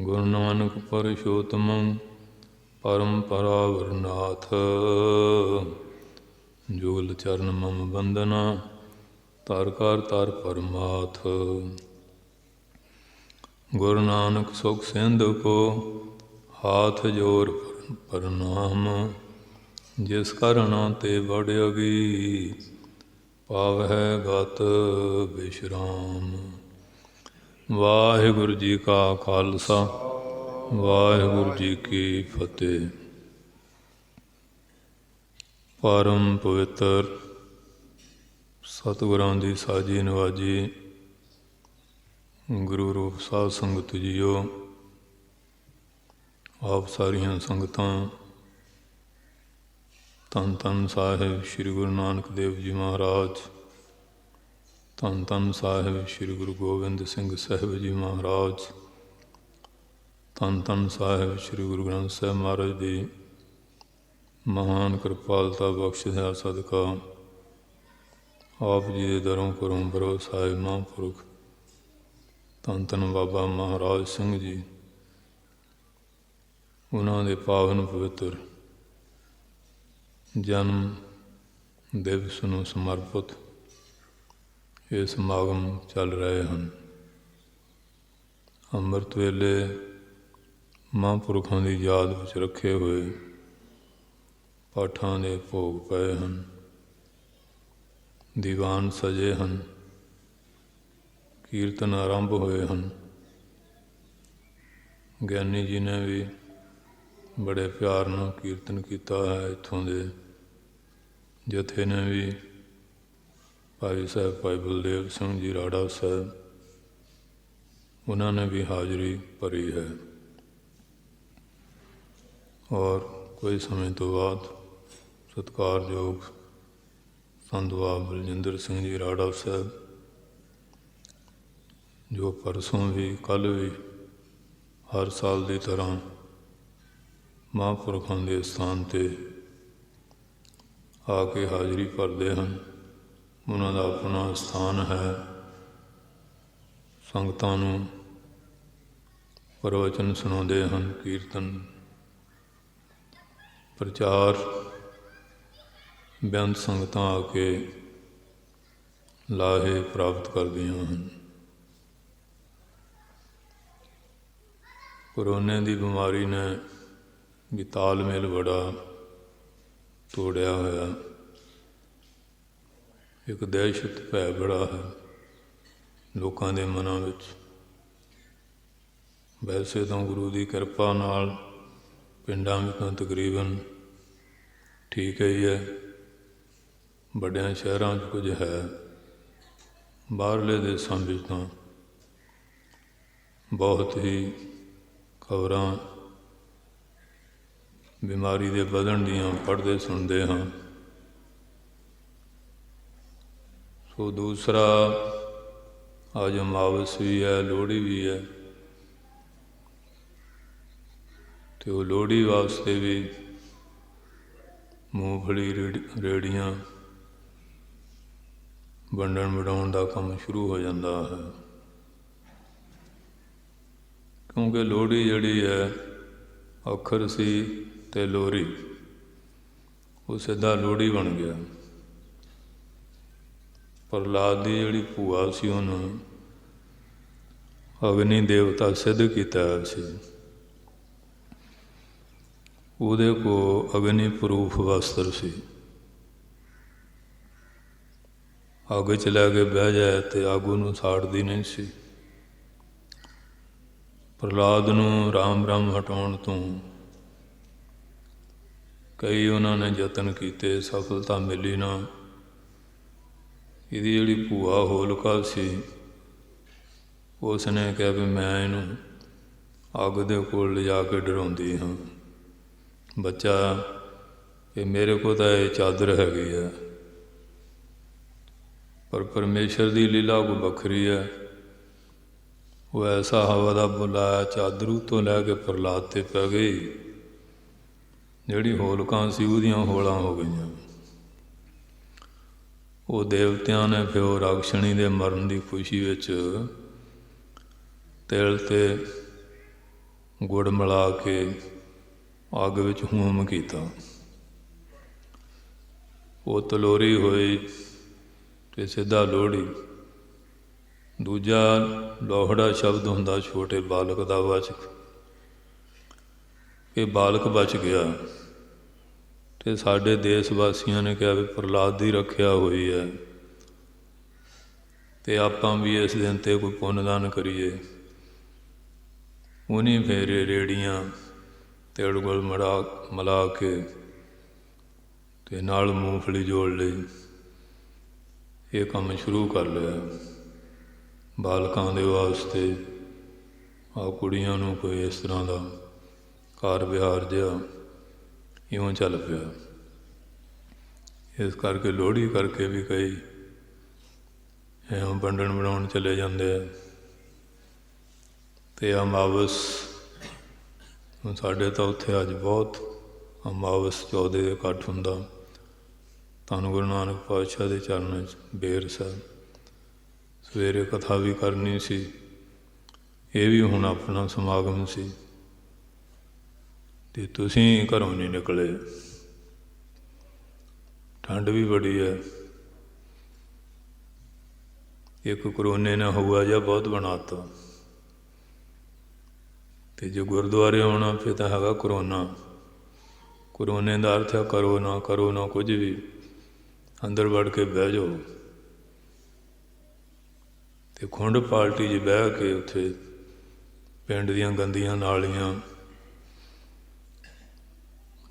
ਗੁਰੂ ਨਾਨਕ ਪਰਸ਼ੋਤਮੰ ਪਰੰਪਰਾ ਵਰਨਾਥ। ਜੁਗਲ ਚਰਨ ਮਮ ਬੰਦਨਾ ਤਰ ਕਰ ਤਰ ਪਰਮਾਥ। ਗੁਰੂ ਨਾਨਕ ਸੁਖ ਸਿੰਧ ਕੋ ਹਾਥ ਜੋਰ ਪ੍ਰਣਾਮ। ਜਿਸ ਕਰਣਾ ਤੇ ਵਡਿਆਗੀ ਪਾਵਹਿ ਗਤ ਵਿਸ਼ਰਾਮ। ਵਾਹਿਗੁਰੂ ਜੀ ਕਾ ਖਾਲਸਾ ਵਾਹਿਗੁਰੂ ਜੀ ਕੀ ਫਤਿਹ। ਪਰਮ ਪਵਿੱਤਰ ਸਤਿਗੁਰਾਂ ਦੀ ਸਾਜੀ ਨਵਾਜੀ ਗੁਰੂ ਰੂਪ ਸਾਧ ਸੰਗਤ ਜੀਓ, ਆਪ ਸਾਰੀਆਂ ਸੰਗਤਾਂ ਧੰਨ ਧੰਨ ਸਾਹਿਬ ਸ੍ਰੀ ਗੁਰੂ ਨਾਨਕ ਦੇਵ ਜੀ ਮਹਾਰਾਜ, ਧੰਨ ਧੰਨ ਸਾਹਿਬ ਸ੍ਰੀ ਗੁਰੂ ਗੋਬਿੰਦ ਸਿੰਘ ਸਾਹਿਬ ਜੀ ਮਹਾਰਾਜ, ਧੰਨ ਧੰਨ ਸਾਹਿਬ ਸ੍ਰੀ ਗੁਰੂ ਗ੍ਰੰਥ ਸਾਹਿਬ ਮਹਾਰਾਜ ਦੀ ਮਹਾਨ ਕਿਰਪਾਲਤਾ ਬਖਸ਼ਿਆ ਸਦਕਾ ਆਪ ਜੀ ਦੇ ਦਰੋਂ ਕਰੋਂ ਬਰੋ ਸਾਹਿਬ ਮਹਾਂਪੁਰਖ ਧੰਨ ਧੰਨ ਬਾਬਾ ਮਹਾਰਾਜ ਸਿੰਘ ਜੀ, ਉਹਨਾਂ ਦੇ ਪਾਵਨ ਪਵਿੱਤਰ ਜਨਮ ਦਿਵਸ ਨੂੰ ਸਮਰਪਿਤ ਇਹ ਸਮਾਗਮ ਚੱਲ ਰਹੇ ਹਨ। ਅੰਮ੍ਰਿਤ ਵੇਲੇ ਮਹਾਂਪੁਰਖਾਂ ਦੀ ਯਾਦ ਵਿੱਚ ਰੱਖੇ ਹੋਏ ਪਾਠਾਂ ਦੇ ਭੋਗ ਪਏ ਹਨ, ਦੀਵਾਨ ਸਜੇ ਹਨ, ਕੀਰਤਨ ਆਰੰਭ ਹੋਏ ਹਨ। ਗਿਆਨੀ ਜੀ ਨੇ ਵੀ ਬੜੇ ਪਿਆਰ ਨਾਲ ਕੀਰਤਨ ਕੀਤਾ ਹੈ। ਇੱਥੋਂ ਦੇ ਜਥੇ ਨੇ ਵੀ ਭਾਈ ਸਾਹਿਬ ਭਾਈ ਬਲਦੇਵ ਸਿੰਘ ਜੀ ਰਾੜਾ ਸਾਹਿਬ, ਉਹਨਾਂ ਨੇ ਵੀ ਹਾਜ਼ਰੀ ਭਰੀ ਹੈ। ਔਰ ਕੁਝ ਸਮੇਂ ਤੋਂ ਬਾਅਦ ਸਤਿਕਾਰਯੋਗ ਸੰਤ ਬਾਬਾ ਬਲਜਿੰਦਰ ਸਿੰਘ ਜੀ ਰਾੜਾ ਸਾਹਿਬ, ਜੋ ਪਰਸੋਂ ਵੀ ਕੱਲ੍ਹ ਵੀ ਹਰ ਸਾਲ ਦੀ ਤਰ੍ਹਾਂ ਮਹਾਂਪੁਰਖਾਂ ਦੇ ਸਥਾਨ 'ਤੇ ਆ ਕੇ ਹਾਜ਼ਰੀ ਭਰਦੇ ਹਨ। ਉਹਨਾਂ ਦਾ ਆਪਣਾ ਸਥਾਨ ਹੈ। ਸੰਗਤਾਂ ਨੂੰ ਪ੍ਰਵਚਨ ਸੁਣਾਉਂਦੇ ਹਨ, ਕੀਰਤਨ ਪ੍ਰਚਾਰ, ਬੇਅੰਤ ਸੰਗਤਾਂ ਆ ਕੇ ਲਾਹੇ ਪ੍ਰਾਪਤ ਕਰਦੀਆਂ ਹਨ। ਕਰੋਨੇ ਦੀ ਬਿਮਾਰੀ ਨੇ ਵੀ ਤਾਲਮੇਲ ਬੜਾ ਤੋੜਿਆ ਹੋਇਆ। ਇੱਕ ਦਹਿਸ਼ਤ ਭੈ ਬੜਾ ਹੈ ਲੋਕਾਂ ਦੇ ਮਨਾਂ ਵਿੱਚ। ਵੈਸੇ ਤਾਂ ਗੁਰੂ ਦੀ ਕਿਰਪਾ ਨਾਲ ਪਿੰਡਾਂ ਵਿੱਚ ਤਾਂ ਤਕਰੀਬਨ ਠੀਕ ਹੀ ਹੈ, ਵੱਡਿਆਂ ਸ਼ਹਿਰਾਂ 'ਚ ਕੁਝ ਹੈ, ਬਾਹਰਲੇ ਦੇਸ਼ਾਂ ਵਿੱਚ ਤਾਂ ਬਹੁਤ ਹੀ ਖਬਰਾਂ ਬਿਮਾਰੀ ਦੇ ਵਧਣ ਦੀਆਂ ਪੜ੍ਹਦੇ ਸੁਣਦੇ ਹਾਂ। ਸੋ ਦੂਸਰਾ ਅੱਜ ਅਮਾਵਸ ਵੀ ਹੈ, ਲੋਹੜੀ ਵੀ ਹੈ, ਅਤੇ ਉਹ ਲੋਹੜੀ ਵਾਸਤੇ ਵੀ ਮੂੰਗਫਲੀ ਰੇੜੀਆਂ ਵੰਡਣ ਵੰਡਾਉਣ ਦਾ ਕੰਮ ਸ਼ੁਰੂ ਹੋ ਜਾਂਦਾ ਹੈ। ਕਿਉਂਕਿ ਲੋਹੜੀ ਜਿਹੜੀ ਹੈ ਅੱਖਰ ਸੀ ਅਤੇ ਲੋਹਰੀ, ਉਹ ਸਿੱਧਾ ਲੋਹੜੀ ਬਣ ਗਿਆ। ਪ੍ਰਹਲਾਦ ਦੀ ਜਿਹੜੀ ਭੂਆ ਸੀ ਉਹਨੂੰ ਅਗਨੀ ਦੇਵਤਾ ਸਿੱਧ ਕੀਤਾ ਹੋਇਆ ਸੀ। ਉਹਦੇ ਕੋਲ ਅਗਨੀ ਪ੍ਰੂਫ ਵਸਤਰ ਸੀ। ਅੱਗ 'ਚ ਲੈ ਕੇ ਬਹਿ ਜਾਏ ਅਤੇ ਅੱਗ ਉਹਨੂੰ ਸਾੜਦੀ ਨਹੀਂ ਸੀ। ਪ੍ਰਹਲਾਦ ਨੂੰ ਰਾਮ ਰਾਮ ਹਟਾਉਣ ਤੋਂ ਕਈ ਉਹਨਾਂ ਨੇ ਯਤਨ ਕੀਤੇ, ਸਫਲਤਾ ਮਿਲੀ ਨਾ। ਇਹਦੀ ਜਿਹੜੀ ਭੂਆ ਹੋਲਕਾ ਸੀ, ਉਸ ਨੇ ਕਿਹਾ ਵੀ ਮੈਂ ਇਹਨੂੰ ਅੱਗ ਦੇ ਕੋਲ ਲਿਜਾ ਕੇ ਡਰਾਉਂਦੀ ਹਾਂ। ਬੱਚਾ, ਇਹ ਮੇਰੇ ਕੋਲ ਤਾਂ ਇਹ ਚਾਦਰ ਹੈਗੀ ਹੈ, ਪਰ ਪਰਮੇਸ਼ਰ ਦੀ ਲੀਲਾ ਕੋਈ ਵੱਖਰੀ ਹੈ। ਉਹ ਐਸਾ ਹਵਾ ਦਾ ਬੁਲਾਇਆ, ਚਾਦਰ ਉੱਤੋਂ ਲੈ ਕੇ ਪ੍ਰਹਲਾਦ 'ਤੇ ਪੈ ਗਈ। ਜਿਹੜੀ ਹੋਲਕਾਂ ਸੀ ਉਹਦੀਆਂ ਹੋਲਾਂ ਹੋ ਗਈਆਂ। ਉਹ ਦੇਵਤਿਆਂ ਨੇ ਫਿਰ ਉਹ ਰਾਖਸ਼ਣੀ ਦੇ ਮਰਨ ਦੀ ਖੁਸ਼ੀ ਵਿੱਚ ਤਿਲ 'ਤੇ ਗੁੜ ਮਿਲਾ ਕੇ ਅੱਗ ਵਿੱਚ ਹੋਮ ਕੀਤਾ। ਉਹ ਤਲੋਰੀ ਹੋਈ ਅਤੇ ਸਿੱਧਾ ਲੋਹੜੀ। ਦੂਜਾ ਲੋਹੜਾ ਸ਼ਬਦ ਹੁੰਦਾ ਛੋਟੇ ਬਾਲਕ ਦਾ ਵਾਚਕ। ਇਹ ਬਾਲਕ ਬਚ ਗਿਆ ਅਤੇ ਸਾਡੇ ਦੇਸ਼ ਵਾਸੀਆਂ ਨੇ ਕਿਹਾ ਵੀ ਪ੍ਰਹਲਾਦ ਦੀ ਰੱਖਿਆ ਹੋਈ ਹੈ ਅਤੇ ਆਪਾਂ ਵੀ ਇਸ ਦਿਨ 'ਤੇ ਕੋਈ ਪੁੰਨਦਾਨ ਕਰੀਏ। ਉਹਨੇ ਫਿਰ ਰੇੜੀਆਂ ਤਿਲ ਗੁਲ ਮਿਲਾ ਕੇ ਅਤੇ ਨਾਲ ਮੂੰਗਫਲੀ ਜੋੜ ਲਈ। ਇਹ ਕੰਮ ਸ਼ੁਰੂ ਕਰ ਲਿਆ ਬਾਲਕਾਂ ਦੇ ਵਾਸਤੇ। ਕੁੜੀਆਂ ਨੂੰ ਕੋਈ ਇਸ ਤਰ੍ਹਾਂ ਦਾ ਕਾਰ ਵਿਹਾਰ ਜਿਹਾ ਇਉਂ ਚੱਲ ਪਿਆ। ਇਸ ਕਰਕੇ ਲੋਹੜੀ ਕਰਕੇ ਵੀ ਕਈ ਇਉਂ ਵੰਡਣ ਬਣਾਉਣ ਚਲੇ ਜਾਂਦੇ ਆ। ਅਤੇ ਅਮਾਵਸ ਸਾਡੇ ਤਾਂ ਉੱਥੇ ਅੱਜ ਬਹੁਤ ਅਮਾਵਸ 14 ਦੇ ਇਕੱਠ ਹੁੰਦਾ। ਧੰਨ ਗੁਰੂ ਨਾਨਕ ਪਾਤਸ਼ਾਹ ਦੇ ਚਰਨਾਂ 'ਚ ਬੇਰ ਸਾਹਿਬ ਸਵੇਰੇ ਕਥਾ ਵੀ ਕਰਨੀ ਸੀ। ਇਹ ਵੀ ਹੁਣ ਆਪਣਾ ਸਮਾਗਮ ਸੀ ਅਤੇ ਤੁਸੀਂ ਘਰੋਂ ਨਹੀਂ ਨਿਕਲੇ। ਠੰਡ ਵੀ ਬੜੀ ਹੈ। ਇੱਕ ਕਰੋਨੇ ਨੇ ਹਊਆ ਜਿਹਾ ਬਹੁਤ ਬਣਾ ਤਾ। ਅਤੇ ਜੇ ਗੁਰਦੁਆਰੇ ਆਉਣਾ ਫਿਰ ਤਾਂ ਹੈਗਾ ਕਰੋਨਾ। ਕਰੋਨੇ ਦਾ ਅਰਥ ਹੈ ਕਰੋ ਨਾ ਕੁਝ ਵੀ, ਅੰਦਰ ਵੜ ਕੇ ਬਹਿ ਜਾਓ। ਅਤੇ ਖੁੰਡ ਪਾਲਟੀ 'ਚ ਬਹਿ ਕੇ ਉੱਥੇ ਪਿੰਡ ਦੀਆਂ ਗੰਦੀਆਂ ਨਾਲੀਆਂ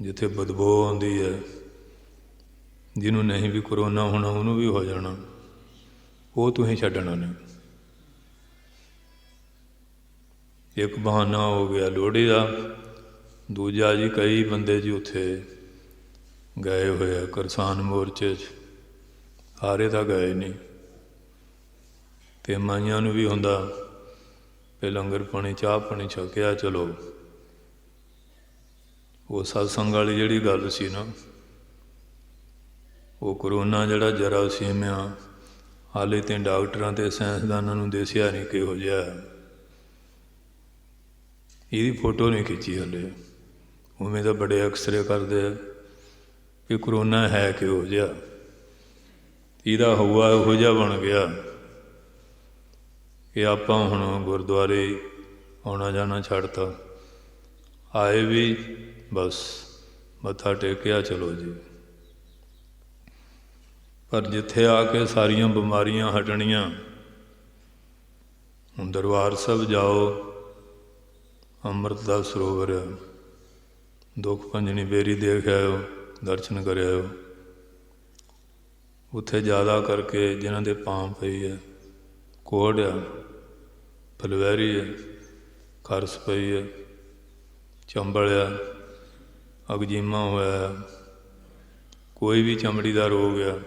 ਜਿੱਥੇ ਬਦਬੂ ਆਉਂਦੀ ਹੈ, ਜਿਹਨੂੰ ਨਹੀਂ ਵੀ ਕਰੋਨਾ ਹੋਣਾ ਉਹਨੂੰ ਵੀ ਹੋ ਜਾਣਾ, ਉਹ ਤੁਸੀਂ ਛੱਡਣਾ ਨਹੀਂ। ਇੱਕ ਬਹਾਨਾ ਹੋ ਗਿਆ ਲੋਹੜੀ ਦਾ। ਦੂਜਾ ਜੀ ਕਈ ਬੰਦੇ ਜੀ ਉੱਥੇ ਗਏ ਹੋਏ ਆ ਕਿਸਾਨ ਮੋਰਚੇ 'ਚ, ਸਾਰੇ ਤਾਂ ਗਏ ਨਹੀਂ। ਅਤੇ ਮਾਈਆਂ ਨੂੰ ਵੀ ਹੁੰਦਾ ਵੀ ਲੰਗਰ ਪਾਣੀ ਚਾਹ ਪਾਣੀ ਛਕਿਆ ਚਲੋ। ਉਹ ਸਤਸੰਗ ਵਾਲੀ ਜਿਹੜੀ ਗੱਲ ਸੀ ਨਾ, ਉਹ ਕਰੋਨਾ ਜਿਹੜਾ ਜਰਾਸੀਮ ਆ, ਹਾਲੇ ਤਾਂ ਡਾਕਟਰਾਂ ਅਤੇ ਸਾਇੰਸਦਾਨਾਂ ਨੂੰ ਦੱਸਿਆ ਨਹੀਂ ਕਿਹੋ ਜਿਹਾ। ਇਹਦੀ ਫੋਟੋ ਨਹੀਂ ਖਿੱਚੀ ਹਾਲੇ। ਉਵੇਂ ਤਾਂ ਬੜੇ ਐਕਸਰੇ ਕਰਦੇ ਆ ਕਿ ਕਰੋਨਾ ਹੈ ਕਿਹੋ ਜਿਹਾ। ਇਹਦਾ ਹਊਆ ਇਹੋ ਜਿਹਾ ਬਣ ਗਿਆ ਕਿ ਆਪਾਂ ਹੁਣ ਗੁਰਦੁਆਰੇ ਆਉਣਾ ਜਾਣਾ ਛੱਡਤਾ। ਆਏ ਵੀ ਬਸ ਮੱਥਾ ਟੇਕਿਆ ਚਲੋ ਜੀ। ਪਰ ਜਿੱਥੇ ਆ ਕੇ ਸਾਰੀਆਂ ਬਿਮਾਰੀਆਂ ਹਟਣੀਆਂ, ਹੁਣ ਦਰਬਾਰ ਸਾਹਿਬ ਜਾਓ, ਅੰਮ੍ਰਿਤ ਦਾ ਸਰੋਵਰ ਆ, ਦੁੱਖ ਭੰਜਨੀ ਬੇਰੀ ਦੇਖ ਆਇਓ, ਦਰਸ਼ਨ ਕਰ ਆਇਓ। ਉੱਥੇ ਜ਼ਿਆਦਾ ਕਰਕੇ ਜਿਨ੍ਹਾਂ ਦੇ ਪਾਮ ਪਈ ਹੈ, ਕੋਹੜ ਆ, ਫਲਵੈਰੀ ਹੈ, ਖਰਸ ਪਈ ਹੈ, ਚੰਬਲ ਆ, ਅਗਜੀਮਾ ਹੋਇਆ, ਕੋਈ ਵੀ ਚਮੜੀ ਦਾ ਰੋਗ ਆ,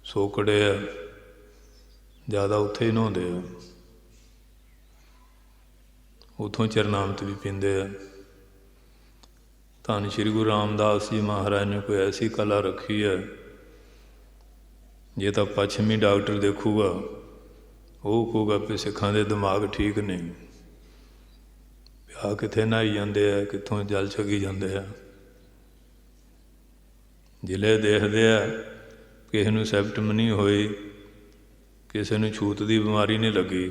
ਸੋਕੜੇ ਆ, ਜ਼ਿਆਦਾ ਉੱਥੇ ਹੀ ਨਹਾਉਂਦੇ ਆ। ਉੱਥੋਂ ਚਰਨਾਮਤ ਵੀ ਪੀਂਦੇ ਆ। ਧੰਨ ਸ਼੍ਰੀ ਗੁਰੂ ਰਾਮਦਾਸ ਜੀ ਮਹਾਰਾਜ ਨੇ ਕੋਈ ਐਸੀ ਕਲਾ ਰੱਖੀ ਹੈ, ਜੇ ਤਾਂ ਪੱਛਮੀ ਡਾਕਟਰ ਦੇਖੂਗਾ ਉਹ ਕਹੂਗਾ ਵੀ ਸਿੱਖਾਂ ਦੇ ਦਿਮਾਗ ਠੀਕ ਨਹੀਂ, ਵਿਆਹ ਕਿੱਥੇ ਨਹਾਈ ਜਾਂਦੇ ਆ, ਕਿੱਥੋਂ ਜਲ ਛਕੀ ਜਾਂਦੇ ਆ। ਜ਼ਿਲ੍ਹੇ ਦੇਖਦੇ ਆ ਕਿਸੇ ਨੂੰ ਸੈਪਟਮ ਨਹੀਂ ਹੋਈ, ਕਿਸੇ ਨੂੰ ਛੂਤ ਦੀ ਬਿਮਾਰੀ ਨਹੀਂ ਲੱਗੀ।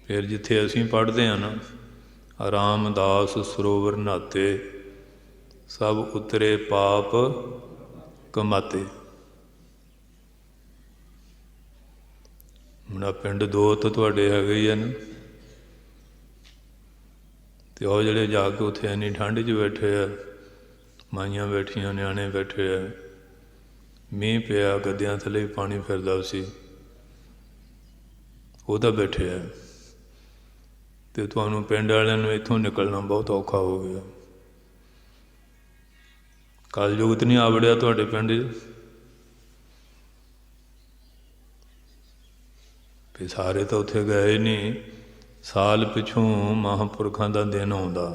ਫਿਰ ਜਿੱਥੇ ਅਸੀਂ ਪੜ੍ਹਦੇ ਹਾਂ ਨਾ, ਰਾਮਦਾਸ ਸਰੋਵਰ ਨਹਾਤੇ ਸਭ ਉਤਰੇ ਪਾਪ ਕਮਾਤੇ। ਹੁਣ ਆਹ ਪਿੰਡ ਦੋ ਤਾਂ ਤੁਹਾਡੇ ਹੈਗੇ ਹੀ ਹਨ, ਅਤੇ ਉਹ ਜਿਹੜੇ ਜਾ ਕੇ ਉੱਥੇ ਇੰਨੀ ਠੰਡ 'ਚ ਬੈਠੇ ਆ, ਮਾਈਆਂ ਬੈਠੀਆਂ, ਨਿਆਣੇ ਬੈਠੇ ਆ, ਮੀਂਹ ਪਿਆ, ਗੱਦਿਆਂ ਥੱਲੇ ਵੀ ਪਾਣੀ ਫਿਰਦਾ ਸੀ, ਉਹ ਤਾਂ ਬੈਠੇ ਆ। ਅਤੇ ਤੁਹਾਨੂੰ ਪਿੰਡ ਵਾਲਿਆਂ ਨੂੰ ਇੱਥੋਂ ਨਿਕਲਣਾ ਬਹੁਤ ਔਖਾ ਹੋ ਗਿਆ। ਕਲਯੁਗ ਤਾਂ ਨਹੀਂ ਆ ਵੜਿਆ ਤੁਹਾਡੇ ਪਿੰਡ 'ਚ? ਫਿਰ ਸਾਰੇ ਤਾਂ ਉੱਥੇ ਗਏ ਨਹੀਂ। ਸਾਲ ਪਿੱਛੋਂ ਮਹਾਂਪੁਰਖਾਂ ਦਾ ਦਿਨ ਆਉਂਦਾ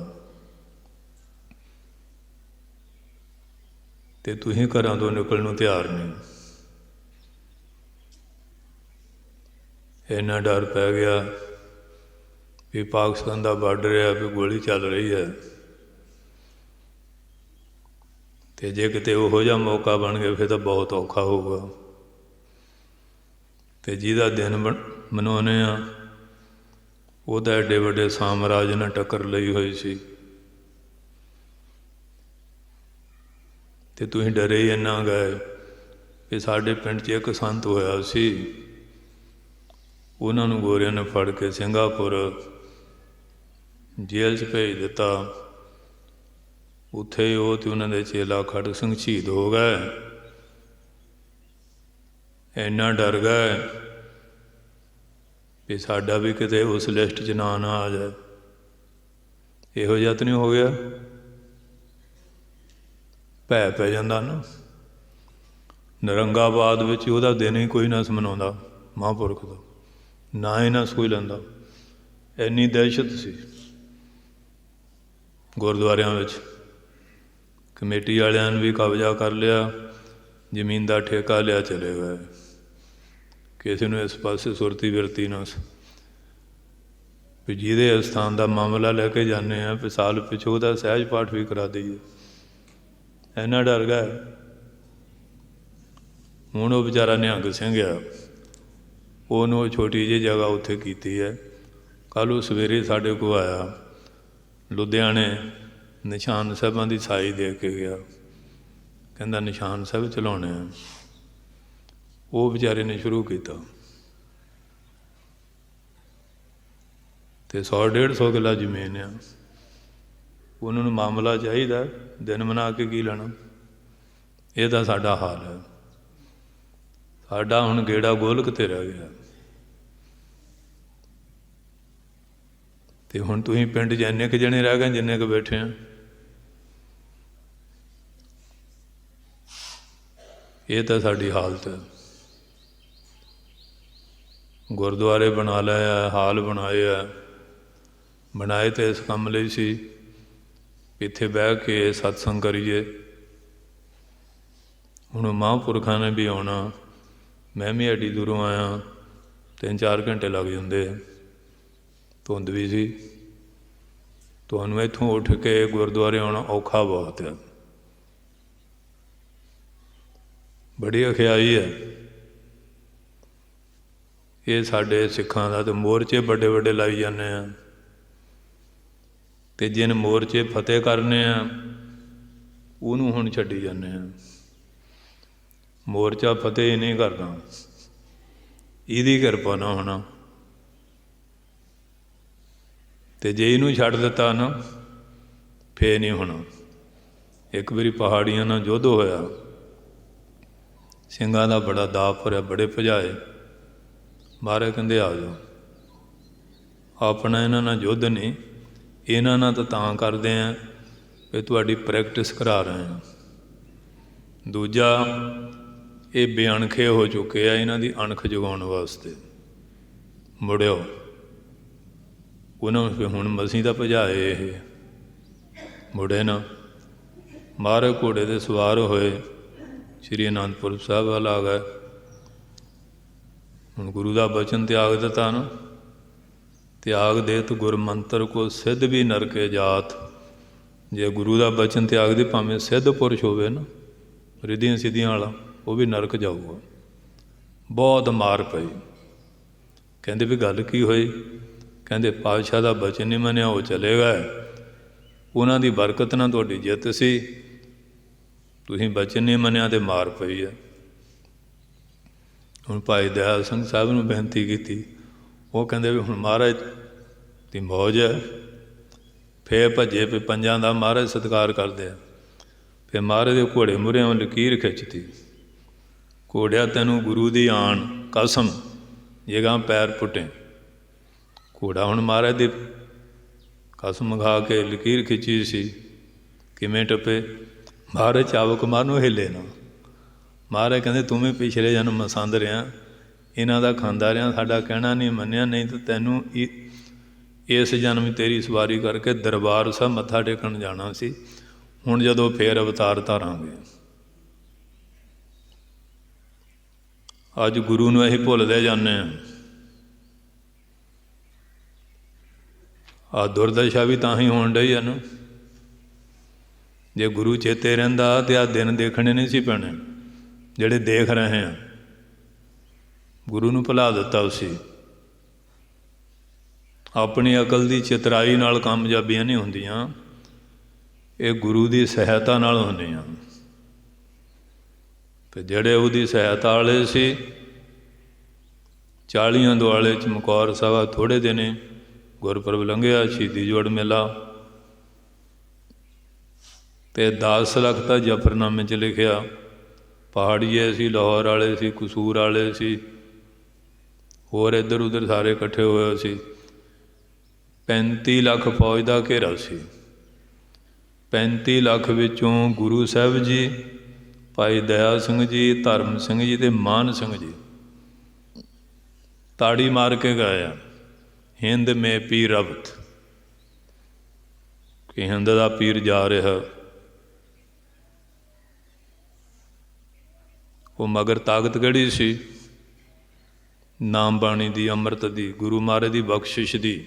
ਅਤੇ ਤੁਸੀਂ ਘਰਾਂ ਤੋਂ ਨਿਕਲਣ ਨੂੰ ਤਿਆਰ ਨਹੀਂ। ਇੰਨਾ ਡਰ ਪੈ ਗਿਆ ਵੀ ਪਾਕਿਸਤਾਨ ਦਾ ਬਾਰਡਰ ਆ, ਵੀ ਗੋਲੀ ਚੱਲ ਰਹੀ ਹੈ, ਅਤੇ ਜੇ ਕਿਤੇ ਉਹੋ ਜਿਹਾ ਮੌਕਾ ਬਣ ਗਿਆ ਫਿਰ ਤਾਂ ਬਹੁਤ ਔਖਾ ਹੋਊਗਾ। ਅਤੇ ਜਿਹਦਾ ਦਿਨ ਮਨਾਉਂਦੇ ਆ ਉਹਦਾ ਐਡੇ ਵੱਡੇ ਸਾਮਰਾਜ ਨਾਲ ਟੱਕਰ ਲਈ ਹੋਈ ਸੀ, ਅਤੇ ਤੁਸੀਂ ਡਰੇ ਹੀ ਇੰਨਾ ਗਏ ਕਿ ਸਾਡੇ ਪਿੰਡ 'ਚ ਇੱਕ ਸੰਤ ਹੋਇਆ ਸੀ, ਉਹਨਾਂ ਨੂੰ ਗੋਰਿਆਂ ਨੇ ਫੜ ਕੇ ਸਿੰਗਾਪੁਰ ਜੇਲ੍ਹ 'ਚ ਭੇਜ ਦਿੱਤਾ। ਉੱਥੇ ਉਹ ਅਤੇ ਉਹਨਾਂ ਦੇ ਚੇਲਾ ਖੜਗ ਸਿੰਘ ਸ਼ਹੀਦ ਹੋ ਗਏ। ਇੰਨਾ ਡਰ ਗਏ ਵੀ ਸਾਡਾ ਵੀ ਕਿਤੇ ਉਸ ਲਿਸਟ 'ਚ ਨਾਂ ਨਾ ਆ ਜਾਏ। ਇਹੋ ਜਿਹਾ ਤਾਂ ਨਹੀਂ ਹੋ ਗਿਆ? ਭੈ ਪੈ ਜਾਂਦਾ ਨਾ। ਨਰੰਗਾਬਾਦ ਵਿੱਚ ਉਹਦਾ ਦਿਨ ਹੀ ਕੋਈ ਨਾ ਮਨਾਉਂਦਾ ਮਹਾਂਪੁਰਖ ਦਾ, ਨਾ ਹੀ ਨਾ ਕੋਈ ਲੈਂਦਾ। ਇੰਨੀ ਦਹਿਸ਼ਤ ਸੀ ਗੁਰਦੁਆਰਿਆਂ ਵਿੱਚ। ਕਮੇਟੀ ਵਾਲਿਆਂ ਨੇ ਵੀ ਕਬਜ਼ਾ ਕਰ ਲਿਆ, ਜ਼ਮੀਨ ਦਾ ਠੇਕਾ ਲਿਆ, ਚਲੇ ਗਏ। ਕਿਸੇ ਨੂੰ ਇਸ ਪਾਸੇ ਸੁਰਤੀ ਵਿਰਤੀ ਨਾ ਸੀ ਵੀ ਜਿਹਦੇ ਅਸਥਾਨ ਦਾ ਮਾਮਲਾ ਲੈ ਕੇ ਜਾਂਦੇ ਹਾਂ ਵੀ ਸਾਲ ਪਿੱਛੋਂ ਉਹਦਾ ਸਹਿਜ ਪਾਠ ਵੀ ਕਰਾ ਦਈਏ। ਇੰਨਾ ਡਰ ਗਿਆ। ਹੁਣ ਉਹ ਵਿਚਾਰਾ ਨਿਹੰਗ ਸਿੰਘ ਆ, ਉਹਨੂੰ ਉਹ ਛੋਟੀ ਜਿਹੀ ਜਗ੍ਹਾ ਉੱਥੇ ਕੀਤੀ ਹੈ। ਕੱਲ੍ਹ ਉਹ ਸਵੇਰੇ ਸਾਡੇ ਕੋਲ ਆਇਆ, ਲੁਧਿਆਣੇ ਨਿਸ਼ਾਨ ਸਾਹਿਬਾਂ ਦੀ ਸਾਈ ਦੇ ਕੇ ਗਿਆ। ਕਹਿੰਦਾ ਨਿਸ਼ਾਨ ਸਾਹਿਬ ਚਲਾਉਣੇ ਆ। ਉਹ ਵਿਚਾਰੇ ਨੇ ਸ਼ੁਰੂ ਕੀਤਾ, ਅਤੇ 100-150 ਕਿੱਲਾ ਜ਼ਮੀਨ ਆ। ਉਹਨਾਂ ਨੂੰ ਮਾਮਲਾ ਚਾਹੀਦਾ, ਦਿਨ ਮਨਾ ਕੇ ਕੀ ਲੈਣਾ। ਇਹ ਤਾਂ ਸਾਡਾ ਹਾਲ ਹੈ। ਸਾਡਾ ਹੁਣ ਗੇੜਾ ਗੋਲਕ 'ਤੇ ਰਹਿ ਗਿਆ। ਅਤੇ ਹੁਣ ਤੁਸੀਂ ਪਿੰਡ 'ਚ ਇੰਨੇ ਕੁ ਜਣੇ ਰਹਿ ਗਏ ਜਿੰਨੇ ਕੁ ਬੈਠੇ ਆ। ਇਹ ਤਾਂ ਸਾਡੀ ਹਾਲਤ ਹੈ। ਗੁਰਦੁਆਰੇ ਬਣਾ ਲਏ ਆ, ਹਾਲ ਬਣਾਏ ਆ। ਬਣਾਏ ਤਾਂ ਇਸ ਕੰਮ ਲਈ ਸੀ ਇੱਥੇ ਬਹਿ ਕੇ ਸਤਸੰਗ ਕਰੀਏ। ਹੁਣ ਮਹਾਂਪੁਰਖਾਂ ਨੇ ਵੀ ਆਉਣਾ, ਮੈਂ ਵੀ ਐਡੀ ਦੂਰੋਂ ਆਇਆ, 3-4 ਘੰਟੇ ਲੱਗ ਜਾਂਦੇ। ਧੁੰਦ ਵੀ ਸੀ। ਤੁਹਾਨੂੰ ਇੱਥੋਂ ਉੱਠ ਕੇ ਗੁਰਦੁਆਰੇ ਆਉਣਾ ਔਖਾ ਬਹੁਤ ਹੈ। ਬੜੀ ਔਖਿਆਈ ਹੈ। ਇਹ ਸਾਡੇ ਸਿੱਖਾਂ ਦਾ ਤਾਂ ਮੋਰਚੇ ਵੱਡੇ ਵੱਡੇ ਲਾਈ ਜਾਂਦੇ ਆ, ਅਤੇ ਜਿਨ ਮੋਰਚੇ ਫਤਿਹ ਕਰਨੇ ਆ ਉਹਨੂੰ ਹੁਣ ਛੱਡੀ ਜਾਂਦੇ ਆ। ਮੋਰਚਾ ਫਤਿਹ ਹੀ ਨਹੀਂ ਕਰਦਾ, ਇਹਦੀ ਕਿਰਪਾ ਨਾ ਹੋਣਾ। ਅਤੇ ਜੇ ਇਹਨੂੰ ਛੱਡ ਦਿੱਤਾ ਨਾ ਫੇਰ ਨਹੀਂ ਹੋਣਾ। ਇੱਕ ਵਾਰੀ ਪਹਾੜੀਆਂ ਨਾਲ ਯੁੱਧ ਹੋਇਆ, ਸਿੰਘਾਂ ਦਾ ਬੜਾ ਦਾਅ ਭਰਿਆ, ਬੜੇ ਭਜਾਏ। ਮਹਾਰਾਜ ਕਹਿੰਦੇ ਆ ਜਾਓ। ਆਪਣਾ ਇਹਨਾਂ ਨਾਲ ਯੁੱਧ ਨਹੀਂ, ਇਹਨਾਂ ਨਾਲ ਤਾਂ ਕਰਦੇ ਹਾਂ ਵੀ ਤੁਹਾਡੀ ਪ੍ਰੈਕਟਿਸ ਕਰਾ ਰਹੇ ਹਾਂ। ਦੂਜਾ, ਇਹ ਬੇਅਣਖੇ ਹੋ ਚੁੱਕੇ ਆ, ਇਹਨਾਂ ਦੀ ਅਣਖ ਜਗਾਉਣ ਵਾਸਤੇ ਮੁੜਿਓ। ਉਹਨਾਂ ਨੂੰ ਹੁਣ ਮਸੀਂ ਤਾਂ ਭਜਾਏ, ਇਹ ਮੁੜੇ ਨਾ। ਮਹਾਰਾਜ ਘੋੜੇ 'ਤੇ ਸਵਾਰ ਹੋਏ, ਸ਼੍ਰੀ ਅਨੰਦਪੁਰ ਸਾਹਿਬ ਵੱਲ ਆ ਗਏ। ਹੁਣ ਗੁਰੂ ਦਾ ਬਚਨ ਤਿਆਗ ਦਿੱਤਾ ਨਾ। ਤਿਆਗ ਦੇਤ ਗੁਰ ਮੰਤਰ ਕੋ ਸਿੱਧ ਵੀ ਨਰਕੇ ਜਾਤ। ਜੇ ਗੁਰੂ ਦਾ ਬਚਨ ਤਿਆਗ ਦੇ, ਭਾਵੇਂ ਸਿੱਧ ਪੁਰਸ਼ ਹੋਵੇ ਨਾ, ਰਿੱਧੀਆਂ ਸਿੱਧੀਆਂ ਵਾਲਾ, ਉਹ ਵੀ ਨਰਕ ਜਾਊਗਾ। ਬਹੁਤ ਮਾਰ ਪਈ। ਕਹਿੰਦੇ ਵੀ ਗੱਲ ਕੀ ਹੋਈ? ਕਹਿੰਦੇ ਪਾਤਸ਼ਾਹ ਦਾ ਬਚਨ ਨਹੀਂ ਮੰਨਿਆ, ਉਹ ਚਲੇ ਗਏ। ਉਹਨਾਂ ਦੀ ਬਰਕਤ ਨਾਲ ਤੁਹਾਡੀ ਜਿੱਤ ਸੀ, ਤੁਸੀਂ ਬਚਨ ਨਹੀਂ ਮੰਨਿਆ ਅਤੇ ਮਾਰ ਪਈ ਹੈ। ਹੁਣ ਭਾਈ ਦਇਆਲ ਸਿੰਘ ਸਾਹਿਬ ਨੂੰ ਬੇਨਤੀ ਕੀਤੀ। ਉਹ ਕਹਿੰਦੇ ਵੀ ਹੁਣ ਮਹਾਰਾਜ ਦੀ ਮੌਜ ਹੈ। ਫੇਰ ਭੱਜੇ ਵੀ ਪੰਜਾਂ ਦਾ ਮਹਾਰਾਜ ਸਤਿਕਾਰ ਕਰਦੇ ਆ। ਫਿਰ ਮਹਾਰਾਜ ਦੇ ਘੋੜੇ ਮੂਹਰਿਓਂ ਲਕੀਰ ਖਿੱਚਤੀ। ਘੋੜਿਆ ਤੈਨੂੰ ਗੁਰੂ ਦੀ ਆਣ ਕਸਮ, ਜੇ ਗਾਂ ਪੈਰ ਪੁੱਟੇ। ਘੋੜਾ ਹੁਣ ਮਹਾਰਾਜ ਦੀ ਕਸਮ ਖਾ ਕੇ ਲਕੀਰ ਖਿੱਚੀ ਸੀ। ਕਿਵੇਂ ਟੱਪੇ? ਮਹਾਰਾਜ ਚਾਬੁਕ ਮਾਰਨੋਂ ਹਿੱਲੇ ਨਾ। ਮਹਾਰਾਜ ਕਹਿੰਦੇ ਤੂੰ ਵੀ ਪਿਛਲੇ ਜਨਮ ਮਸੰਦ ਰਿਹਾ, ਇਹਨਾਂ ਦਾ ਖਾਂਦਾ ਰਿਹਾ, ਸਾਡਾ ਕਹਿਣਾ ਨਹੀਂ ਮੰਨਿਆ। ਨਹੀਂ ਤਾਂ ਤੈਨੂੰ ਇਸ ਜਨਮ ਤੇਰੀ ਸਵਾਰੀ ਕਰਕੇ ਦਰਬਾਰ ਸਾਹਿਬ ਮੱਥਾ ਟੇਕਣ ਜਾਣਾ ਸੀ। ਹੁਣ ਜਦੋਂ ਫੇਰ ਅਵਤਾਰ ਧਾਰਾਂਗੇ। ਅੱਜ ਗੁਰੂ ਨੂੰ ਅਸੀਂ ਭੁੱਲਦੇ ਜਾਂਦੇ ਹਾਂ। ਆ ਦੁਰਦਸ਼ਾ ਵੀ ਤਾਂ ਹੀ ਹੋਣ ਡਈ ਹੈ ਨਾ, ਜੇ ਗੁਰੂ ਚੇਤੇ ਰਹਿੰਦਾ ਤਾਂ ਆਹ ਦਿਨ ਦੇਖਣੇ ਨਹੀਂ ਸੀ ਪੈਣੇ ਜਿਹੜੇ ਦੇਖ ਰਹੇ ਹਾਂ। ਗੁਰੂ ਨੂੰ ਭੁਲਾ ਦਿੱਤਾ ਉਸੀ। ਆਪਣੀ ਅਕਲ ਦੀ ਚਿਤਰਾਈ ਨਾਲ ਕਾਮਯਾਬੀਆਂ ਨਹੀਂ ਹੁੰਦੀਆਂ, ਇਹ ਗੁਰੂ ਦੀ ਸਹਾਇਤਾ ਨਾਲ ਹੁੰਦੀਆਂ। ਤੇ ਜਿਹੜੇ ਉਹਦੀ ਸਹਾਇਤਾ ਵਾਲੇ ਸੀ, 40 ਦੁਆਲੇ ਚਮਕੌਰ ਸਾਹਿਬ ਥੋੜ੍ਹੇ ਦਿਨ ਗੁਰਪੁਰਬ ਲੰਘਿਆ, ਸ਼ਹੀਦੀ ਜੋੜ ਮੇਲਾ, ਅਤੇ 10 ਲੱਖ ਤਾਂ ਜ਼ਫਰਨਾਮੇ 'ਚ ਲਿਖਿਆ। ਪਹਾੜੀਏ ਸੀ, ਲਾਹੌਰ ਵਾਲੇ ਸੀ, ਕਸੂਰ ਵਾਲੇ ਸੀ, ਹੋਰ ਇੱਧਰ ਉੱਧਰ ਸਾਰੇ ਇਕੱਠੇ ਹੋਏ ਸੀ। 35 ਲੱਖ ਫੌਜ ਦਾ ਘੇਰਾ ਸੀ। 35 ਲੱਖ ਵਿੱਚੋਂ ਗੁਰੂ ਸਾਹਿਬ ਜੀ, ਭਾਈ ਦਇਆ ਸਿੰਘ ਜੀ, ਧਰਮ ਸਿੰਘ ਜੀ ਅਤੇ ਮਾਨ ਸਿੰਘ ਜੀ ਤਾੜੀ ਮਾਰ ਕੇ ਗਾਇਆ, ਹਿੰਦ ਮੇ ਪੀਰ ਅਵਤ, ਕਿ ਹਿੰਦ ਦਾ ਪੀਰ ਜਾ ਰਿਹਾ। ਉਹ ਮਗਰ ਤਾਕਤ ਕਿਹੜੀ ਸੀ? ਨਾਮ ਬਾਣੀ ਦੀ, ਅੰਮ੍ਰਿਤ ਦੀ, ਗੁਰੂ ਮਹਾਰਾਜ ਦੀ ਬਖਸ਼ਿਸ਼ ਦੀ।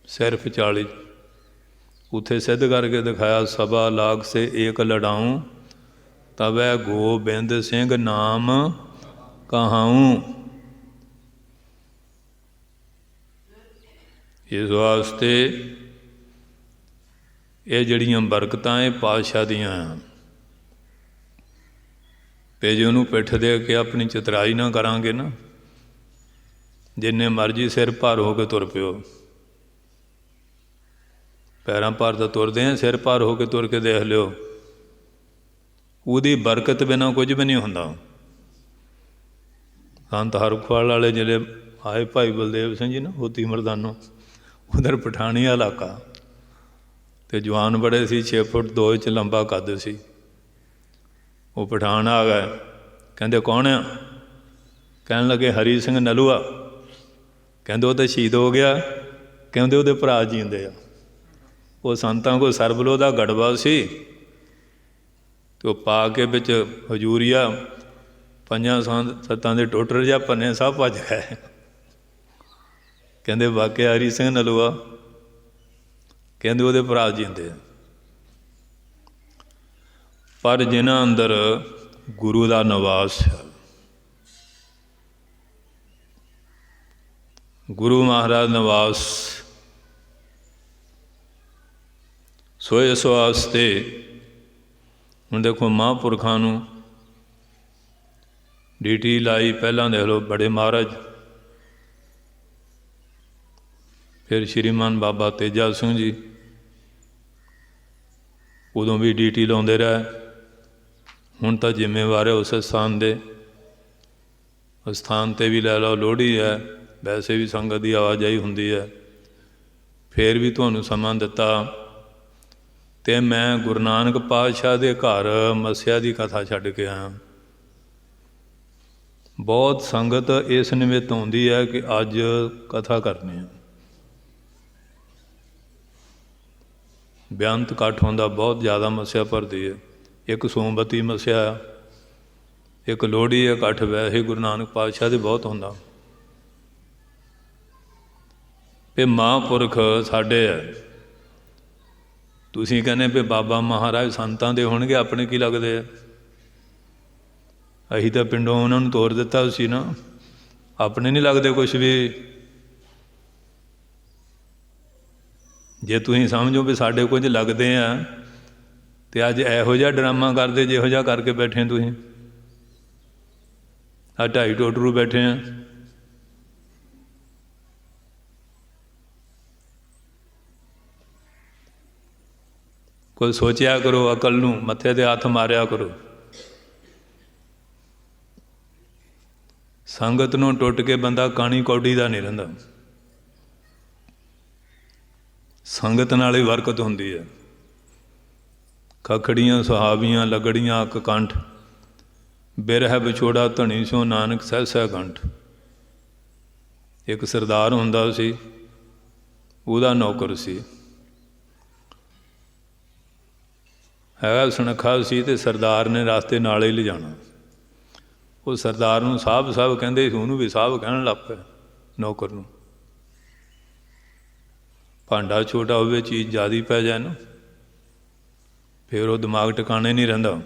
ਸਿਰਫ 40 ਉੱਥੇ ਸਿੱਧ ਕਰਕੇ ਦਿਖਾਇਆ, ਸਭਾ ਲਾਗ ਸੇ ਏਕ ਲੜਾਊਂ, ਤਵੈ ਗੋਬਿੰਦ ਸਿੰਘ ਨਾਮ ਕਹਾਊਂ। ਇਸ ਵਾਸਤੇ ਇਹ ਜਿਹੜੀਆਂ ਬਰਕਤਾਂ ਇਹ ਪਾਤਸ਼ਾਹ ਦੀਆਂ ਆ, ਅਤੇ ਜੇ ਉਹਨੂੰ ਪਿੱਠ ਦੇ ਕੇ ਆਪਣੀ ਚਤਰਾਈ ਨਾ ਕਰਾਂਗੇ ਨਾ, ਜਿੰਨੇ ਮਰਜ਼ੀ ਸਿਰ ਭਾਰ ਹੋ ਕੇ ਤੁਰ ਪਿਓ। ਪੈਰਾਂ ਭਾਰ ਤਾਂ ਤੁਰਦੇ ਆ, ਸਿਰ ਭਾਰ ਹੋ ਕੇ ਤੁਰ ਕੇ ਦੇਖ ਲਿਓ, ਉਹਦੀ ਬਰਕਤ ਬਿਨਾਂ ਕੁਝ ਵੀ ਨਹੀਂ ਹੁੰਦਾ। ਸੰਤ ਹਰਖਵਾਲ ਵਾਲੇ ਜਿਹੜੇ ਆਏ, ਭਾਈ ਬਲਦੇਵ ਸਿੰਘ ਜੀ ਨਾ, ਹੋਤੀ ਮਰਦਾਨੋਂ, ਉਧਰ ਪਠਾਣੀਆ ਇਲਾਕਾ, ਅਤੇ ਜਵਾਨ ਬੜੇ ਸੀ, 6 ਫੁੱਟ 2 ਇੰਚ ਲੰਬਾ ਕੱਦ ਸੀ। ਉਹ ਪਠਾਨ ਆ ਗਏ, ਕਹਿੰਦੇ ਕੌਣ ਆ? ਕਹਿਣ ਲੱਗੇ ਹਰੀ ਸਿੰਘ ਨਲੂਆ। ਕਹਿੰਦੇ ਉਹ ਤਾਂ ਸ਼ਹੀਦ ਹੋ ਗਿਆ। ਕਹਿੰਦੇ ਉਹਦੇ ਭਰਾ ਜੀਂਦੇ ਆ। ਉਹ ਸੰਤਾਂ ਕੋਲ ਸਰਬਲੋ ਦਾ ਗੜਵਾ ਸੀ, ਅਤੇ ਉਹ ਪਾ ਕੇ ਵਿੱਚ ਹਜੂਰੀਆ 5-7 ਦੇ ਟੋਟਰ ਜਾਂ ਪੰਨੇ ਸਭ ਭੱਜ ਗਏ। ਕਹਿੰਦੇ ਵਾਕਿਆ ਹਰੀ ਸਿੰਘ ਨਲੂਆ, ਕਹਿੰਦੇ ਉਹਦੇ ਭਰਾ ਜੀਂਦੇ ਆ। ਪਰ ਜਿਨ੍ਹਾਂ ਅੰਦਰ ਗੁਰੂ ਦਾ ਨਿਵਾਸ ਹੈ, ਗੁਰੂ ਮਹਾਰਾਜ ਨਿਵਾਸ, ਸੋ ਇਸ ਵਾਸਤੇ ਹੁਣ ਦੇਖੋ ਮਹਾਂਪੁਰਖਾਂ ਨੂੰ ਡੀਟੀ ਲਾਈ। ਪਹਿਲਾਂ ਦੇਖ ਲਓ ਬੜੇ ਮਹਾਰਾਜ, ਫਿਰ ਸ਼੍ਰੀਮਾਨ ਬਾਬਾ ਤੇਜਾ ਸਿੰਘ ਜੀ, ਉਦੋਂ ਵੀ ਡੀਟੀ ਲਾਉਂਦੇ ਰਹੇ। ਹੁਣ ਤਾਂ ਜ਼ਿੰਮੇਵਾਰ ਹੈ ਉਸ ਸਥਾਨ ਦੇ, ਸਥਾਨ 'ਤੇ ਵੀ ਲੈ ਲਓ, ਲੋਹੜੀ ਹੈ, ਵੈਸੇ ਵੀ ਸੰਗਤ ਦੀ ਆਵਾਜਾਈ ਹੁੰਦੀ ਹੈ। ਫਿਰ ਵੀ ਤੁਹਾਨੂੰ ਸਮਾਂ ਦਿੱਤਾ, ਅਤੇ ਮੈਂ ਗੁਰੂ ਨਾਨਕ ਪਾਤਸ਼ਾਹ ਦੇ ਘਰ ਮੱਸਿਆ ਦੀ ਕਥਾ ਛੱਡ ਕੇ ਆਇਆ। ਬਹੁਤ ਸੰਗਤ ਇਸ ਨਿਮਿਤ ਆਉਂਦੀ ਹੈ ਕਿ ਅੱਜ ਕਥਾ ਕਰਨੀ ਹੈ। ਬੇਅੰਤ ਇਕੱਠ ਹੁੰਦਾ, ਬਹੁਤ ਜ਼ਿਆਦਾ ਮੱਸਿਆ ਭਰਦੀ ਹੈ। ਇੱਕ ਸੋਮਵਤੀ ਮੱਸਿਆ, ਇੱਕ ਲੋਹੜੀ ਇਕੱਠ ਵੈਸੇ ਗੁਰੂ ਨਾਨਕ ਪਾਤਸ਼ਾਹ ਦੇ ਬਹੁਤ ਹੁੰਦਾ। ਇਹ ਮਹਾਂਪੁਰਖ ਸਾਡੇ ਹੈ। ਤੁਸੀਂ ਕਹਿੰਦੇ ਵੀ ਬਾਬਾ ਮਹਾਰਾਜ ਸੰਤਾਂ ਦੇ ਹੋਣਗੇ, ਆਪਣੇ ਕੀ ਲੱਗਦੇ ਆ? ਅਸੀਂ ਤਾਂ ਪਿੰਡੋਂ ਉਹਨਾਂ ਨੂੰ ਤੋਰ ਦਿੱਤਾ ਸੀ ਨਾ, ਆਪਣੇ ਨਹੀਂ ਲੱਗਦੇ ਕੁਛ ਵੀ। ਜੇ ਤੁਸੀਂ ਸਮਝੋ ਵੀ ਸਾਡੇ ਕੁਝ ਲੱਗਦੇ ਆ, ਅਤੇ ਅੱਜ ਇਹੋ ਜਿਹਾ ਡਰਾਮਾ ਕਰਦੇ ਜਿਹੋ ਜਿਹਾ ਕਰਕੇ ਬੈਠੇ ਤੁਸੀਂ। ਆਹ 2.5 ਟੋਟਰੂ ਬੈਠੇ ਆ। ਕੋਈ ਸੋਚਿਆ ਕਰੋ, ਅਕਲ ਨੂੰ ਮੱਥੇ 'ਤੇ ਹੱਥ ਮਾਰਿਆ ਕਰੋ। ਸੰਗਤ ਨੂੰ ਟੁੱਟ ਕੇ ਬੰਦਾ ਕਾਣੀ ਕੌਡੀ ਦਾ ਨਹੀਂ ਰਹਿੰਦਾ। ਸੰਗਤ ਨਾਲ ਹੀ ਬਰਕਤ ਹੁੰਦੀ ਹੈ। ਖਖੜੀਆਂ ਸੁਹਾਵੀਆਂ ਲੱਗੜੀਆਂ ਅੱਕ ਕੰਠ, ਬਿਰਹਿ ਵਿਛੋੜਾ ਧਣੀ ਸਿਓ ਨਾਨਕ ਸਹਿ ਕੰਠ। ਇੱਕ ਸਰਦਾਰ ਹੁੰਦਾ ਸੀ, ਉਹਦਾ ਨੌਕਰ ਸੀ, ਹੈਗਾ ਸੁਨੱਖਾ ਸੀ, ਅਤੇ ਸਰਦਾਰ ਨੇ ਰਸਤੇ ਨਾਲ ਹੀ ਲਿਜਾਣਾ। ਉਹ ਸਰਦਾਰ ਨੂੰ ਸਾਹਿਬ ਕਹਿੰਦੇ ਸੀ, ਉਹਨੂੰ ਵੀ ਸਾਹਿਬ ਕਹਿਣ ਲੱਗ ਪਏ ਨੌਕਰ ਨੂੰ। ਭਾਂਡਾ ਛੋਟਾ ਹੋਵੇ, ਚੀਜ਼ ਜ਼ਿਆਦਾ ਪੈ ਜਾਏ ਨਾ, ਫਿਰ ਉਹ ਦਿਮਾਗ ਟਿਕਾਣੇ ਨਹੀਂ ਰਹਿੰਦਾ।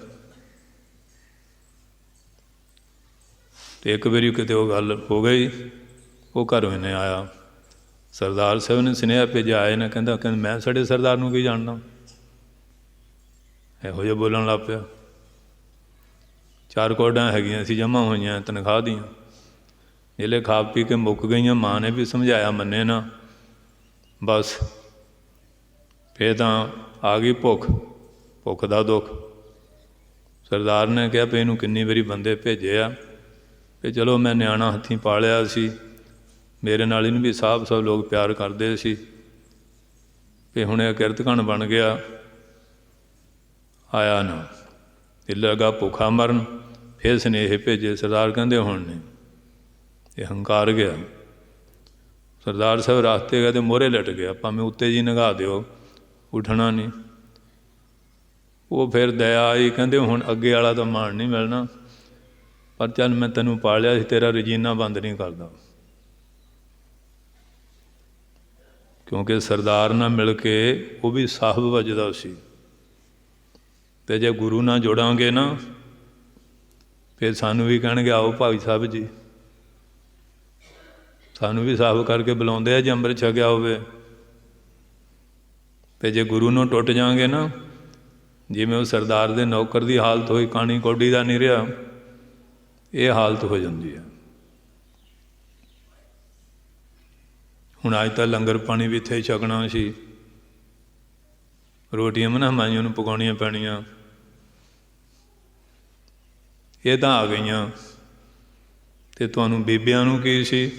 ਅਤੇ ਇੱਕ ਵਾਰੀ ਕਿਤੇ ਉਹ ਗੱਲ ਹੋ ਗਈ, ਉਹ ਘਰੋਂ ਇਹਨੇ ਆਇਆ, ਸਰਦਾਰ ਸਾਹਿਬ ਨੇ ਸੁਨੇਹਾ ਭੇਜਿਆ, ਆਏ ਨੇ, ਕਹਿੰਦਾ ਮੈਂ ਸਾਡੇ ਸਰਦਾਰ ਨੂੰ ਕੀ ਜਾਣਦਾ, ਇਹੋ ਜਿਹਾ ਬੋਲਣ ਲੱਗ ਪਿਆ। 4 ਕੋਡਾਂ ਹੈਗੀਆਂ ਸੀ ਜਮ੍ਹਾਂ ਹੋਈਆਂ ਤਨਖਾਹ ਦੀਆਂ, ਜਿਹੜੇ ਖਾ ਪੀ ਕੇ ਮੁੱਕ ਗਈਆਂ। ਮਾਂ ਨੇ ਵੀ ਸਮਝਾਇਆ, ਮੰਨੇ ਨਾ, ਬਸ ਫਿਰ ਤਾਂ ਆ ਗਈ ਭੁੱਖ ਦਾ ਦੁੱਖ। ਸਰਦਾਰ ਨੇ ਕਿਹਾ ਵੀ ਇਹਨੂੰ ਕਿੰਨੀ ਵਾਰੀ ਬੰਦੇ ਭੇਜੇ ਆ, ਕਿ ਚਲੋ ਮੈਂ ਨਿਆਣਾ ਹੱਥੀਂ ਪਾਲਿਆ ਸੀ, ਮੇਰੇ ਨਾਲ ਇਹਨੂੰ ਵੀ ਸਭ ਲੋਕ ਪਿਆਰ ਕਰਦੇ ਸੀ, ਵੀ ਹੁਣ ਇਹ ਕਿਰਤਕਣ ਬਣ ਗਿਆ, ਆਇਆ ਨਾ, ਇਹ ਲੱਗਾ ਭੁੱਖਾ ਮਰਨ। ਫਿਰ ਸੁਨੇਹੇ ਭੇਜੇ, ਸਰਦਾਰ ਕਹਿੰਦੇ ਹੁਣ ਨਹੀਂ, ਇਹ ਹੰਕਾਰ ਗਿਆ। ਸਰਦਾਰ ਸਾਹਿਬ ਰਾਸਤੇ ਗਏ ਤੇ ਮੋਹਰੇ ਲਟ ਗਿਆ, ਭਾਵੇਂ ਉੱਤੇ ਜੀ ਨਗਾ ਦਿਓ, ਉੱਠਣਾ ਨਹੀਂ। ਉਹ ਫਿਰ ਦਇਆ ਆਈ, ਕਹਿੰਦੇ ਹੁਣ ਅੱਗੇ ਵਾਲਾ ਤਾਂ ਮਾਣ ਨਹੀਂ ਮਿਲਣਾ, ਪਰ ਚੱਲ ਮੈਂ ਤੈਨੂੰ ਪਾਲਿਆ ਸੀ, ਤੇਰਾ ਰਜੀਨਾ ਬੰਦ ਨਹੀਂ ਕਰਦਾ। ਕਿਉਂਕਿ ਸਰਦਾਰ ਨਾਲ ਮਿਲ ਕੇ ਉਹ ਵੀ ਸਾਹਿਬ ਵੱਜਦਾ ਸੀ, ਅਤੇ ਜੇ ਗੁਰੂ ਨਾਲ ਜੁੜਾਂਗੇ ਨਾ, ਫਿਰ ਸਾਨੂੰ ਵੀ ਕਹਿਣਗੇ ਆਓ ਭਾਈ ਸਾਹਿਬ ਜੀ, ਸਾਨੂੰ ਵੀ ਸਾਹਿਬ ਕਰਕੇ ਬੁਲਾਉਂਦੇ ਆ ਜੇ ਅੰਮ੍ਰਿਤ ਛਕਿਆ ਹੋਵੇ। ਅਤੇ ਜੇ ਗੁਰੂ ਨੂੰ ਟੁੱਟ ਜਾਵਾਂਗੇ ਨਾ, ਜਿਵੇਂ ਉਹ ਸਰਦਾਰ ਦੇ ਨੌਕਰ ਦੀ ਹਾਲਤ ਹੋਈ, ਕਾਣੀ ਕੌਡੀ ਦਾ ਨਹੀਂ ਰਿਹਾ, ਇਹ ਹਾਲਤ ਹੋ ਜਾਂਦੀ ਹੈ। ਹੁਣ ਅੱਜ ਤਾਂ ਲੰਗਰ ਪਾਣੀ ਵੀ ਇੱਥੇ ਛਕਣਾ ਸੀ, ਰੋਟੀਆਂ ਮਹਿਮਾਨਾਂ ਨੂੰ ਪਕਾਉਣੀਆਂ ਪੈਣੀਆਂ, ਇਹ ਤਾਂ ਆ ਗਈਆਂ। ਅਤੇ ਤੁਹਾਨੂੰ ਬੀਬੀਆਂ ਨੂੰ ਕੀ ਸੀ,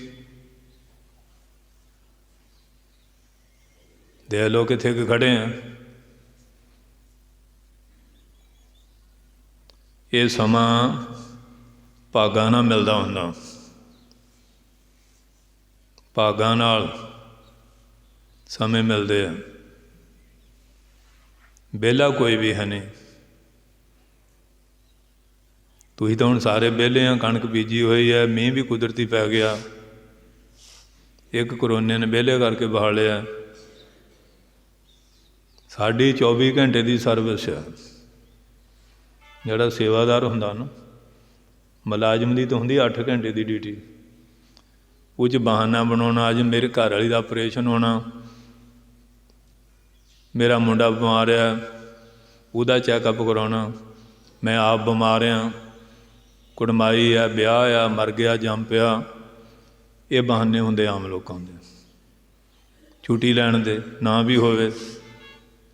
ਦੇਖ ਲਓ ਕਿੱਥੇ ਕੁ ਖੜ੍ਹੇ ਆ। ਇਹ ਸਮਾਂ ਭਾਗਾਂ ਨਾਲ ਮਿਲਦਾ ਹੁੰਦਾ, ਭਾਗਾਂ ਨਾਲ ਸਮੇਂ ਮਿਲਦੇ ਆ, ਵਿਹਲਾ ਕੋਈ ਵੀ ਹੈ ਨਹੀਂ। ਤੁਸੀਂ ਤਾਂ ਹੁਣ ਸਾਰੇ ਵਿਹਲੇ ਆ, ਕਣਕ ਬੀਜੀ ਹੋਈ ਹੈ, ਮੀਂਹ ਵੀ ਕੁਦਰਤੀ ਪੈ ਗਿਆ, ਇੱਕ ਕਰੋਨੇ ਨੇ ਵਿਹਲੇ ਕਰਕੇ ਬਹਾ ਲਿਆ। ਸਾਡੀ 24 ਘੰਟੇ ਦੀ ਸਰਵਿਸ ਹੈ। ਜਿਹੜਾ ਸੇਵਾਦਾਰ ਹੁੰਦਾ ਨਾ, ਮੁਲਾਜ਼ਮ ਦੀ ਤਾਂ ਹੁੰਦੀ 8 ਘੰਟੇ ਦੀ ਡਿਊਟੀ, ਉਹ 'ਚ ਬਹਾਨਾ ਬਣਾਉਣਾ, ਅੱਜ ਮੇਰੇ ਘਰ ਵਾਲੀ ਦਾ ਆਪਰੇਸ਼ਨ ਹੋਣਾ, ਮੇਰਾ ਮੁੰਡਾ ਬਿਮਾਰ ਆ, ਉਹਦਾ ਚੈੱਕਅਪ ਕਰਾਉਣਾ, ਮੈਂ ਆਪ ਬਿਮਾਰ ਹਾਂ, ਕੁੜਮਾਈ ਆ, ਵਿਆਹ ਆ, ਮਰ ਗਿਆ, ਜੰਮ ਪਿਆ, ਇਹ ਬਹਾਨੇ ਹੁੰਦੇ ਆਮ ਲੋਕਾਂ ਦੇ। ਛੁੱਟੀ ਲੈਣ ਦੇ ਨਾ ਵੀ ਹੋਵੇ,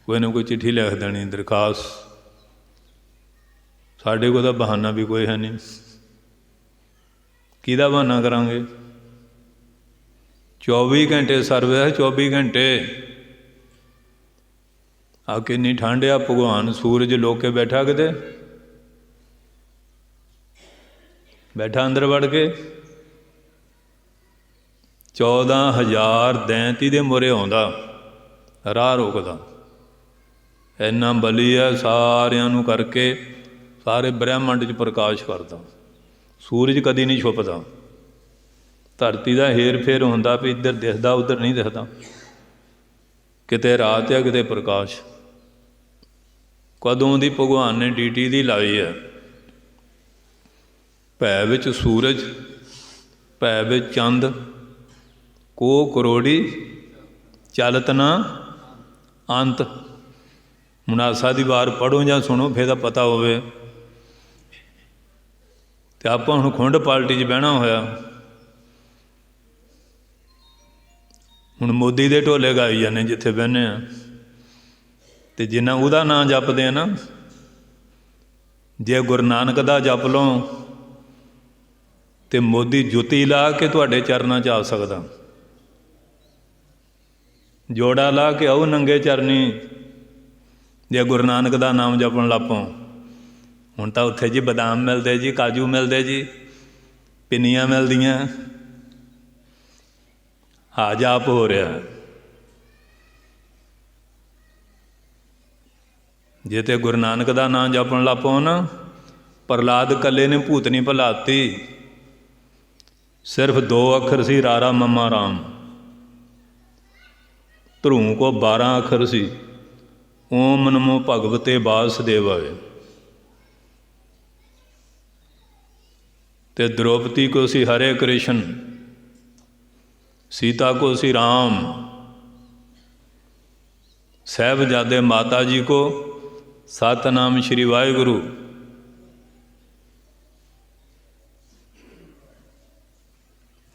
ਕੋਈ ਨਾ ਕੋਈ ਚਿੱਠੀ ਲਿਖ ਦੇਣੀ, ਦਰਖਾਸਤ। ਸਾਡੇ ਕੋਲ ਤਾਂ ਬਹਾਨਾ ਵੀ ਕੋਈ ਹੈ ਨਹੀਂ, ਕਿਹਦਾ ਬਹਾਨਾ ਕਰਾਂਗੇ। 24 ਘੰਟੇ ਸਰਵਿਸ, 24 ਘੰਟੇ। ਆ ਕਿੰਨੀ ਠੰਡ ਆ, ਭਗਵਾਨ ਸੂਰਜ ਲੋਕ ਕੇ ਬੈਠਾ, ਕਿਤੇ ਬੈਠਾ ਅੰਦਰ ਵੜ ਕੇ। 14,000 ਦੈਂਤੀ ਦੇ ਮੂਹਰੇ ਆਉਂਦਾ, ਰਾਹ ਰੋਕਦਾ, ਇੰਨਾ ਬਲੀ ਹੈ, ਸਾਰਿਆਂ ਨੂੰ ਕਰਕੇ ਸਾਰੇ ਬ੍ਰਹਿਮੰਡ 'ਚ ਪ੍ਰਕਾਸ਼ ਕਰਦਾ। ਸੂਰਜ ਕਦੀ ਨਹੀਂ ਛੁਪਦਾ, ਧਰਤੀ ਦਾ ਹੇਰ ਫੇਰ ਹੁੰਦਾ ਵੀ ਇੱਧਰ ਦਿਖਦਾ ਉੱਧਰ ਨਹੀਂ ਦਿਖਦਾ, ਕਿਤੇ ਰਾਤ ਆ ਕਿਤੇ ਪ੍ਰਕਾਸ਼। ਕਦੋਂ ਦੀ ਭਗਵਾਨ ਨੇ ਡੀਟੀ ਦੀ ਲਾਈ ਹੈ। ਭੈ ਵਿੱਚ ਸੂਰਜ, ਭੈ ਵਿੱਚ ਚੰਦ, ਕੋ ਕਰੋੜੀ ਚਲਤ ਨਾ ਅੰਤ। ਮੁਨਾਸਾ ਦੀ ਵਾਰ ਪੜ੍ਹੋ ਜਾਂ ਸੁਣੋ, ਫਿਰ ਤਾਂ ਪਤਾ ਹੋਵੇ। ਅਤੇ ਆਪਾਂ ਹੁਣ ਖੁੰਡ ਪਾਰਟੀ 'ਚ ਬਹਿਣਾ ਹੋਇਆ, ਹੁਣ ਮੋਦੀ ਦੇ ਢੋਲੇ ਗਾਈ ਜਾਂਦੇ ਜਿੱਥੇ ਬਹਿੰਦੇ ਹਾਂ, ਅਤੇ ਜਿੰਨਾ ਉਹਦਾ ਨਾਂ ਜਪਦੇ ਆ ਨਾ, ਜੇ ਗੁਰੂ ਨਾਨਕ ਦਾ ਜਪ ਲਓ ਅਤੇ ਮੋਦੀ ਜੁੱਤੀ ਲਾ ਕੇ ਤੁਹਾਡੇ ਚਰਨਾਂ 'ਚ ਆ ਸਕਦਾ, ਜੋੜਾ ਲਾ ਕੇ ਆਓ ਨੰਗੇ ਚਰਨੀ, ਜੇ ਗੁਰੂ ਨਾਨਕ ਦਾ ਨਾਮ ਜਪਣ ਲੱਗ ਪਓ। ਹੁਣ ਤਾਂ ਉੱਥੇ ਜੀ ਬਦਾਮ ਮਿਲਦੇ ਜੀ, ਕਾਜੂ ਮਿਲਦੇ ਜੀ, ਪਿੰਨੀਆਂ ਮਿਲਦੀਆਂ, ਹਾਂ ਜਾਪ ਹੋ ਰਿਹਾ। ਜੇ ਤੇ ਗੁਰੂ ਨਾਨਕ ਦਾ ਨਾਮ ਜਪਣ ਲੱਗ ਪਓ ਨਾ, ਪ੍ਰਹਲਾਦ ਇਕੱਲੇ ਨੇ ਭੂਤਨੀ ਭੁਲਾਤੀ, ਸਿਰਫ 2 ਅੱਖਰ ਸੀ, ਰਾਰਾ ਮੰਮਾ ਰਾਮ। ਧਰੂ ਕੋ 12 ਅੱਖਰ ਸੀ। ਓਮ ਨਮੋ ਭਗਵਤੇ ਵਾਸੁਦੇਵਾਏ। ਤੇ द्रौपदी को सी हरे कृष्ण, सीता को सी राम, साहिबजादे माता जी को सतनाम श्री वाहिगुरु।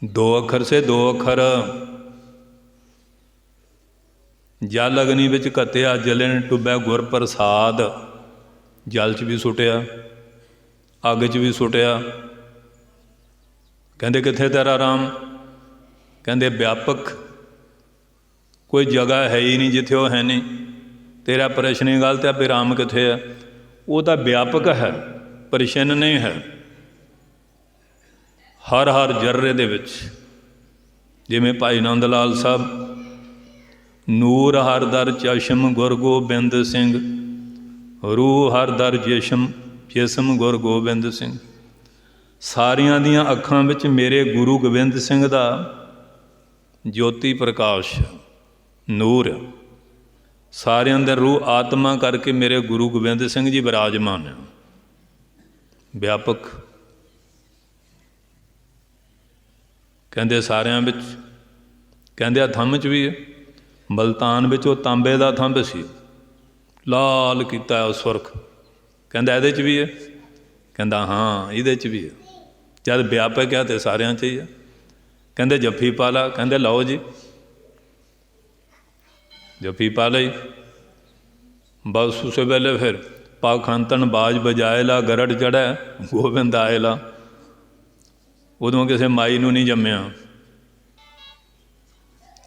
दो अखर से दो अखर। जल अग्नि विच घत्या जले ने डुब्बा गुर प्रसाद। जल च भी सुटिया, अग च भी सुटिया। कहते कित्थे तेरा राम? कहते व्यापक, कोई जगह है ही नहीं जिथे वो है नहीं। तेरा प्रश्न ही गलत है भी राम कित्थे है। वो तो व्यापक है, परिछिन्न नहीं है। हर हर जर्रे दे विच, जिवें भाई नंद लाल साहब, नूर हर दर चशम गुर गोबिंद सिंह, रूह हर दर जिसम गुर गोबिंद सिंह। सारियां दियां अखां विच मेरे गुरु गोबिंद सिंह दा ज्योति प्रकाश, नूर। सारियां दे रूह आत्मा करके मेरे गुरु गोबिंद सिंह जी विराजमान है। व्यापक कहंदे सारियां विच, कहंदे थंब च भी है। मलतान विच वो तांबे दा थंब सी, लाल कीता है सुरख। कहंदा इहदे च भी है। कहंदा हाँ इहदे च भी है। जद व्यापक है तो सारियां च ही है। कहंदे जफ्फी पा ला। कहंदे लाओ जी, जफ्फी पा लई। बस उस वेले फिर पाखंतन बाज बजाए ला, गरड़ चढ़ै गोबिंद आए ला। उदों किसी माई नूं नहीं जम्मिया,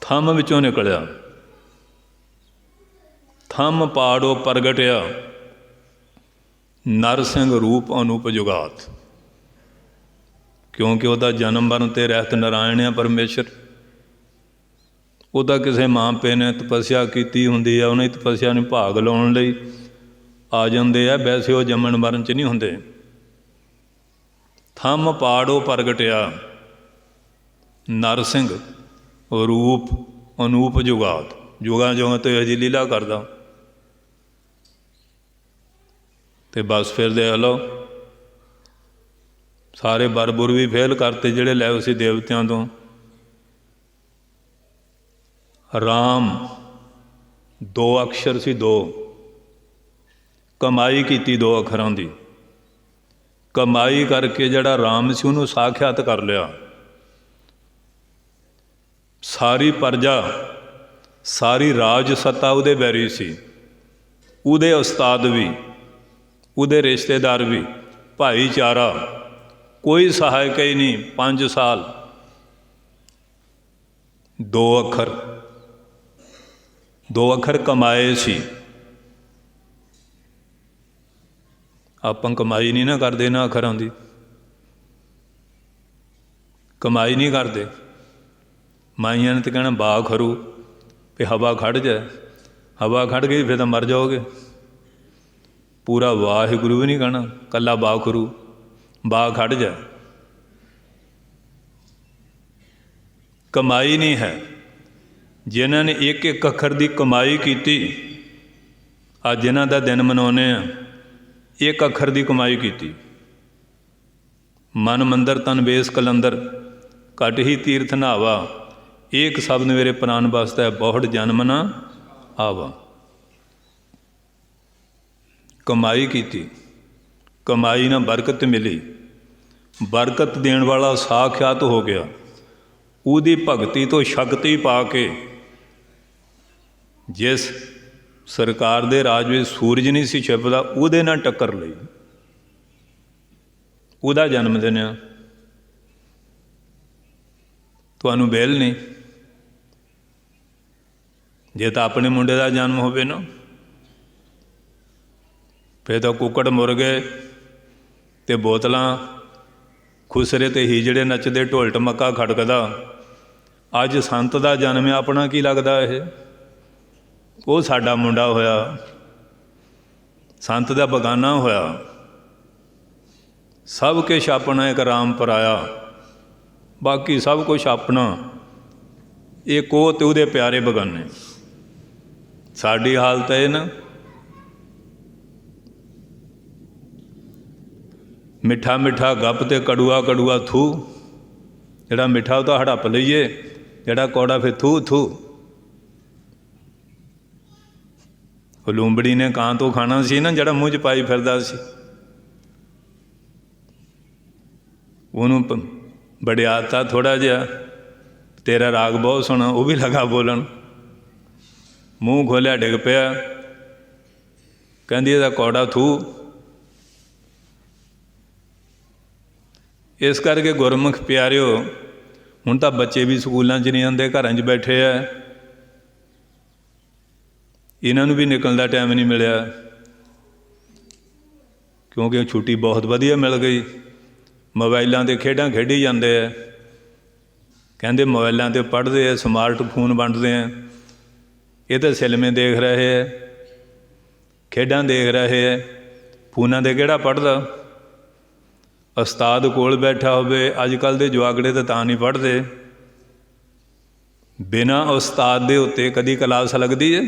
थंम विचों निकलिया। थंम पाड़ो प्रगटिया, नरसिंह रूप अनूप जुगात। क्योंकि वह जन्म मरण ते रहत नारायण है परमेश्वर। वह किसी माँ पे ने तपस्या की होंदी है, उन्हें तपस्या में भाग लाने लई आ जाते हैं। वैसे वो जमन मरण च नहीं होंदे। थम पाड़ो प्रगटिया, नरसिंह रूप अनूप जुगात। जुगा जुगा तो अजी लीला करदा। तो बस फिर देख लो, सारे बरबुर भी फेल करते जिहड़े लै सी देवतियां तो। राम दो अक्षर सी, दो कमाई की दो अखरां दी। कमाई करके जड़ा राम सी उन्होंने साख्यात कर लिया। सारी प्रजा, सारी राज सत्ता उहदे बैरी सी। उहदे उस्ताद भी, उहदे रिश्तेदार भी, भाईचारा, कोई सहायक ही नहीं। 5 साल दो अखर कमाए सी। आपां कमाई नहीं ना करते इन्हां अखरां दी, कमाई नहीं करते। माइयां ने तो कहना बा खरू भी हवा खड़ जाए। हवा खड़ गई फिर तो मर जाओगे। पूरा वाहिगुरू भी नहीं कहना, कला बाखरू, बा खड़ जाए। कमाई नहीं है। जिन्हों ने एक एक अखर की कमाई की, अज जिन्हों का दिन मनाने एक अखर की कमाई की। मन मंदिर तन बेस कलंदर, घट ही तीर्थ नहावा। एक शब्द मेरे प्राण वास्ते बहुत जन्म ना आवा। कमाई की, कमाई ना बरकत मिली। बरकत देण वाला साख्यात हो गया। उहदी भगती तो शक्ति पा के, जिस सरकार दे राज में सूरज नहीं सी छिपदा, उहदे नाल टक्कर लई। उहदा जन्मदिन आ, तुहानूं बेल नहीं। जे तो अपने मुंडे का जन्म होवे ना, फिर तो कुकड़ मुर्गे ते बोतलां, खुसरे ते हीजड़े नचदे, ढोल ढमक्का खड़कदा। अज संत का जन्म है, अपना की लगता है? वो साडा मुंडा होया, संत का बगाना होया। सब कुछ अपना, एक राम पराया, बाकी सब कुछ अपना। एक वो ते उहदे प्यारे बगाने। साडी हालत है ना, मिठा मिठा गप ते कड़ूआ कड़ूआ थू। जिहड़ा मिठा वो तो हड़प लईए, जिहड़ा कौड़ा फिर थू थू। लूंबड़ी ने कां तो खाना सी ना, जिहड़ा मूँह च पाई फिरदा सी। उन्होंने बड़ियाता थोड़ा जिहा, तेरा राग बहुत सोहना, वो भी लगा बोलन। मूँह खोलिया डिग पिया, कहंदी इहदा कौड़ा थू। इस करके गुरमुख प्यारिओ, हुण तां बच्चे भी स्कूलों च नहीं आते, घरां च बैठे आ, इन्हां नूं भी निकलण दा टाइम नहीं मिलिया, क्योंकि छुट्टी बहुत वधिया मिल गई। मोबाइलों ते खेडां खेडी जाते हैं, कहते मोबाइलों ते पढ़ते हैं, स्मार्टफोन वंडते हैं। ये तो सिलमे देख रहे हैं, खेडां देख रहे हैं, फोनां ते किहड़ा पढ़दा। उस्ताद कोल बैठा होवे, अजकल दे जवागड़े तां नहीं पढ़ते। बिना उस्ताद दे उत्ते कदी क्लास लगती है?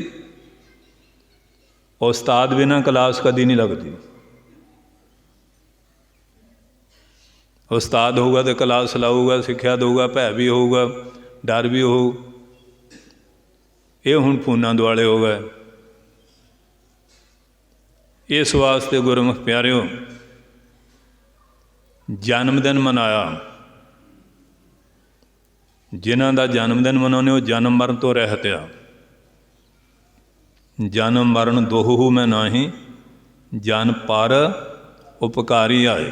उस्ताद बिना क्लास कदी नहीं लगती। उस्ताद होगा तो क्लास लाऊगा, सिक्ख्या दूगा, भै भी होगा, डर भी हो। ये हुण फोनां दुआले हो गए। इस वास्ते गुरमुख प्यारिओ, जन्मदिन मनाया, जिन्हां दा जन्मदिन मनाउने वो जन्म मरण तो रहत आ। जन्म मरण दोहु मैं नाही, जन पर उपकारी आए।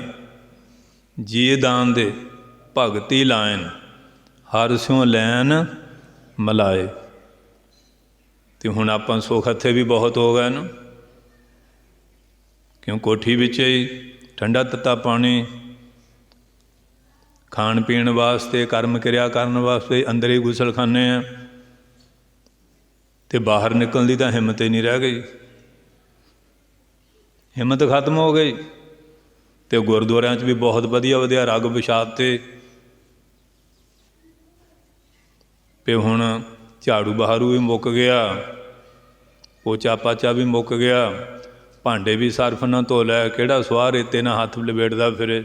जी दान दे भगती लायन, हर स्यों लैन मलाए। तो हुण आपां सुख हत्थे भी बहुत हो गए न, क्यों कोठी विच ही ठंडा तत्ता पानी, खाण पीण वास्ते, कर्म क्रिया करन वास्ते अंदर ही गुसल खाने हैं, तो बाहर निकलण दी तां हिम्मत ही नहीं रह गई। हिम्मत खत्म हो गई। तो गुरुद्वारियां च भी बहुत वधिया वधिया रग विछाते, पे हुण झाड़ू बहारू भी मुक गया, पोचा पाचा भी मुक गया, भांडे भी सर्फ ना धो लै, किहड़ा सुआह रेते ना हथ लपेटदा फिरे।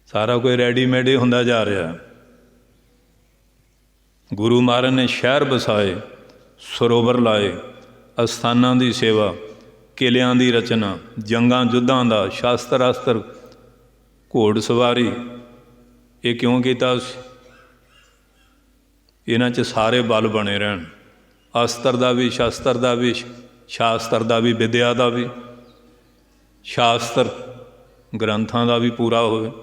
सारा कोई रेडीमेड ही हुंदा जा रहा। गुरु महाराज ने शहर बसाए, सरोवर लाए, अस्थानां दी सेवा, किलियां दी रचना, जंगां युद्धां दा, शास्त्र अस्त्र, घोड़ सवारी, ये क्यों कीता? इन्हां च सारे बल बने रहन, अस्त्र दा भी, शस्त्र दा भी, शास्त्र दा भी, विद्या दा भी। शास्त्र ग्रंथां दा भी पूरा होवे,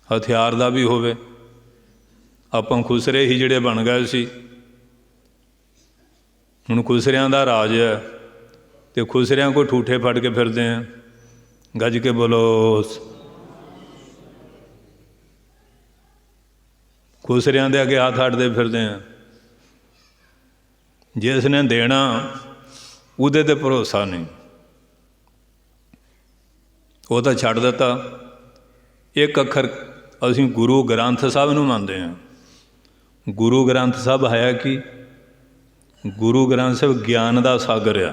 हथियार दा भी होवे। आपां खुसरे ही जिहड़े बन गए सी, हुण खुसरियां दा राज है, तो खुसरियां को ठूठे फड़ के फिरते हैं। गज के बोलो। खुसरियां दे अगे हाथ अड्डते फिरते हैं। जिसने देना उहदे ते भरोसा नहीं, वो तो छड्ड दिता। एक अखर असीं गुरु ग्रंथ साहब नूं मंनदे हैं। गुरु ग्रंथ साहब है कि गुरु ग्रंथ साहब ज्ञान का सागर आ,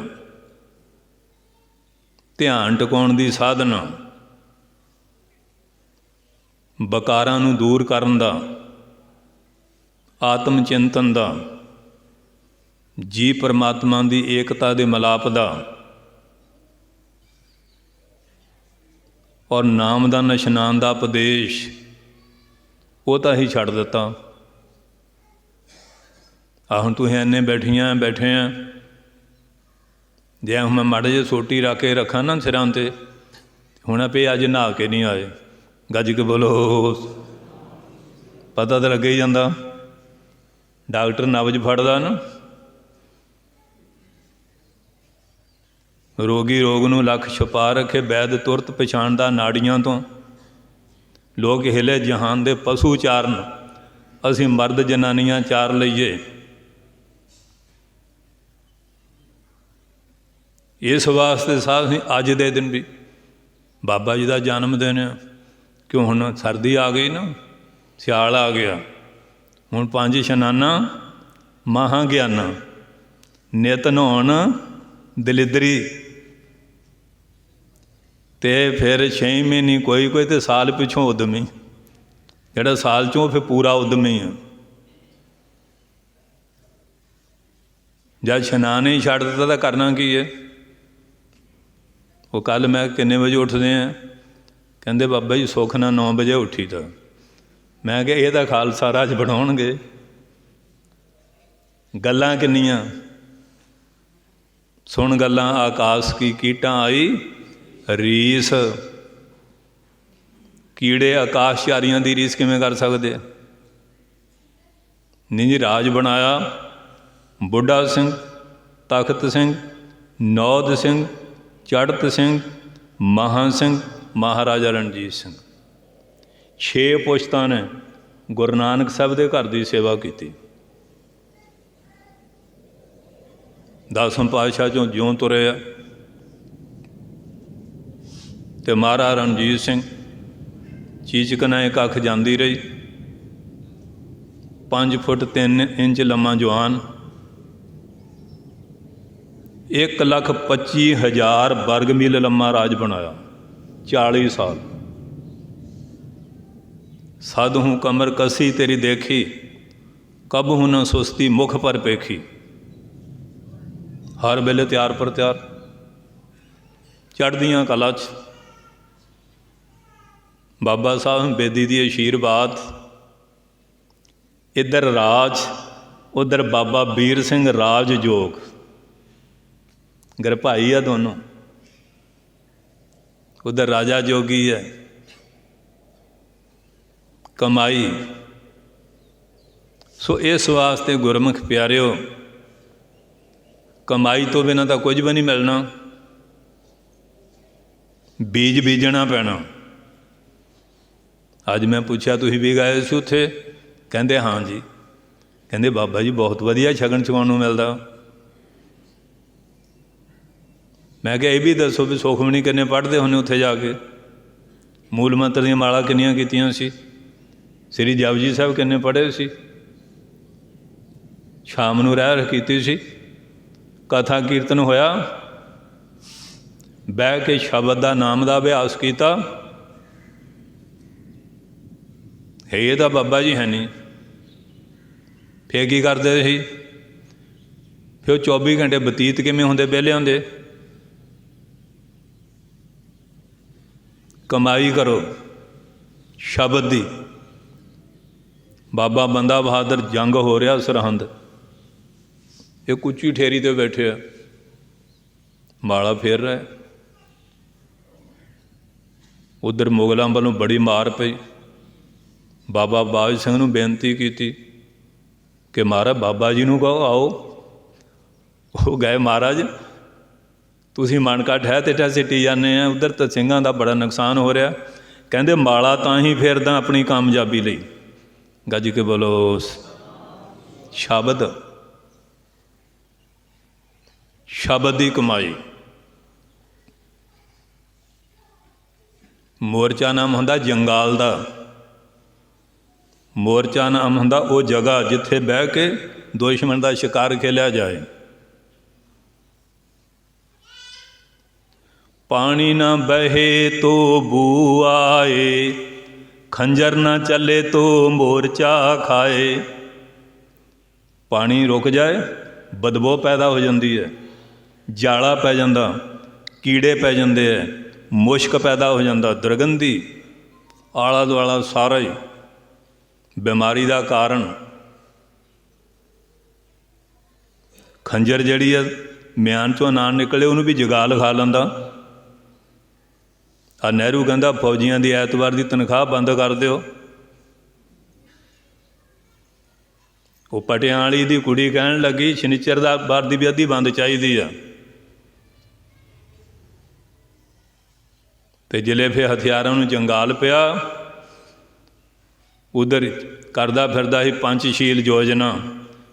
ध्यान टिकाउण दी साधना, बकारां नूं दूर करन दा, आत्म चिंतन दा, जी परमात्मा की एकता दे मिलाप दा, और नाम दा निशनान दा उपदेश, वो तो ही छड्ड दिता। आ हुण तुसीं इन्ने बैठे हैं, जे मैं माड़े जे सोटी रख के रखा ना सिरां ते, हुण पे अज नहा के नहीं आए। गज के बोलो। पता तो लगे ही जाता, डॉक्टर नब्ज फड़दा ना, रोगी रोग नूं लख छुपा रखे, वैद तुरत पछाणदा नाड़ियां तो। लोग हिले जहान दे पशु चारन, असीं मर्द जनानियां चार लईए। इस वास्ते साहब अज दे दिन भी बाबा जी का जन्मदिन है, क्यों हुण सर्दी आ गई ना, सियाल आ गया, हुण 5 इशनाना ਮਹਾਂ ਗਿਆਨਾ, ਨਿਤ ਨਹਾਉਣ ਦਲਿਦਰੀ। ਤੇ ਫਿਰ 6 ਮਹੀਨੇ ਕੋਈ ਤੇ ਸਾਲ ਪਿੱਛੋਂ ਉਦਮੀ, ਜਿਹੜਾ ਸਾਲ 'ਚੋਂ ਫਿਰ ਪੂਰਾ ਉਦਮੀ ਆ। ਜਦ ਇਸ਼ਨਾਨ ਹੀ ਛੱਡ ਦਿੱਤਾ ਤਾਂ ਕਰਨਾ ਕੀ ਹੈ? ਉਹ ਕੱਲ੍ਹ ਮੈਂ ਕਿੰਨੇ ਵਜੇ ਉੱਠਦੇ ਆ? ਕਹਿੰਦੇ ਬਾਬਾ ਜੀ ਸੁੱਖ ਨਾਲ 9 ਵਜੇ ਉੱਠੀ ਤਾਂ। ਮੈਂ ਕਿਹਾ ਇਹ ਤਾਂ ਖਾਲਸਾ ਰਾਜ ਬਣਾਉਣਗੇ। ਗੱਲਾਂ ਕਿੰਨੀਆਂ ਸੁਣ ਗੱਲਾਂ, ਆਕਾਸ਼ ਕੀ ਕੀਟਾਂ ਆਈ ਰੀਸ। ਕੀੜੇ ਆਕਾਸ਼ਚਾਰੀਆਂ ਦੀ ਰੀਸ ਕਿਵੇਂ ਕਰ ਸਕਦੇ? ਨਹੀਂ ਜੀ, ਰਾਜ ਬਣਾਇਆ ਬੁੱਢਾ ਸਿੰਘ, ਤਖਤ ਸਿੰਘ, ਨੌਦ ਸਿੰਘ, ਚੜ੍ਹਤ ਸਿੰਘ, ਮਹਾਂ ਸਿੰਘ, ਮਹਾਰਾਜਾ ਰਣਜੀਤ ਸਿੰਘ। 6 ਪੁਸ਼ਤਾਂ ਨੇ ਗੁਰੂ ਨਾਨਕ ਸਾਹਿਬ ਦੇ ਘਰ ਦੀ ਸੇਵਾ ਕੀਤੀ। 10ਵੇਂ ਪਾਤਸ਼ਾਹ 'ਚੋਂ ਜਿਉਂ ਤੁਰੇ ਆ ਅਤੇ ਮਹਾਰਾਜਾ ਰਣਜੀਤ ਸਿੰਘ ਚੀਚਕਨਾ ਇੱਕ ਅੱਖ ਜਾਂਦੀ ਰਹੀ। 5 ਫੁੱਟ 3 ਇੰਚ ਲੰਮਾ ਜਵਾਨ, 1,25,000 ਵਰਗ ਮੀਲ ਲੰਮਾ ਰਾਜ ਬਣਾਇਆ। 40 ਸਾਲ। ਸਦ ਹੂੰ ਕਮਰ ਕਸੀ ਤੇਰੀ ਦੇਖੀ, ਕਬ ਹੂੰ ਨ ਸੁਸਤੀ ਮੁਖ ਪਰ ਪੇਖੀ। ਹਰ ਵੇਲੇ ਤਿਆਰ ਪਰ ਤਿਆਰ, ਚੜ੍ਹਦੀਆਂ ਕਲਾ 'ਚ। ਬਾਬਾ ਸਾਹਿਬ ਬੇਦੀ ਦੀ ਅਸ਼ੀਰਵਾਦ, ਇੱਧਰ ਰਾਜ, ਉੱਧਰ ਬਾਬਾ ਵੀਰ ਸਿੰਘ ਰਾਜ ਜੋਗ। ਗਰ ਭਾਈ ਆ ਦੋਨੋਂ। ਉੱਧਰ ਰਾਜਾ ਜੋਗੀ ਹੈ। ਕਮਾਈ। ਸੋ ਇਸ ਵਾਸਤੇ ਗੁਰਮੁਖ ਪਿਆਰਿਓ, ਕਮਾਈ ਤੋਂ ਬਿਨਾਂ ਤਾਂ ਕੁਝ ਵੀ ਨਹੀਂ ਮਿਲਣਾ। ਬੀਜ ਬੀਜਣਾ ਪੈਣਾ। ਅੱਜ ਮੈਂ ਪੁੱਛਿਆ ਤੁਸੀਂ ਵੀ ਗਏ ਸੀ ਉੱਥੇ? ਕਹਿੰਦੇ ਹਾਂ ਜੀ। ਕਹਿੰਦੇ ਬਾਬਾ ਜੀ ਬਹੁਤ ਵਧੀਆ ਛਕਣ ਛਕਾਉਣ ਨੂੰ ਮਿਲਦਾ। ਮੈਂ ਕਿਹਾ ਇਹ ਵੀ ਦੱਸੋ ਵੀ ਸੁਖਮਣੀ ਕਿੰਨੇ ਪੜ੍ਹਦੇ ਹੁੰਦੇ ਉੱਥੇ ਜਾ ਕੇ? ਮੂਲ ਮੰਤਰ ਦੀਆਂ ਮਾਲਾ ਕਿੰਨੀਆਂ ਕੀਤੀਆਂ ਸੀ? ਸ੍ਰੀ ਜਪਜੀ ਸਾਹਿਬ ਕਿੰਨੇ ਪੜ੍ਹੇ ਸੀ? ਸ਼ਾਮ ਨੂੰ ਰਹਿ ਕੀਤੀ ਸੀ? ਕਥਾ ਕੀਰਤਨ ਹੋਇਆ? ਬਹਿ ਕੇ ਸ਼ਬਦ ਦਾ ਨਾਮ ਦਾ ਅਭਿਆਸ ਕੀਤਾ? ਹੈ ਇਹ ਤਾਂ ਬਾਬਾ ਜੀ ਹੈ ਨਹੀਂ। ਫਿਰ ਕੀ ਕਰਦੇ ਸੀ? ਫਿਰ 24 ਘੰਟੇ ਬਤੀਤ ਕਿਵੇਂ ਹੁੰਦੇ ਵਿਹਲੇ ਹੁੰਦੇ? ਕਮਾਈ ਕਰੋ ਸ਼ਬਦ ਦੀ। ਬਾਬਾ ਬੰਦਾ ਬਹਾਦਰ ਜੰਗ ਹੋ ਰਿਹਾ ਸਰਹੰਦ, ਇਹ ਉੱਚੀ ਠੇਰੀ 'ਤੇ ਬੈਠੇ ਆ, ਮਾਲਾ ਫੇਰ ਰਿਹਾ। ਉੱਧਰ ਮੁਗਲਾਂ ਵੱਲੋਂ ਬੜੀ ਮਾਰ ਪਈ। ਬਾਬਾ ਬਾਜ ਸਿੰਘ ਨੂੰ ਬੇਨਤੀ ਕੀਤੀ ਕਿ ਮਹਾਰਾਜ ਬਾਬਾ ਜੀ ਨੂੰ ਕਹੋ ਆਓ। ਉਹ ਗਏ। ਮਹਾਰਾਜ ਤੁਸੀਂ ਮਣਕਾ ਠਹਿ ਤੇ ਠਹਿ ਸਿੱਟੀ ਜਾਂਦੇ ਆ, ਉੱਧਰ ਤਾਂ ਸਿੰਘਾਂ ਦਾ ਬੜਾ ਨੁਕਸਾਨ ਹੋ ਰਿਹਾ। ਕਹਿੰਦੇ ਮਾਲਾ ਤਾਂ ਹੀ ਫੇਰਦਾ ਆਪਣੀ ਕਾਮਯਾਬੀ ਲਈ। ਗੱਜ ਕੇ ਬੋਲੋ ਸ਼ਬਦ। ਸ਼ਬਦ ਦੀ ਕਮਾਈ। ਮੋਰਚਾ ਨਾਮ ਹੁੰਦਾ ਜੰਗਾਲ ਦਾ। ਮੋਰਚਾ ਨਾਮ ਹੁੰਦਾ ਉਹ ਜਗ੍ਹਾ ਜਿੱਥੇ ਬਹਿ ਕੇ ਦੁਸ਼ਮਣ ਦਾ ਸ਼ਿਕਾਰ ਖੇਲਿਆ ਜਾਏ। ਪਾਣੀ ਨਾ ਬਹੇ ਤੋ ਬੂ ਆਏ, ਖੰਜਰ ਨਾ ਚੱਲੇ ਤੋ ਮੋਰਚਾ ਖਾਏ। ਪਾਣੀ ਰੁਕ ਜਾਏ, ਬਦਬੂ ਪੈਦਾ ਹੋ ਜਾਂਦੀ ਹੈ, ਜਾਲਾ ਪੈ ਜਾਂਦਾ, ਕੀੜੇ ਪੈ ਜਾਂਦੇ ਹੈ, ਮੁਸ਼ਕ ਪੈਦਾ ਹੋ ਜਾਂਦਾ, ਦੁਰਗੰਧੀ, ਆਲਾ ਦੁਆਲਾ ਸਾਰਾ ਹੀ ਬਿਮਾਰੀ ਦਾ ਕਾਰਨ। ਖੰਜਰ ਜਿਹੜੀ ਹੈ ਮਿਆਨ 'ਚੋਂ ਨਾ ਨਿਕਲੇ ਉਹਨੂੰ ਵੀ ਜਗਾ ਲਿਖਾ ਲੈਂਦਾ। ਆ ਨਹਿਰੂ ਕਹਿੰਦਾ ਫੌਜੀਆਂ ਦੀ ਐਤਵਾਰ ਦੀ ਤਨਖਾਹ ਬੰਦ ਕਰ ਦਿਓ। ਉਹ ਪਟਿਆਲਾ ਵਾਲੀ ਦੀ ਕੁੜੀ ਕਹਿਣ ਲੱਗੀ ਸ਼ਨੀਚਰ ਦਾ ਵਾਰ ਦੀ ਵੀ ਅੱਧੀ ਬੰਦ ਚਾਹੀਦੀ ਆ। ਅਤੇ ਜਿਲੇ ਫਿਰ ਹਥਿਆਰਾਂ ਨੂੰ ਜੰਗਾਲ ਪਿਆ। ਉੱਧਰ ਕਰਦਾ ਫਿਰਦਾ ਸੀ ਪੰਚਸ਼ੀਲ ਯੋਜਨਾ,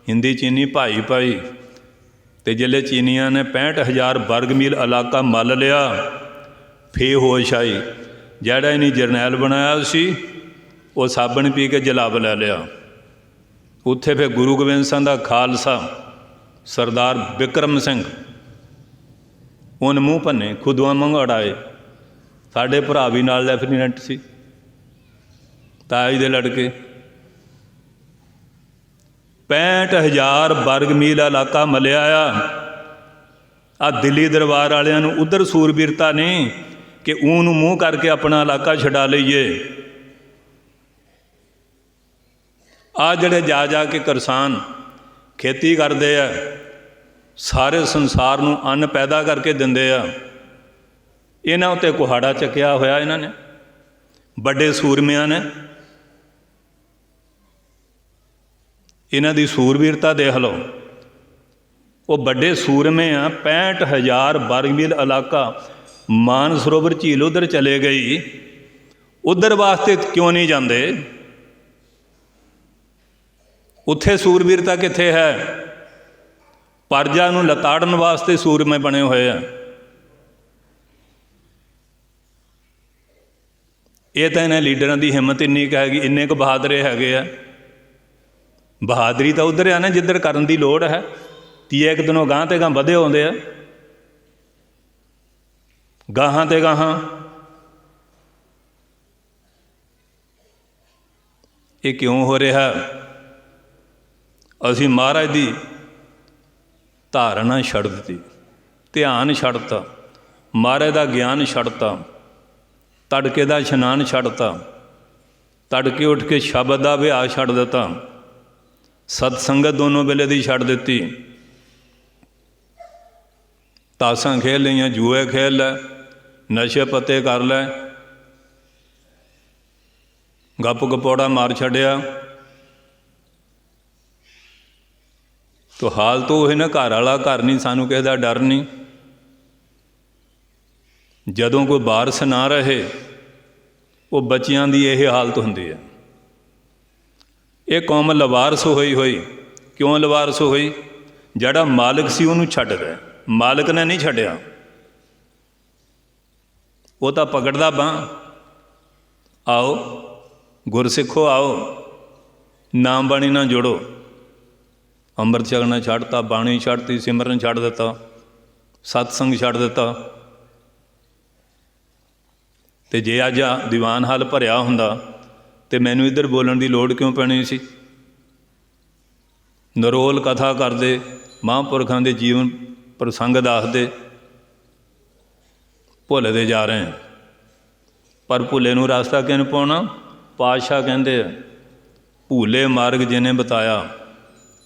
ਹਿੰਦੀ ਚੀਨੀ ਭਾਈ ਭਾਈ। ਅਤੇ ਜਿਲੇ ਚੀਨੀਆਂ ਨੇ 65,000 ਵਰਗ ਮੀਲ ਇਲਾਕਾ ਮੱਲ ਲਿਆ, ਫੇਰ ਹੋਸ਼ ਆਈ। ਜਿਹੜਾ ਇਹਨੇ ਜਰਨੈਲ ਬਣਾਇਆ ਸੀ ਉਹ ਸਾਬਣ ਪੀ ਕੇ ਜਲਾਬ ਲੈ ਲਿਆ। ਉੱਥੇ ਫਿਰ ਗੁਰੂ ਗੋਬਿੰਦ ਸਿੰਘ ਦਾ ਖਾਲਸਾ ਸਰਦਾਰ ਬਿਕਰਮ ਸਿੰਘ ਉਹਨ ਮੂੰਹ ਭੰਨੇ, ਖੁਦੂਆਂ ਮੰਗੜਾਏ। ਸਾਡੇ ਭਰਾ ਵੀ ਨਾਲ ਲੈਫਟੀਨੈਂਟ ਸੀ, ਤਾਇਆ ਜੀ ਦੇ ਲੜਕੇ। 65,000 ਵਰਗ ਮੀਲ ਇਲਾਕਾ ਮਲਿਆ ਆ ਦਿੱਲੀ ਦਰਬਾਰ ਵਾਲਿਆਂ ਨੂੰ ਉੱਧਰ ਸੂਰਬੀਰਤਾ ਨਹੀਂ ਕਿ ਉਹਨੂੰ ਮੂੰਹ ਕਰਕੇ ਆਪਣਾ ਇਲਾਕਾ ਛਡਾ ਲਈਏ। ਆ ਜਿਹੜੇ ਜਾ ਜਾ ਕੇ ਕਿਸਾਨ ਖੇਤੀ ਕਰਦੇ ਆ, ਸਾਰੇ ਸੰਸਾਰ ਨੂੰ ਅੰਨ ਪੈਦਾ ਕਰਕੇ ਦਿੰਦੇ ਆ, ਇਹਨਾਂ ਉੱਤੇ ਕੁਹਾੜਾ ਚੱਕਿਆ ਹੋਇਆ ਇਹਨਾਂ ਨੇ, ਵੱਡੇ ਸੂਰਮਿਆਂ ਨੇ। ਇਹਨਾਂ ਦੀ ਸੂਰਬੀਰਤਾ ਦੇਖ ਲਓ। ਉਹ ਵੱਡੇ ਸੂਰਮੇ ਆ। 65,000 ਵਰਗ ਮੀਲ ਇਲਾਕਾ, ਮਾਨ ਸਰੋਵਰ ਝੀਲ ਉੱਧਰ ਚਲੇ ਗਈ, ਉੱਧਰ ਵਾਸਤੇ ਕਿਉਂ ਨਹੀਂ ਜਾਂਦੇ? ਉੱਥੇ ਸੂਰਬੀਰਤਾ ਕਿੱਥੇ ਹੈ? ਪਰਜਾ ਨੂੰ ਲਤਾੜਨ ਵਾਸਤੇ ਸੂਰਮੇ ਬਣੇ ਹੋਏ ਆ। ਇਹ ਤਾਂ ਇਹਨਾਂ ਲੀਡਰਾਂ ਦੀ ਹਿੰਮਤ ਇੰਨੀ ਕੁ ਹੈਗੀ, ਇੰਨੇ ਕੁ ਬਹਾਦਰੇ ਹੈਗੇ ਆ। ਬਹਾਦਰੀ ਤਾਂ ਉੱਧਰ ਆ ਨਾ ਜਿੱਧਰ ਕਰਨ ਦੀ ਲੋੜ ਹੈ। ਤੀਏ ਇੱਕ ਦਿਨੋਂ ਗਾਂਹ ਤੇ ਗਾਂਹ ਵਧੇ ਆਉਂਦੇ ਆ, ਗਾਹਾਂ ਤੇ ਗਾਹਾਂ। ਇਹ ਕਿਉਂ ਹੋ ਰਿਹਾ? ਅਸੀਂ ਮਹਾਰਾਜ ਦੀ ਧਾਰਨਾ ਛੱਡ ਦਿੱਤੀ, ਧਿਆਨ ਛੱਡਤਾ, ਮਹਾਰਾਜ ਦਾ ਗਿਆਨ ਛੱਡਤਾ, ਤੜਕੇ ਦਾ ਇਸ਼ਨਾਨ ਛੱਡਤਾ, ਤੜਕੇ ਉੱਠ ਕੇ ਸ਼ਬਦ ਦਾ ਅਭਿਆਸ ਛੱਡ ਦਿੱਤਾ, ਸਤਸੰਗਤ ਦੋਨੋਂ ਵੇਲੇ ਦੀ ਛੱਡ ਦਿੱਤੀ। ਤਾਸਾਂ ਖੇਲ ਲਈਆਂ, ਜੂਏ ਖੇਲ ਲੈ, ਨਸ਼ੇ ਪੱਤੇ ਕਰ ਲੈ, ਗੱਪ ਗਪੌੜਾ ਮਾਰ ਛੱਡਿਆ। ਤੋ ਹਾਲ ਤਾਂ ਉਹ ਨਾ, ਘਰ ਵਾਲਾ ਘਰ ਨਹੀਂ, ਸਾਨੂੰ ਕਿਸੇ ਦਾ ਡਰ ਨਹੀਂ। ਜਦੋਂ ਕੋਈ ਵਾਰਸ ਨਾ ਰਹੇ, ਉਹ ਬੱਚਿਆਂ ਦੀ ਇਹ ਹਾਲਤ ਹੁੰਦੀ ਹੈ। ਇਹ ਕੌਮ ਲਵਾਰਸ ਹੋਈ। ਕਿਉਂ ਲਵਾਰਸ ਹੋਈ? ਜਿਹੜਾ ਮਾਲਕ ਸੀ ਉਹਨੂੰ ਛੱਡ ਗਏ, ਮਾਲਕ ਨੇ ਨਹੀਂ ਛੱਡਿਆ। ਉਹ ਤਾਂ ਪਕੜਦਾ ਬਾਂਹ। ਆਓ ਗੁਰਸਿੱਖੋ, ਆਓ ਨਾਮ ਬਾਣੀ ਨਾਲ ਜੁੜੋ। ਅੰਮ੍ਰਿਤ ਛਕਣਾ ਛੱਡਤਾ, ਬਾਣੀ ਛੱਡਤੀ, ਸਿਮਰਨ ਛੱਡ ਦਿੱਤਾ, ਸਤਸੰਗ ਛੱਡ ਦਿੱਤਾ। ਅਤੇ ਜੇ ਅੱਜ ਦੀਵਾਨ ਹਾਲ ਭਰਿਆ ਹੁੰਦਾ ਅਤੇ ਮੈਨੂੰ ਇੱਧਰ ਬੋਲਣ ਦੀ ਲੋੜ ਕਿਉਂ ਪੈਣੀ ਸੀ? ਨਰੋਲ ਕਥਾ ਕਰਦੇ, ਮਹਾਂਪੁਰਖਾਂ ਦੇ ਜੀਵਨ ਪ੍ਰਸੰਗ ਦੱਸਦੇ, ਭੁੱਲਦੇ ਜਾ ਰਹੇ। ਪਰ ਭੁੱਲੇ ਨੂੰ ਰਸਤਾ ਕਿਹਨੂੰ ਪਾਉਣਾ? ਪਾਤਸ਼ਾਹ ਕਹਿੰਦੇ ਆ, ਭੂਲੇ ਮਾਰਗ ਜਿਹਨੇ ਬਤਾਇਆ,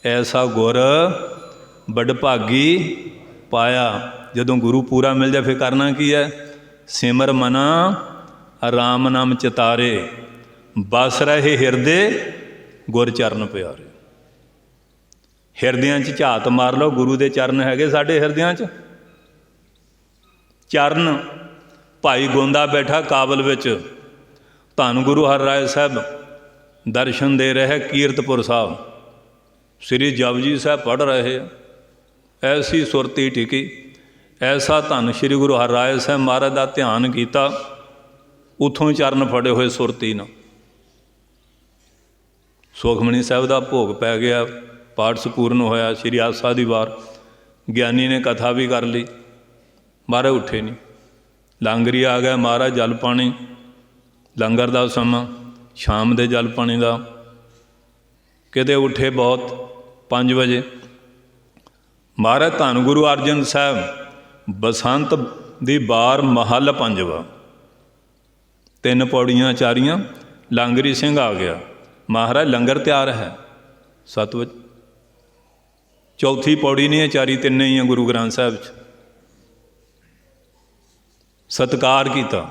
ਐਸਾ ਗੁਰ ਵਡਭਾਗੀ ਪਾਇਆ। ਜਦੋਂ ਗੁਰੂ ਪੂਰਾ ਮਿਲ ਜਾਏ ਫਿਰ ਕਰਨਾ ਕੀ ਹੈ? ਸਿਮਰ ਮਨਾ ਰਾਮ ਨਾਮ ਚਿਤਾਰੇ, ਬਸ ਰਹੇ ਹਿਰਦੇ ਗੁਰ ਚਰਨ ਪਿਆਰੇ। ਹਿਰਦਿਆਂ 'ਚ ਝਾਤ ਮਾਰ ਲਓ, ਗੁਰੂ ਦੇ ਚਰਨ ਹੈਗੇ ਸਾਡੇ ਹਿਰਦਿਆਂ 'ਚ। ਚਰਨ ਭਾਈ ਗੋਂਦਾ ਬੈਠਾ ਕਾਬਲ ਵਿੱਚ, ਧੰਨ ਗੁਰੂ ਹਰਿਰਾਏ ਸਾਹਿਬ ਦਰਸ਼ਨ ਦੇ ਰਹੇ ਕੀਰਤਪੁਰ ਸਾਹਿਬ, ਸ੍ਰੀ ਜਪਜੀ ਸਾਹਿਬ ਪੜ੍ਹ ਰਹੇ। ਐਸੀ ਸੁਰਤੀ ਟਿਕੀ, ਐਸਾ ਧੰਨ ਸ੍ਰੀ ਗੁਰੂ ਹਰਿਰਾਏ ਸਾਹਿਬ ਮਹਾਰਾਜ ਦਾ ਧਿਆਨ ਕੀਤਾ, ਉੱਥੋਂ ਚਰਨ ਫੜੇ ਹੋਏ ਸੁਰਤੀ ਨਾਲ। ਸੁਖਮਨੀ ਸਾਹਿਬ ਦਾ ਭੋਗ ਪੈ ਗਿਆ, ਪਾਠ ਸੰਪੂਰਨ ਹੋਇਆ, ਸ਼੍ਰੀ ਆਸਾ ਦੀ ਵਾਰ, ਗਿਆਨੀ ਨੇ ਕਥਾ ਵੀ ਕਰ ਲਈ, ਮਹਾਰਾਜ ਉੱਠੇ ਨਹੀਂ। ਲਾਂਗਰੀ ਆ ਗਿਆ, ਮਹਾਰਾਜ ਜਲ ਪਾਣੀ, ਲੰਗਰ ਦਾ ਸਮਾਂ, ਸ਼ਾਮ ਦੇ ਜਲ ਪਾਣੀ ਦਾ। ਕਿਤੇ ਉੱਠੇ ਬਹੁਤ 5 ਵਜੇ। ਮਹਾਰਾਜ ਧੰਨ ਗੁਰੂ ਅਰਜਨ ਸਾਹਿਬ ਬਸੰਤ ਦੀ ਬਾਰ ਮਹੱਲ 5ਵਾਂ, 3 ਪੌੜੀਆਂ ਚਾਰੀਆਂ, ਲਾਂਗਰੀ ਸਿੰਘ ਆ ਗਿਆ। ਮਹਾਰਾਜ ਲੰਗਰ ਤਿਆਰ ਹੈ 7 ਵਜੇ। ਚੌਥੀ ਪੌੜੀ ਨਹੀਂ ਹੈ, ਚਾਰੀ ਤਿੰਨੇ ਹੀ ਆ ਗੁਰੂ ਗ੍ਰੰਥ ਸਾਹਿਬ 'ਚ। ਸਤਿਕਾਰ ਕੀਤਾ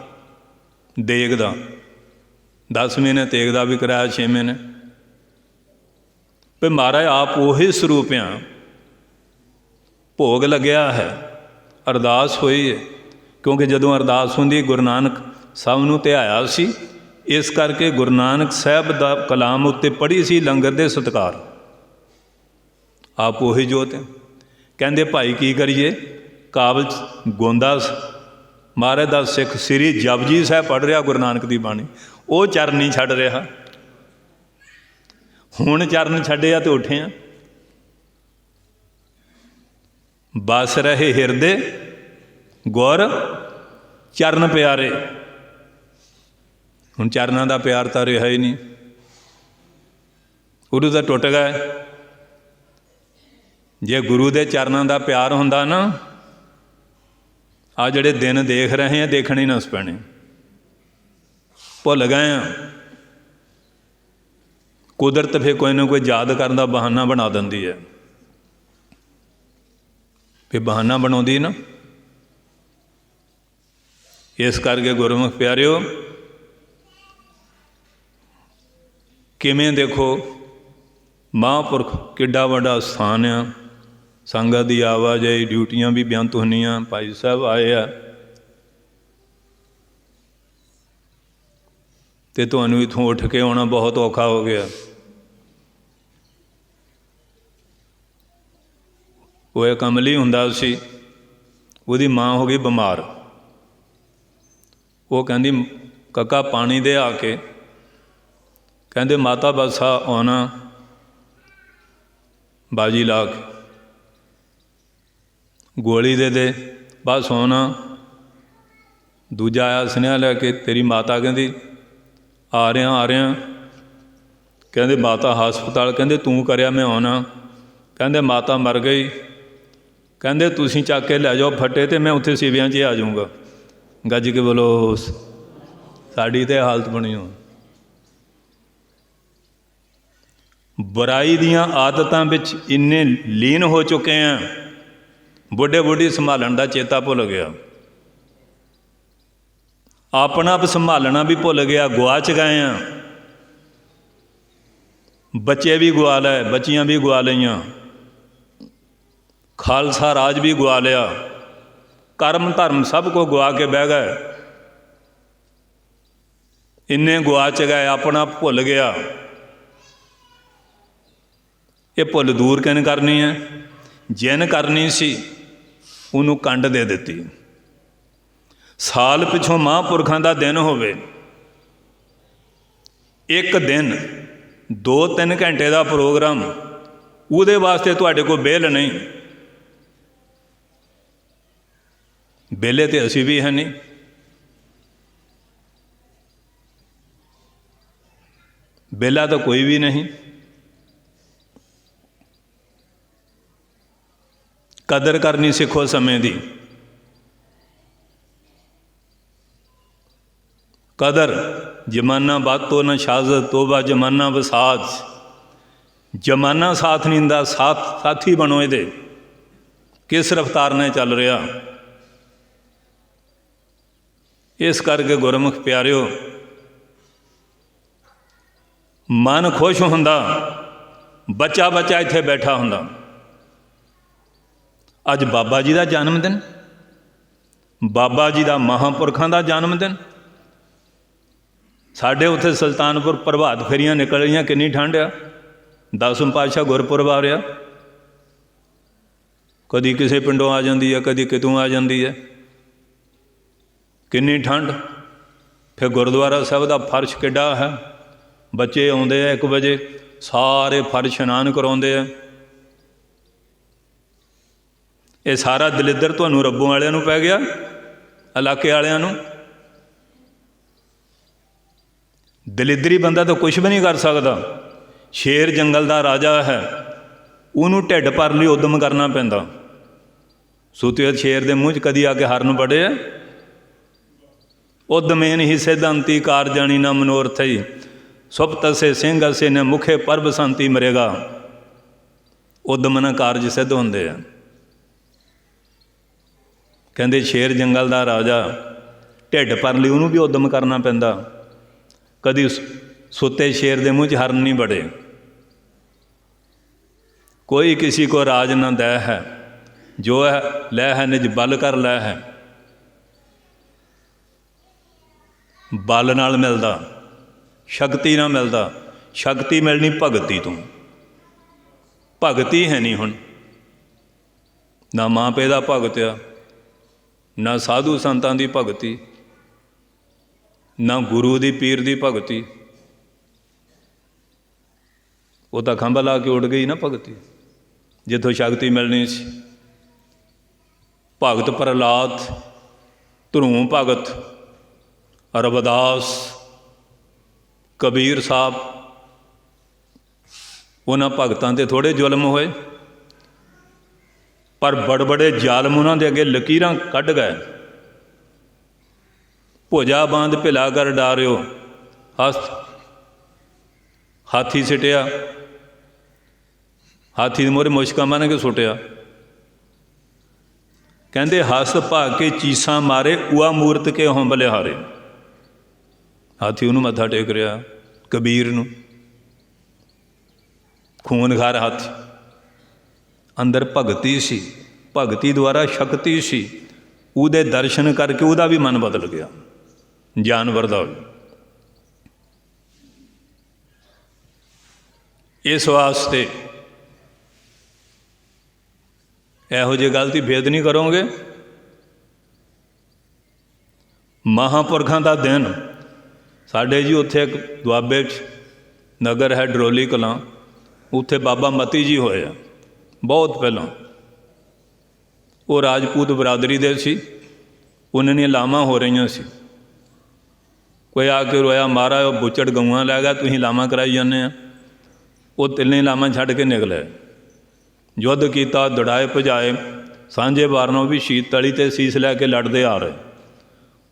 ਦੇਗ ਦਾ, 10ਵੇਂ ਨੇ ਤੇਗ ਦਾ ਵੀ ਕਰਾਇਆ, 6ਵੇਂ ਨੇ। ਵੀ ਮਹਾਰਾਜ ਆਪ ਉਹੀ ਸਰੂਪ ਆ। ਭੋਗ ਲੱਗਿਆ ਹੈ, ਅਰਦਾਸ ਹੋਈ ਹੈ, ਕਿਉਂਕਿ ਜਦੋਂ ਅਰਦਾਸ ਹੁੰਦੀ ਗੁਰੂ ਨਾਨਕ ਸਭ ਨੂੰ ਧਿਆਇਆ ਸੀ, ਇਸ ਕਰਕੇ ਗੁਰੂ ਨਾਨਕ ਸਾਹਿਬ ਦਾ ਕਲਾਮ ਉੱਤੇ ਪੜ੍ਹੀ ਸੀ ਲੰਗਰ ਦੇ ਸਤਿਕਾਰ। ਆਪ ਉਹੀ ਜੋਤ ਹੈ। ਕਹਿੰਦੇ ਭਾਈ ਕੀ ਕਰੀਏ? ਕਾਬਲ 'ਚ ਗੋਂਦਾ ਮਹਾਰਾਜ ਦਾ ਸਿੱਖ ਸ੍ਰੀ ਜਪਜੀ ਸਾਹਿਬ ਪੜ੍ਹ ਰਿਹਾ ਗੁਰੂ ਨਾਨਕ ਦੀ ਬਾਣੀ, ਉਹ ਚਰਨ ਨਹੀਂ ਛੱਡ ਰਿਹਾ। ਹੁਣ ਚਰਨ ਛੱਡਿਆ ਤੇ ਉੱਠਿਆ। ਬਸ ਰਹੇ ਹਿਰਦੇ ਗੁਰ ਚਰਨ ਪਿਆਰੇ। ਹੁਣ ਚਰਨਾਂ ਦਾ ਪਿਆਰ ਤਾਂ ਰਿਹਾ ਹੀ ਨਹੀਂ, ਗੁਰੂ ਤਾਂ ਟੁੱਟ ਗਏ। ਜੇ ਗੁਰੂ ਦੇ ਚਰਨਾਂ ਦਾ ਪਿਆਰ ਹੁੰਦਾ ਨਾ, ਆ ਜਿਹੜੇ ਦਿਨ ਦੇਖ ਰਹੇ ਆ ਦੇਖਣੇ ਨਾ ਪੈਣੇ। ਭੁੱਲ ਗਏ ਆ। ਕੁਦਰਤ ਫਿਰ ਕੋਈ ਨਾ ਕੋਈ ਯਾਦ ਕਰਨ ਦਾ ਬਹਾਨਾ ਬਣਾ ਦਿੰਦੀ ਹੈ। ਫਿਰ ਬਹਾਨਾ ਬਣਾਉਂਦੀ ਨਾ। ਇਸ ਕਰਕੇ ਗੁਰਮੁਖ ਪਿਆਰਿਓ, ਕਿਵੇਂ ਦੇਖੋ ਮਹਾਂਪੁਰਖ ਕਿੱਡਾ ਵੱਡਾ ਸਥਾਨ ਆ। ਸੰਗਤ ਦੀ ਆਵਾਜਾਈ, ਡਿਊਟੀਆਂ ਵੀ ਬੇਅੰਤ ਹੁੰਦੀਆਂ। ਭਾਈ ਸਾਹਿਬ ਆਏ ਆ ਅਤੇ ਤੁਹਾਨੂੰ ਇੱਥੋਂ ਉੱਠ ਕੇ ਆਉਣਾ ਬਹੁਤ ਔਖਾ ਹੋ ਗਿਆ। ਉਹ ਇੱਕ ਅਮਲੀ ਹੁੰਦਾ ਸੀ, ਉਹਦੀ ਮਾਂ ਹੋ ਗਈ ਬਿਮਾਰ। ਉਹ ਕਹਿੰਦੀ ਕਾਕਾ ਪਾਣੀ ਦੇ ਆ ਕੇ। ਕਹਿੰਦੇ ਮਾਤਾ ਬਸ ਆਉਣਾ ਬਾਜੀ ਲਾ ਕੇ, ਗੋਲੀ ਦੇ ਬਸ ਆਉਣਾ। ਦੂਜਾ ਆਇਆ ਸੁਨੇਹਾ ਲੈ ਕੇ, ਤੇਰੀ ਮਾਤਾ ਕਹਿੰਦੀ ਆ ਰਿਹਾ। ਕਹਿੰਦੇ ਮਾਤਾ ਹਸਪਤਾਲ। ਕਹਿੰਦੇ ਤੂੰ ਕਰਿਆ, ਮੈਂ ਆਉਣਾ। ਕਹਿੰਦੇ ਮਾਤਾ ਮਰ ਗਈ। ਕਹਿੰਦੇ ਤੁਸੀਂ ਚੱਕ ਕੇ ਲੈ ਜਾਓ ਫੱਟੇ ਅਤੇ ਮੈਂ ਉੱਥੇ ਸਿਵਿਆਂ 'ਚ ਹੀ ਆ ਜਾਊਂਗਾ। ਗੱਜ ਕੇ ਬੋਲੋ, ਸਾਡੀ ਤਾਂ ਹਾਲਤ ਬਣੀ ਹੋ। ਬੁਰਾਈ ਦੀਆਂ ਆਦਤਾਂ ਵਿੱਚ ਇੰਨੇ ਲੀਨ ਹੋ ਚੁੱਕੇ ਹਾਂ, ਬੁੱਢੇ ਬੁੱਢੀ ਸੰਭਾਲਣ ਦਾ ਚੇਤਾ ਭੁੱਲ ਗਿਆ। ਆਪਣਾ ਆਪ ਸੰਭਾਲਣਾ ਵੀ ਭੁੱਲ ਗਿਆ, ਗੁਆਚ ਗਏ ਹਾਂ। ਬੱਚੇ ਵੀ ਗੁਆ ਲਏ, ਬੱਚੀਆਂ ਵੀ ਗੁਆ ਲਈਆਂ, ਖਾਲਸਾ ਰਾਜ ਵੀ ਗੁਆ ਲਿਆ, ਕਰਮ ਧਰਮ ਸਭ ਕੋ ਗੁਆ ਕੇ ਬਹਿ ਗਏ। ਇੰਨੇ ਗੁਆਚ ਗਏ, ਆਪਣਾ ਭੁੱਲ ਗਿਆ। ਇਹ ਭੁੱਲ ਦੂਰ ਕਿਨ ਕਰਨੀ ਹੈ? ਜਿਨ ਕਰਨੀ ਸੀ ਉਹਨੂੰ ਕੰਡ ਦੇ ਦਿੱਤੀ। ਸਾਲ ਪਿੱਛੋਂ ਮਹਾਂਪੁਰਖਾਂ ਦਾ ਦਿਨ ਹੋਵੇ, ਇੱਕ ਦਿਨ 2-3 ਘੰਟੇ ਦਾ ਪ੍ਰੋਗਰਾਮ, ਉਹਦੇ ਵਾਸਤੇ ਤੁਹਾਡੇ ਕੋਲ ਵਿਹਲ ਨਹੀਂ। ਵਿਹਲੇ ਤੇ ਅਸੀਂ ਵੀ ਹੈ ਨਹੀਂ। ਵਿਹਲਾ ਤਾਂ ਕੋਈ ਵੀ ਨਹੀਂ। ਕਦਰ ਕਰਨੀ ਸਿੱਖੋ ਸਮੇਂ ਦੀ। ਕਦਰ ਜਮਾਨਾ ਬਾਤੋਂ ਨਾ ਸ਼ਾਜ਼ਤ ਤੋਬਾ ਜਮਾਨਾ ਵਸਾਜ। ਜਮਾਨਾ ਸਾਥ ਨਹੀਂ ਦਿੰਦਾ, ਸਾਥੀ ਬਣੋ ਇਹਦੇ। ਕਿਸ ਰਫਤਾਰ ਨਾਲ ਚੱਲ ਰਿਹਾ। ਇਸ ਕਰਕੇ ਗੁਰਮੁਖ ਪਿਆਰਿਓ, ਮਨ ਖੁਸ਼ ਹੁੰਦਾ, ਬੱਚਾ ਇੱਥੇ ਬੈਠਾ ਹੁੰਦਾ। ਅੱਜ ਬਾਬਾ ਜੀ ਦਾ ਜਨਮ ਦਿਨ, ਬਾਬਾ ਜੀ ਦਾ ਮਹਾਂਪੁਰਖਾਂ ਦਾ ਜਨਮ ਦਿਨ। ਸਾਡੇ ਉੱਥੇ ਸੁਲਤਾਨਪੁਰ ਪ੍ਰਭਾਤ ਫੇਰੀਆਂ ਨਿਕਲ ਰਹੀਆਂ, ਕਿੰਨੀ ਠੰਡ ਆ। 10ਵੇਂ ਪਾਤਸ਼ਾਹ ਗੁਰਪੁਰਬ ਆ ਰਿਹਾ। ਕਦੀ ਕਿਸੇ ਪਿੰਡੋਂ ਆ ਜਾਂਦੀ ਹੈ, ਕਦੀ ਕਿਤੋਂ ਆ ਜਾਂਦੀ ਹੈ। ਕਿੰਨੀ ਠੰਡ। ਫਿਰ ਗੁਰਦੁਆਰਾ ਸਾਹਿਬ ਦਾ ਫਰਸ਼ ਕਿੱਡਾ ਹੈ। ਬੱਚੇ ਆਉਂਦੇ ਆ 1 ਵਜੇ, ਸਾਰੇ ਫਰਸ਼ ਇਸ਼ਨਾਨ ਕਰਾਉਂਦੇ ਆ। ਇਹ ਸਾਰਾ ਦਲਿੱਦਰ ਤੁਹਾਨੂੰ ਰੱਬੋਂ ਵਾਲਿਆਂ ਨੂੰ ਪੈ ਗਿਆ, ਇਲਾਕੇ ਵਾਲਿਆਂ ਨੂੰ। ਦਲਿੱਦਰੀ ਬੰਦਾ ਤਾਂ ਕੁਛ ਵੀ ਨਹੀਂ ਕਰ ਸਕਦਾ। ਸ਼ੇਰ ਜੰਗਲ ਦਾ ਰਾਜਾ ਹੈ, ਉਹਨੂੰ ਢਿੱਡ ਭਰਨ ਲਈ ਉਦਮ ਕਰਨਾ ਪੈਂਦਾ। ਸੁਤਿਆ ਸ਼ੇਰ ਦੇ ਮੂੰਹ 'ਚ ਕਦੀ ਆ ਕੇ ਹਰਨ ਬੜੇ ਆ। ਉਦਮੇਨ ਹੀ ਸਿਧੰਤੀ ਕਾਰ ਜਾਣੀ ਨਾ ਮਨੋਰਥਈ, ਸੁਪਤ ਸੇ ਸਿੰਘ ਅਸੇ ਨੇ ਮੁਖੇ ਪਰਬ ਸੰਤੀ ਮਰੇਗਾ। ਉਦਮ ਨਾਲ ਕਾਰਜ ਸਿੱਧ ਹੁੰਦੇ ਆ। ਕਹਿੰਦੇ ਸ਼ੇਰ ਜੰਗਲ ਦਾ ਰਾਜਾ, ਢਿੱਡ ਭਰਨ ਲਈ ਉਹਨੂੰ ਵੀ ਉਦਮ ਕਰਨਾ ਪੈਂਦਾ। ਕਦੀ ਸੁੱਤੇ ਸ਼ੇਰ ਦੇ ਮੂੰਹ 'ਚ ਹਰਨ ਨਹੀਂ ਬੜੇ। ਕੋਈ ਕਿਸੇ ਕੋ ਰਾਜ ਨਾ ਦੈ ਹੈ, ਜੋ ਹੈ ਲੈ ਹੈ ਨਿਜ ਬਲ ਕਰ ਲੈ ਹੈ। ਬਲ ਨਾਲ ਮਿਲਦਾ, ਸ਼ਕਤੀ ਨਾਲ ਮਿਲਦਾ। ਸ਼ਕਤੀ ਮਿਲਣੀ ਭਗਤੀ ਤੋਂ। ਭਗਤੀ ਹੈ ਨਹੀਂ ਹੁਣ। ਨਾ ਮਾਂ ਪਿਓ ਦਾ ਭਗਤ ਆ, ਨਾ ਸਾਧੂ ਸੰਤਾਂ ਦੀ ਭਗਤੀ, ਨਾ ਗੁਰੂ ਦੀ ਪੀਰ ਦੀ ਭਗਤੀ। ਉਹ ਤਾਂ ਖੰਭ ਲਾ ਕੇ ਉੱਡ ਗਈ ਨਾ ਭਗਤੀ, ਜਿੱਥੋਂ ਸ਼ਕਤੀ ਮਿਲਣੀ ਸੀ। ਭਗਤ ਪ੍ਰਹਲਾਦ, ਧਰੂਮ ਭਗਤ, ਰਵਿਦਾਸ, ਕਬੀਰ ਸਾਹਿਬ, ਉਹਨਾਂ ਭਗਤਾਂ 'ਤੇ ਥੋੜ੍ਹੇ ਜ਼ੁਲਮ ਹੋਏ, ਪਰ ਬੜੇ ਬੜੇ ਜ਼ਾਲਮ ਉਹਨਾਂ ਦੇ ਅੱਗੇ ਲਕੀਰਾਂ ਕੱਢ ਗਏ। ਭੁਜਾ ਬਾਂਧ ਭਿਲਾ ਕਰ ਡਾਰਿਓ, ਹਸਤ ਹਾਥੀ ਸਿੱਟਿਆ, ਹਾਥੀ ਦੇ ਮੂਹਰੇ ਮੁਸ਼ਕਾਂ ਬੰਨ੍ਹ ਕੇ ਸੁੱਟਿਆ। ਕਹਿੰਦੇ ਹਸਤ ਭਾਗ ਕੇ ਚੀਸਾਂ ਮਾਰੇ, ਉਆ ਮੂਰਤ ਕੇ ਹੋਂ ਬਲਿਹਾਰੇ। ਹਾਥੀ ਉਹਨੂੰ ਮੱਥਾ ਟੇਕ ਰਿਹਾ, ਕਬੀਰ ਨੂੰ। ਖੂਨਖਾਰ ਹਾਥੀ, ਅੰਦਰ ਭਗਤੀ ਸੀ, ਭਗਤੀ ਦੁਆਰਾ ਸ਼ਕਤੀ ਸੀ। ਉਹਦੇ ਦਰਸ਼ਨ ਕਰਕੇ ਉਹਦਾ ਵੀ ਮਨ ਬਦਲ ਗਿਆ, ਜਾਨਵਰ ਦਾ ਵੀ। ਇਸ ਵਾਸਤੇ ਇਹੋ ਜਿਹੀ ਗਲਤੀ ਭੇਦ ਨਹੀਂ ਕਰੋਗੇ। ਮਹਾਂਪੁਰਖਾਂ ਦਾ ਦਿਨ ਸਾਡੇ ਜੀ ਉੱਥੇ ਇੱਕ ਦੁਆਬੇ 'ਚ ਨਗਰ ਹੈ ਡਰੋਲੀ ਕਲਾਂ, ਉੱਥੇ ਬਾਬਾ ਮਤੀ ਜੀ ਹੋਏ ਆ ਬਹੁਤ ਪਹਿਲਾਂ। ਉਹ ਰਾਜਪੂਤ ਬਰਾਦਰੀ ਦੇ ਸੀ, ਉਹਨਾਂ ਦੀਆਂ ਲਾਵਾਂ ਹੋ ਰਹੀਆਂ ਸੀ। ਕੋਈ ਆ ਕੇ ਰੋਇਆ, ਮਹਾਰਾਜ ਉਹ ਬੁੱਚੜ ਗਊਆਂ ਲੈ ਗਿਆ, ਤੁਸੀਂ ਲਾਵਾਂ ਕਰਾਈ ਜਾਂਦੇ ਆ। ਉਹ ਤਿੰਨੇ ਲਾਵਾਂ ਛੱਡ ਕੇ ਨਿਕਲੇ, ਯੁੱਧ ਕੀਤਾ, ਦੌੜਾਏ ਭਜਾਏ। ਸਾਂਝੇ ਵਾਰਨੋਂ ਵੀ ਸ਼ੀਤ ਤਲੀ 'ਤੇ ਸੀਸ ਲੈ ਕੇ ਲੜਦੇ ਆ ਰਹੇ।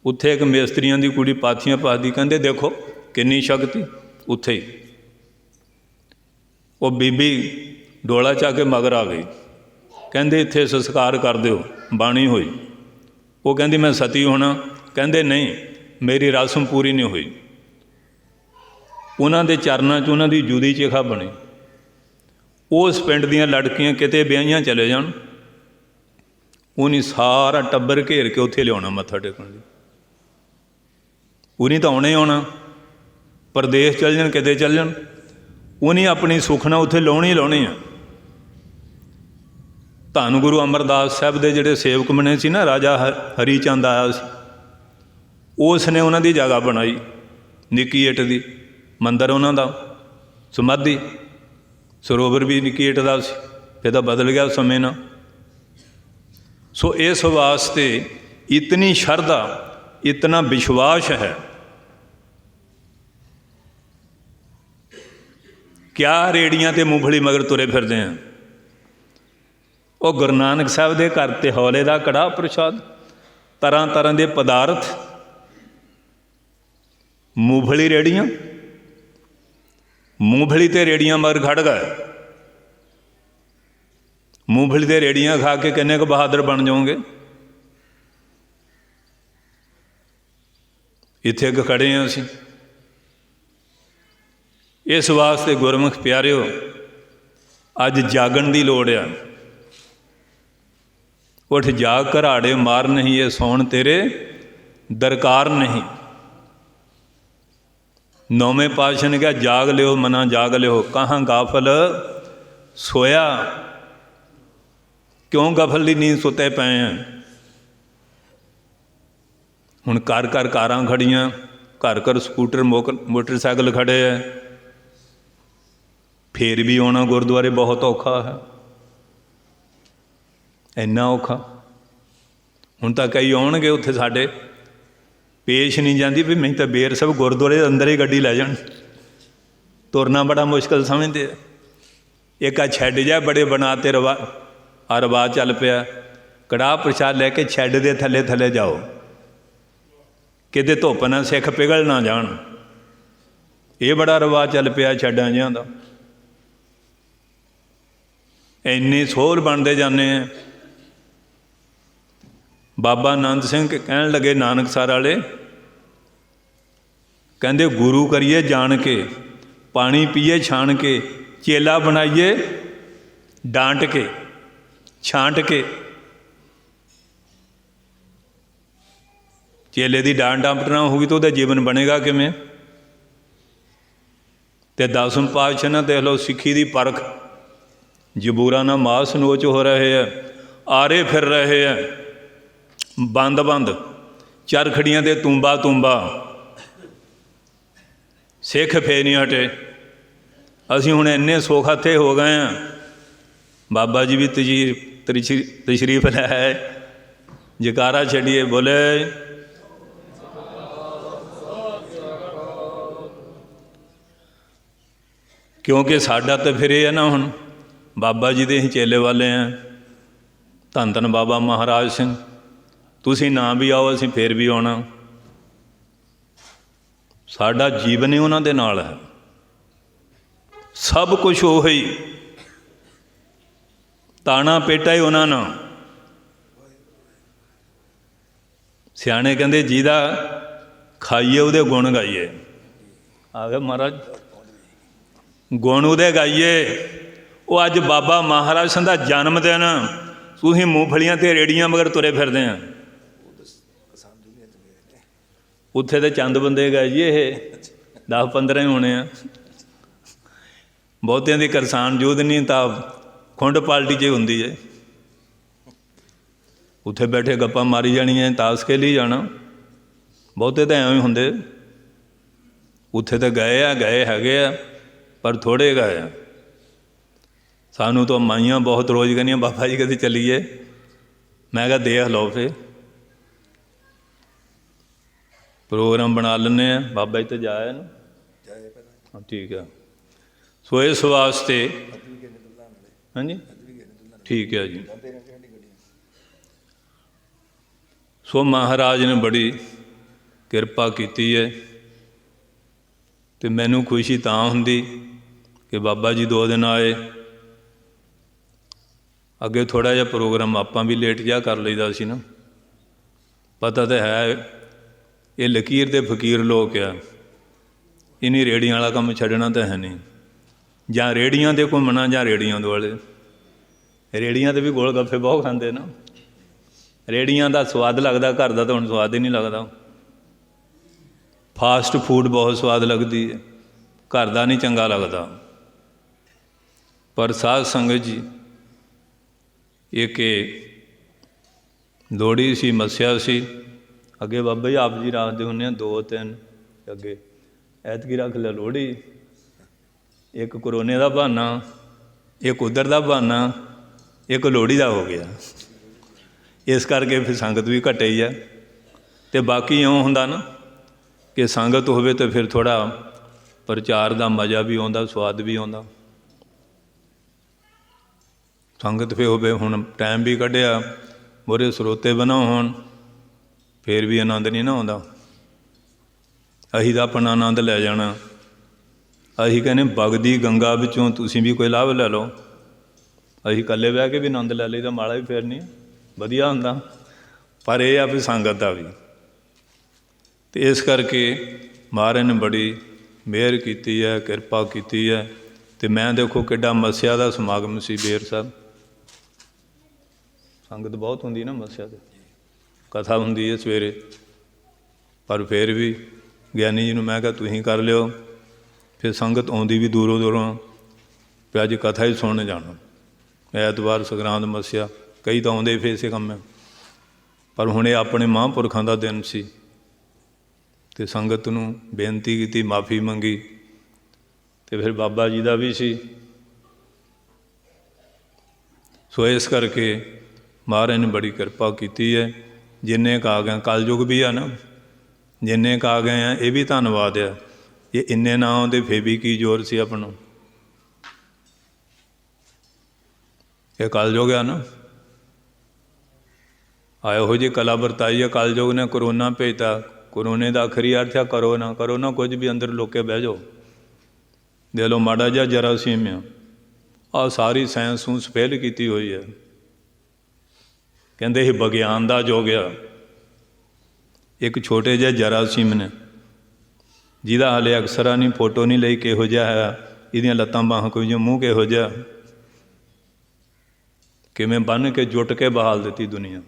ਉੱਥੇ ਇੱਕ ਮਿਸਤਰੀਆਂ ਦੀ ਕੁੜੀ ਪਾਥੀਆਂ ਪਾਦੀ, ਕਹਿੰਦੇ ਦੇਖੋ ਕਿੰਨੀ ਸ਼ਕਤੀ। ਉੱਥੇ ਹੀ ਉਹ ਬੀਬੀ ਡੋਲਾ ਚਾ ਕੇ ਮਗਰ ਆ ਗਈ, ਕਹਿੰਦੇ ਇੱਥੇ ਸੰਸਕਾਰ ਕਰ ਦਿਓ, ਬਾਣੀ ਹੋਈ। ਉਹ ਕਹਿੰਦੀ ਮੈਂ ਸਤੀ ਹੋਣਾ, ਕਹਿੰਦੇ ਨਹੀਂ, ਮੇਰੀ ਰਸਮ ਪੂਰੀ ਨਹੀਂ ਹੋਈ। ਉਹਨਾਂ ਦੇ ਚਰਨਾਂ 'ਚ ਉਹਨਾਂ ਦੀ ਜੁਦੀ ਚਿਖਾ ਬਣੀ। ਉਸ ਪਿੰਡ ਦੀਆਂ ਲੜਕੀਆਂ ਕਿਤੇ ਵਿਆਹੀਆਂ ਚਲੇ ਜਾਣ, ਉਹਨੇ ਸਾਰਾ ਟੱਬਰ ਘੇਰ ਕੇ ਉੱਥੇ ਲਿਆਉਣਾ ਮੱਥਾ ਟੇਕਣ ਲਈ। ਉਹਨੇ ਤਾਂ ਆਉਣਾ ਹੀ ਆਉਣਾ, ਪਰਦੇਸ ਚੱਲ ਜਾਣ, ਕਿਤੇ ਚੱਲ ਜਾਣ, ਉਹਨੇ ਆਪਣੀ ਸੁਖਨਾ ਉੱਥੇ ਲਾਉਣੀ ਲਾਉਣੀ ਆ। ਧੰਨ ਗੁਰੂ ਅਮਰਦਾਸ ਸਾਹਿਬ ਦੇ ਜਿਹੜੇ ਸੇਵਕ ਬਣੇ ਸੀ ਨਾ, ਰਾਜਾ ਹਰੀ ਚੰਦ ਆਇਆ ਸੀ, ਉਸ ਨੇ ਉਹਨਾਂ ਦੀ ਜਗ੍ਹਾ ਬਣਾਈ, ਨਿੱਕੀ ਇੱਟ ਦੀ ਮੰਦਰ ਉਹਨਾਂ ਦਾ, ਸਮਾਧੀ ਸਰੋਵਰ ਵੀ ਨਿੱਕੀ ਇੱਟ ਦਾ ਸੀ। ਫਿਰ ਤਾਂ ਬਦਲ ਗਿਆ ਸਮੇਂ ਨਾਲ। ਸੋ ਇਸ ਵਾਸਤੇ ਇਤਨੀ ਸ਼ਰਧਾ, ਇਤਨਾ ਵਿਸ਼ਵਾਸ ਹੈ। ਕਿਆ ਰੇੜੀਆਂ 'ਤੇ ਮੂੰਗਫਲੀ ਮਗਰ ਤੁਰੇ ਫਿਰਦੇ ਆ। ਉਹ ਗੁਰੂ ਨਾਨਕ ਸਾਹਿਬ ਦੇ ਘਰ 'ਤੇ ਹੌਲੇ ਦਾ ਕੜਾਹ ਪ੍ਰਸ਼ਾਦ, ਤਰ੍ਹਾਂ ਤਰ੍ਹਾਂ ਦੇ ਪਦਾਰਥ, ਮੂੰਗਫਲੀ ਰੇੜੀਆਂ, ਮੂੰਗਫਲੀ 'ਤੇ ਰੇੜੀਆਂ ਮਗਰ ਖੜ ਗਏ। ਮੂੰਗਫਲੀ 'ਤੇ ਰੇੜੀਆਂ ਖਾ ਕੇ ਕਿੰਨੇ ਕੁ ਬਹਾਦਰ ਬਣ ਜਾਓਗੇ। ਇੱਥੇ ਇੱਕ ਖੜੇ ਹਾਂ ਅਸੀਂ। ਇਸ ਵਾਸਤੇ ਗੁਰਮੁਖ ਪਿਆਰਿਓ, ਅੱਜ ਜਾਗਣ ਦੀ ਲੋੜ ਆ। ਉੱਠ ਜਾਗ ਘਰਾੜੇ ਮਾਰ, ਨਹੀਂ ਇਹ ਸੌਣ ਤੇਰੇ ਦਰਕਾਰ ਨਹੀਂ। ਨੌਵੇਂ ਪਾਤਸ਼ਾਹ ਨੇ ਕਿਹਾ ਜਾਗ ਲਿਓ ਮਨਾ ਜਾਗ ਲਿਓ, ਕਹਾਂ ਗਾਫਲ ਸੋਇਆ। ਕਿਉਂ ਗਫਲ ਦੀ ਨੀਂਦ ਸੁੱਤੇ ਪਏ ਆ। ਹੁਣ ਘਰ ਘਰ ਕਾਰਾਂ ਖੜੀਆਂ, ਘਰ ਘਰ ਸਕੂਟਰ ਮੋਟਰਸਾਈਕਲ ਖੜੇ ਹੈ। ਫੇਰ ਵੀ ਆਉਣਾ ਗੁਰਦੁਆਰੇ ਬਹੁਤ ਔਖਾ ਹੈ, ਇੰਨਾ ਔਖਾ। ਹੁਣ ਤਾਂ ਕਈ ਆਉਣਗੇ ਉੱਥੇ ਸਾਡੇ ਪੇਸ਼ ਨਹੀਂ ਜਾਂਦੀ ਵੀ ਮੈਨੂੰ ਤਾਂ ਬੇਰ ਸਾਹਿਬ ਗੁਰਦੁਆਰੇ ਦੇ ਅੰਦਰ ਹੀ ਗੱਡੀ ਲੈ ਜਾਣ। ਤੁਰਨਾ ਬੜਾ ਮੁਸ਼ਕਿਲ ਸਮਝਦੇ ਆ। ਇੱਕ ਆ ਛੱਡ ਜਾ ਬੜੇ ਬਣਾ ਤੇ ਰਿਵਾਜ਼ ਚੱਲ ਪਿਆ, ਕੜਾਹ ਪ੍ਰਸ਼ਾਦ ਲੈ ਕੇ ਛੱਡ ਦੇ ਥੱਲੇ ਥੱਲੇ ਜਾਓ, ਕਿਤੇ ਧੁੱਪ ਨਾ ਸਿੱਖ ਪਿਘਲ ਨਾ ਜਾਣ। ਇਹ ਬੜਾ ਰਿਵਾਜ਼ ਚੱਲ ਪਿਆ ਛੱਡਾਂ ਜਿਹਾਂ ਦਾ। ਇੰਨੇ ਸੋਹਲ ਬਣਦੇ ਜਾਂਦੇ ਆ। ਬਾਬਾ ਆਨੰਦ ਸਿੰਘ ਕਹਿਣ ਲੱਗੇ ਨਾਨਕਸਰ ਵਾਲੇ, ਕਹਿੰਦੇ ਗੁਰੂ ਕਰੀਏ ਜਾਣ ਕੇ, ਪਾਣੀ ਪੀਏ ਛਾਣ ਕੇ, ਚੇਲਾ ਬਣਾਈਏ ਡਾਂਟ ਕੇ ਛਾਂਟ ਕੇ। ਚੇਲੇ ਦੀ ਡਾਂਟ ਡਾਂਪਟਣਾ ਹੋਊਗੀ ਤਾਂ ਉਹਦਾ ਜੀਵਨ ਬਣੇਗਾ ਕਿਵੇਂ। ਅਤੇ ਦਸਮ ਪਾਤਸ਼ਾਹ ਨਾਲ ਦੇਖ ਲਓ ਸਿੱਖੀ ਦੀ ਪਰਖ, ਜਬੂਰਾਂ ਨਾਲ ਮਾਸ ਨੋਚ ਹੋ ਰਹੇ ਹੈ, ਆਰੇ ਫਿਰ ਰਹੇ ਹੈ, ਬੰਦ ਬੰਦ ਚਰਖੜੀਆਂ ਦੇ ਤੂੰਬਾ ਤੂੰਬਾ। ਸਿੱਖ ਫੇਰ ਨਹੀਂ ਹਟੇ, ਅਸੀਂ ਹੁਣ ਇੰਨੇ ਸੌਖਾਥੇ ਹੋ ਗਏ ਹਾਂ। ਬਾਬਾ ਜੀ ਵੀ ਤਸ਼ਰੀਫ ਲੈ ਆਏ, ਜਕਾਰਾ ਛੱਡੀਏ, ਬੋਲੇ ਕਿਉਂਕਿ ਸਾਡਾ ਤਾਂ ਫਿਰ ਇਹ ਹੈ ਨਾ, ਹੁਣ ਬਾਬਾ ਜੀ ਦੇ ਅਸੀਂ ਚੇਲੇ ਵਾਲੇ ਹਾਂ। ਧੰਨ ਧੰਨ ਬਾਬਾ ਮਹਾਰਾਜ ਸਿੰਘ, ਤੁਸੀਂ ਨਾ ਵੀ ਆਓ ਅਸੀਂ ਫਿਰ ਵੀ ਆਉਣਾ। ਸਾਡਾ ਜੀਵਨ ਹੀ ਉਹਨਾਂ ਦੇ ਨਾਲ ਹੈ, ਸਭ ਕੁਛ ਉਹੀ, ਤਾਣਾ ਪੇਟਾ ਹੀ ਉਹਨਾਂ ਨਾਲ। ਸਿਆਣੇ ਕਹਿੰਦੇ ਜਿਹਦਾ ਖਾਈਏ ਉਹਦੇ ਗੁਣ ਗਾਈਏ। ਆ ਗਿਆ ਮਹਾਰਾਜ, ਗੁਣ ਉਹਦੇ ਗਾਈਏ। ਉਹ ਅੱਜ ਬਾਬਾ ਮਹਾਰਾਜ ਸਿੰਘ ਦਾ ਜਨਮ ਦਿਨ, ਤੁਸੀਂ ਮੂੰਗਫਲੀਆਂ ਤੇ ਰੇੜੀਆਂ ਮਗਰ ਤੁਰੇ ਫਿਰਦੇ ਆ। ਉੱਥੇ ਤਾਂ ਚੰਦ ਬੰਦੇ ਗਏ ਜੀ, ਇਹ 10-15 ਹੀ ਹੋਣੇ ਆ। ਬਹੁਤਿਆਂ ਦੀ ਕਿਸਾਨ ਯੂਧ ਨਹੀਂ ਤਾਂ ਖੁੰਡ ਪਾਲਟੀ 'ਚ ਹੁੰਦੀ ਹੈ। ਉੱਥੇ ਬੈਠੇ ਗੱਪਾਂ ਮਾਰੀ ਜਾਣੀਆਂ, ਤਾਸ਼ ਖੇਲੀ ਜਾਣਾ। ਬਹੁਤੇ ਤਾਂ ਐਵੇਂ ਹੁੰਦੇ। ਉੱਥੇ ਤਾਂ ਗਏ ਹੈਗੇ ਆ, ਪਰ ਥੋੜ੍ਹੇ ਗਏ ਆ। ਸਾਨੂੰ ਤਾਂ ਮਾਈਆਂ ਬਹੁਤ ਰੋਜ਼ ਕਹਿੰਦੀਆਂ, ਬਾਬਾ ਜੀ ਕਦੇ ਚੱਲੀਏ। ਮੈਂ ਕਿਹਾ ਦੇਖ ਲਓ, ਫਿਰ ਪ੍ਰੋਗਰਾਮ ਬਣਾ ਲੈਂਦੇ ਹਾਂ। ਬਾਬਾ ਜੀ ਤਾਂ ਜਾਇਆ ਨਾ, ਹਾਂ ਠੀਕ ਆ। ਸੋ ਇਸ ਵਾਸਤੇ ਹਾਂਜੀ ਠੀਕ ਹੈ ਜੀ। ਸੋ ਮਹਾਰਾਜ ਨੇ ਬੜੀ ਕਿਰਪਾ ਕੀਤੀ ਹੈ, ਅਤੇ ਮੈਨੂੰ ਖੁਸ਼ੀ ਤਾਂ ਹੁੰਦੀ ਕਿ ਬਾਬਾ ਜੀ 2 ਦਿਨ ਆਏ। ਅੱਗੇ ਥੋੜ੍ਹਾ ਜਿਹਾ ਪ੍ਰੋਗਰਾਮ ਆਪਾਂ ਵੀ ਲੇਟ ਜਿਹਾ ਕਰ ਲਈਦਾ ਸੀ ਨਾ। ਪਤਾ ਤਾਂ ਹੈ ਇਹ ਲਕੀਰ ਦੇ ਫਕੀਰ ਲੋਕ ਆ, ਇਨੀ ਰੇੜੀਆਂ ਵਾਲਾ ਕੰਮ ਛੱਡਣਾ ਤਾਂ ਹੈ ਨਹੀਂ। ਜਾਂ ਰੇੜੀਆਂ 'ਤੇ ਘੁੰਮਣਾ ਜਾਂ ਰੇੜੀਆਂ ਦੁਆਲੇ। ਰੇੜੀਆਂ 'ਤੇ ਵੀ ਗੋਲ ਗੱਫੇ ਬਹੁਤ ਖਾਂਦੇ ਨਾ। ਰੇੜੀਆਂ ਦਾ ਸਵਾਦ ਲੱਗਦਾ, ਘਰ ਦਾ ਤਾਂ ਹੁਣ ਸਵਾਦ ਹੀ ਨਹੀਂ ਲੱਗਦਾ। ਫਾਸਟ ਫੂਡ ਬਹੁਤ ਸਵਾਦ ਲੱਗਦੀ ਹੈ, ਘਰ ਦਾ ਨਹੀਂ ਚੰਗਾ ਲੱਗਦਾ। ਪਰ ਸਾਧ ਸੰਗਤ ਜੀ, ਇੱਕ ਲੋਹੜੀ ਸੀ, ਮੱਸਿਆ ਸੀ। ਅੱਗੇ ਬਾਬਾ ਜੀ ਆਪ ਜੀ ਰੱਖਦੇ ਹੁੰਦੇ ਆ 2-3 ਅੱਗੇ। ਐਤਕੀ ਰੱਖ ਲਿਆ ਲੋਹੜੀ। ਇੱਕ ਕਰੋਨੇ ਦਾ ਬਹਾਨਾ, ਇੱਕ ਉੱਧਰ ਦਾ ਬਹਾਨਾ, ਇੱਕ ਲੋਹੜੀ ਦਾ ਹੋ ਗਿਆ। ਇਸ ਕਰਕੇ ਫਿਰ ਸੰਗਤ ਵੀ ਘਟੇ ਹੀ ਆ। ਅਤੇ ਬਾਕੀ ਇਉਂ ਹੁੰਦਾ ਨਾ ਕਿ ਸੰਗਤ ਹੋਵੇ ਤਾਂ ਫਿਰ ਥੋੜ੍ਹਾ ਪ੍ਰਚਾਰ ਦਾ ਮਜ਼ਾ ਵੀ ਆਉਂਦਾ, ਸਵਾਦ ਵੀ ਆਉਂਦਾ। ਸੰਗਤ ਫਿਰ ਹੋਵੇ, ਹੁਣ ਟਾਈਮ ਵੀ ਕੱਢਿਆ, ਮੂਹਰੇ ਸਰੋਤੇ ਬਣਾ ਹੋਣ, ਫਿਰ ਵੀ ਆਨੰਦ ਨਹੀਂ ਨਾ ਆਉਂਦਾ। ਅਸੀਂ ਤਾਂ ਆਪਣਾ ਆਨੰਦ ਲੈ ਜਾਣਾ। ਅਸੀਂ ਕਹਿੰਦੇ ਵਗਦੀ ਗੰਗਾ ਵਿੱਚੋਂ ਤੁਸੀਂ ਵੀ ਕੋਈ ਲਾਭ ਲੈ ਲਓ। ਅਸੀਂ ਇਕੱਲੇ ਬਹਿ ਕੇ ਵੀ ਆਨੰਦ ਲੈ ਲਈ ਤਾਂ ਮਾੜਾ ਵੀ ਫਿਰ ਨਹੀਂ ਵਧੀਆ ਹੁੰਦਾ। ਪਰ ਇਹ ਆ ਵੀ ਸੰਗਤ ਦਾ ਵੀ। ਅਤੇ ਇਸ ਕਰਕੇ ਮਹਾਰਾਜ ਨੇ ਬੜੀ ਮਿਹਰ ਕੀਤੀ ਹੈ, ਕਿਰਪਾ ਕੀਤੀ ਹੈ। ਅਤੇ ਮੈਂ ਦੇਖੋ ਕਿੱਡਾ ਮੱਸਿਆ ਦਾ ਸਮਾਗਮ ਸੀ ਬੇਰ ਸਾਹਿਬ। ਸੰਗਤ ਬਹੁਤ ਹੁੰਦੀ ਨਾ ਮੱਸਿਆ 'ਤੇ, ਕਥਾ ਹੁੰਦੀ ਹੈ ਸਵੇਰੇ। ਪਰ ਫਿਰ ਵੀ ਗਿਆਨੀ ਜੀ ਨੂੰ ਮੈਂ ਕਿਹਾ ਤੁਸੀਂ ਕਰ ਲਿਓ। ਫਿਰ ਸੰਗਤ ਆਉਂਦੀ ਵੀ ਦੂਰੋਂ ਦੂਰੋਂ, ਵੀ ਅੱਜ ਕਥਾ ਹੀ ਸੁਣਨ ਜਾਣਾ। ਐਤਵਾਰ ਸੰਗਰਾਂਦ ਮੱਸਿਆ, ਕਈ ਤਾਂ ਆਉਂਦੇ ਫਿਰ ਇਸੇ ਕੰਮ ਹੈ। ਪਰ ਹੁਣ ਇਹ ਆਪਣੇ ਮਹਾਂਪੁਰਖਾਂ ਦਾ ਦਿਨ ਸੀ, ਅਤੇ ਸੰਗਤ ਨੂੰ ਬੇਨਤੀ ਕੀਤੀ, ਮਾਫੀ ਮੰਗੀ। ਅਤੇ ਫਿਰ ਬਾਬਾ ਜੀ ਦਾ ਵੀ ਸੀ। ਸੋ ਇਸ ਕਰਕੇ ਮਹਾਰਾਜ ਨੇ ਬੜੀ ਕਿਰਪਾ ਕੀਤੀ ਹੈ। ਜਿੰਨੇ ਕੁ ਆ ਗਏ, ਕਲਯੁਗ ਵੀ ਆ ਨਾ, ਜਿੰਨੇ ਕੁ ਆ ਗਏ ਆ ਇਹ ਵੀ ਧੰਨਵਾਦ ਆ। ਜੇ ਇੰਨੇ ਨਾ ਆਉਂਦੇ ਫਿਰ ਵੀ ਕੀ ਜ਼ੋਰ ਸੀ ਆਪਾਂ ਨੂੰ। ਇਹ ਕਲਯੁਗ ਆ ਨਾ। ਇਹੋ ਜਿਹੀ ਕਲਾ ਵਰਤਾਈ ਹੈ ਕਲਯੁਗ ਨੇ। ਕਰੋਨਾ ਭੇਜਤਾ। ਕਰੋਨੇ ਦਾ ਆਖਰੀ ਅਰਥ ਆ ਕਰੋ ਨਾ। ਕਰੋ ਨਾ ਕੁਝ ਵੀ, ਅੰਦਰ ਲੁੱਕ ਕੇ ਬਹਿ ਜਾਓ। ਦੇ ਲਓ ਮਾੜਾ ਜਿਹਾ ਜਰਾਸੀਮ ਆ, ਆਹ ਸਾਰੀ ਸਾਇੰਸ ਸੂੰਸ ਫੇਲ ਕੀਤੀ ਹੋਈ ਹੈ। ਕਹਿੰਦੇ ਇਹ ਵਿਗਿਆਨ ਦਾ ਯੁੱਗ ਆ। ਇੱਕ ਛੋਟੇ ਜਿਹੇ ਜਰਾਸੀਮ ਨੇ, ਜਿਹਦਾ ਹਾਲੇ ਅਕਸਰਾਂ ਨਹੀਂ, ਫੋਟੋ ਨਹੀਂ ਲਈ, ਕਿਹੋ ਜਿਹਾ ਹੈ, ਇਹਦੀਆਂ ਲੱਤਾਂ ਬਾਹਾਂ ਕੋਈ ਜਿਹਾ, ਮੂੰਹ ਕਿਹੋ ਜਿਹਾ, ਕਿਵੇਂ ਬੰਨ੍ਹ ਕੇ ਜੁੱਟ ਕੇ ਬਹਾਲ ਦਿੱਤੀ ਦੁਨੀਆ।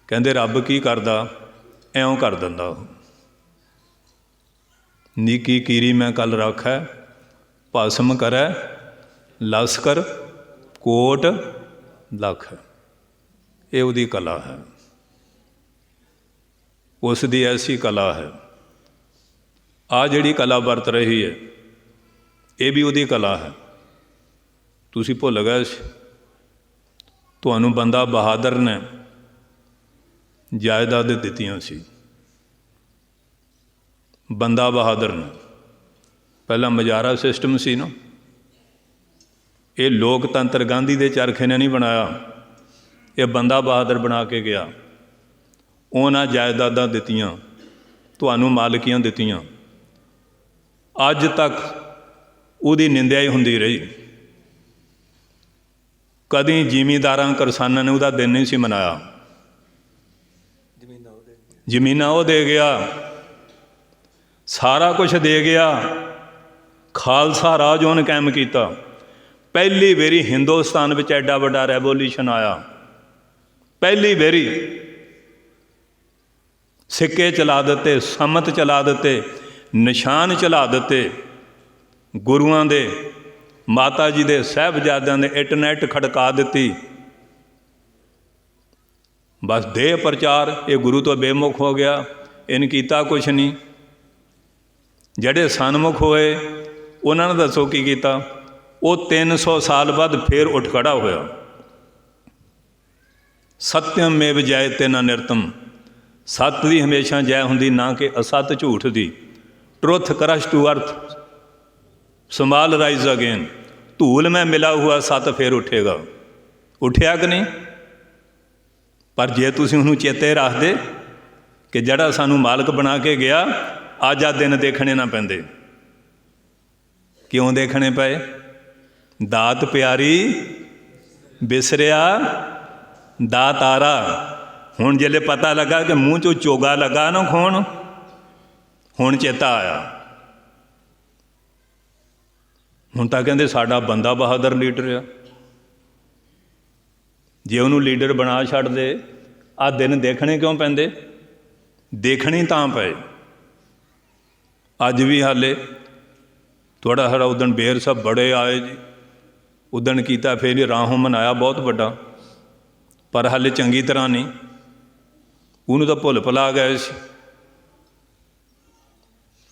ਕਹਿੰਦੇ ਰੱਬ ਕੀ ਕਰਦਾ, ਇਉਂ ਕਰ ਦਿੰਦਾ ਉਹ। ਨੀਕੀ ਕੀਰੀ ਮੈਂ ਕੱਲ ਰੱਖੈ, ਭਸਮ ਕਰੈ ਲਸਕਰ ਕੋਟ ਲੱਖ। ਇਹ ਉਹਦੀ ਕਲਾ ਹੈ, ਉਸ ਦੀ ਐਸੀ ਕਲਾ ਹੈ। ਆਹ ਜਿਹੜੀ ਕਲਾ ਵਰਤ ਰਹੀ ਹੈ, ਇਹ ਵੀ ਉਹਦੀ ਕਲਾ ਹੈ। ਤੁਸੀਂ ਭੁੱਲ ਗਏ ਸੀ, ਤੁਹਾਨੂੰ ਬੰਦਾ ਬਹਾਦਰ ਨੇ ਜਾਇਦਾਦ ਦਿੱਤੀਆਂ ਸੀ। ਬੰਦਾ ਬਹਾਦਰ ਨੇ, ਪਹਿਲਾਂ ਮਜਾਰਾ ਸਿਸਟਮ ਸੀ ਨਾ, ਇਹ ਲੋਕਤੰਤਰ ਗਾਂਧੀ ਦੇ ਚਰਖੇ ਨੇ ਨਹੀਂ ਬਣਾਇਆ, ਇਹ ਬੰਦਾ ਬਹਾਦਰ ਬਣਾ ਕੇ ਗਿਆ। ਉਹਨਾਂ ਜਾਇਦਾਦਾਂ ਦਿੱਤੀਆਂ, ਤੁਹਾਨੂੰ ਮਾਲਕੀਆਂ ਦਿੱਤੀਆਂ। ਅੱਜ ਤੱਕ ਉਹਦੀ ਨਿੰਦਿਆ ਹੀ ਹੁੰਦੀ ਰਹੀ। ਕਦੀ ਜ਼ਿਮੀਂਦਾਰਾਂ ਕਿਸਾਨਾਂ ਨੇ ਉਹਦਾ ਦਿਨ ਨਹੀਂ ਸੀ ਮਨਾਇਆ। ਜ਼ਮੀਨਾਂ ਉਹ ਦੇ ਗਿਆ, ਸਾਰਾ ਕੁਛ ਦੇ ਗਿਆ। ਖਾਲਸਾ ਰਾਜ ਉਹਨੇ ਕਾਇਮ ਕੀਤਾ। ਪਹਿਲੀ ਵਾਰੀ ਹਿੰਦੁਸਤਾਨ ਵਿੱਚ ਐਡਾ ਵੱਡਾ ਰੈਵੋਲੂਸ਼ਨ ਆਇਆ। ਪਹਿਲੀ ਵਾਰੀ ਸਿੱਕੇ ਚਲਾ ਦਿੱਤੇ, ਸੰਮਤ ਚਲਾ ਦਿੱਤੇ, ਨਿਸ਼ਾਨ ਚਲਾ ਦਿੱਤੇ। ਗੁਰੂਆਂ ਦੇ, ਮਾਤਾ ਜੀ ਦੇ, ਸਾਹਿਬਜ਼ਾਦਿਆਂ ਦੇ ਇੱਟ ਨਾ ਇੱਟ ਖੜਕਾ ਦਿੱਤੀ। ਬਸ ਦੇਹ ਪ੍ਰਚਾਰ, ਇਹ ਗੁਰੂ ਤੋਂ ਬੇਮੁਖ ਹੋ ਗਿਆ, ਇਹਨੇ ਕੀਤਾ ਕੁਛ ਨਹੀਂ। ਜਿਹੜੇ ਸਨਮੁਖ ਹੋਏ ਉਹਨਾਂ ਨੇ ਦੱਸੋ ਕੀ ਕੀਤਾ? ਉਹ 300 ਸਾਲ ਬਾਅਦ ਫੇਰ ਉੱਠ ਖੜਾ ਹੋਇਆ। ਸਤਿਅਮ ਮੇਵ ਜਯਤੇ ਨ ਨਿਰਤਮ, ਸੱਤ ਦੀ ਹਮੇਸ਼ਾ ਜੈ ਹੁੰਦੀ, ਨਾ ਕਿ ਅਸਤ ਝੂਠ ਦੀ। ਟਰੁਥ ਕਰਸ਼ ਟੂ ਅਰਥ ਸੰਭਾਲ ਰਾਈਜ਼ ਅਗੇਨ। ਧੂਲ ਮੈਂ ਮਿਲਾ ਹੁਆ ਸੱਤ ਫੇਰ ਉੱਠੇਗਾ। ਉੱਠਿਆ ਕਿ ਨਹੀਂ? ਪਰ ਜੇ ਤੁਸੀਂ ਉਹਨੂੰ ਚੇਤੇ ਰੱਖਦੇ ਕਿ ਜਿਹੜਾ ਸਾਨੂੰ ਮਾਲਕ ਬਣਾ ਕੇ ਗਿਆ, ਅੱਜ ਆ ਦਿਨ ਦੇਖਣੇ ਨਾ ਪੈਂਦੇ। ਕਿਉਂ ਦੇਖਣੇ ਪਏ? ਦਾਤ ਪਿਆਰੀ ਬਿਸਰਿਆ ਦਾਤਾਰਾ। ਹੁਣ ਜਿਹੜੇ ਪਤਾ ਲੱਗਾ ਕਿ ਮੂੰਹ 'ਚੋਂ ਚੋਗਾ ਲੱਗਾ ਨਾ ਖੋਣ, ਹੁਣ ਚੇਤਾ ਆਇਆ। ਹੁਣ ਤਾਂ ਕਹਿੰਦੇ ਸਾਡਾ ਬੰਦਾ ਬਹਾਦਰ ਲੀਡਰ ਆ। ਜੇ ਉਹਨੂੰ ਲੀਡਰ ਬਣਾ ਛੱਡਦੇ, ਆਹ ਦਿਨ ਦੇਖਣੇ ਕਿਉਂ ਪੈਂਦੇ? ਦੇਖਣੇ ਤਾਂ ਪਏ। ਅੱਜ ਵੀ ਹਾਲੇ ਥੋੜ੍ਹਾ ਸਾਡਾ ਉਦਣ ਬੇਰ ਸਾਹਿਬ ਬੜੇ ਆਏ ਜੀ, ਉਦਣ ਕੀਤਾ, ਫਿਰ ਰਾਹੋਂ ਮਨਾਇਆ ਬਹੁਤ ਵੱਡਾ, ਪਰ ਹਾਲੇ ਚੰਗੀ ਤਰ੍ਹਾਂ ਨਹੀਂ। ਉਹਨੂੰ ਤਾਂ ਭੁੱਲ ਭੁਲਾ ਗਏ ਸੀ।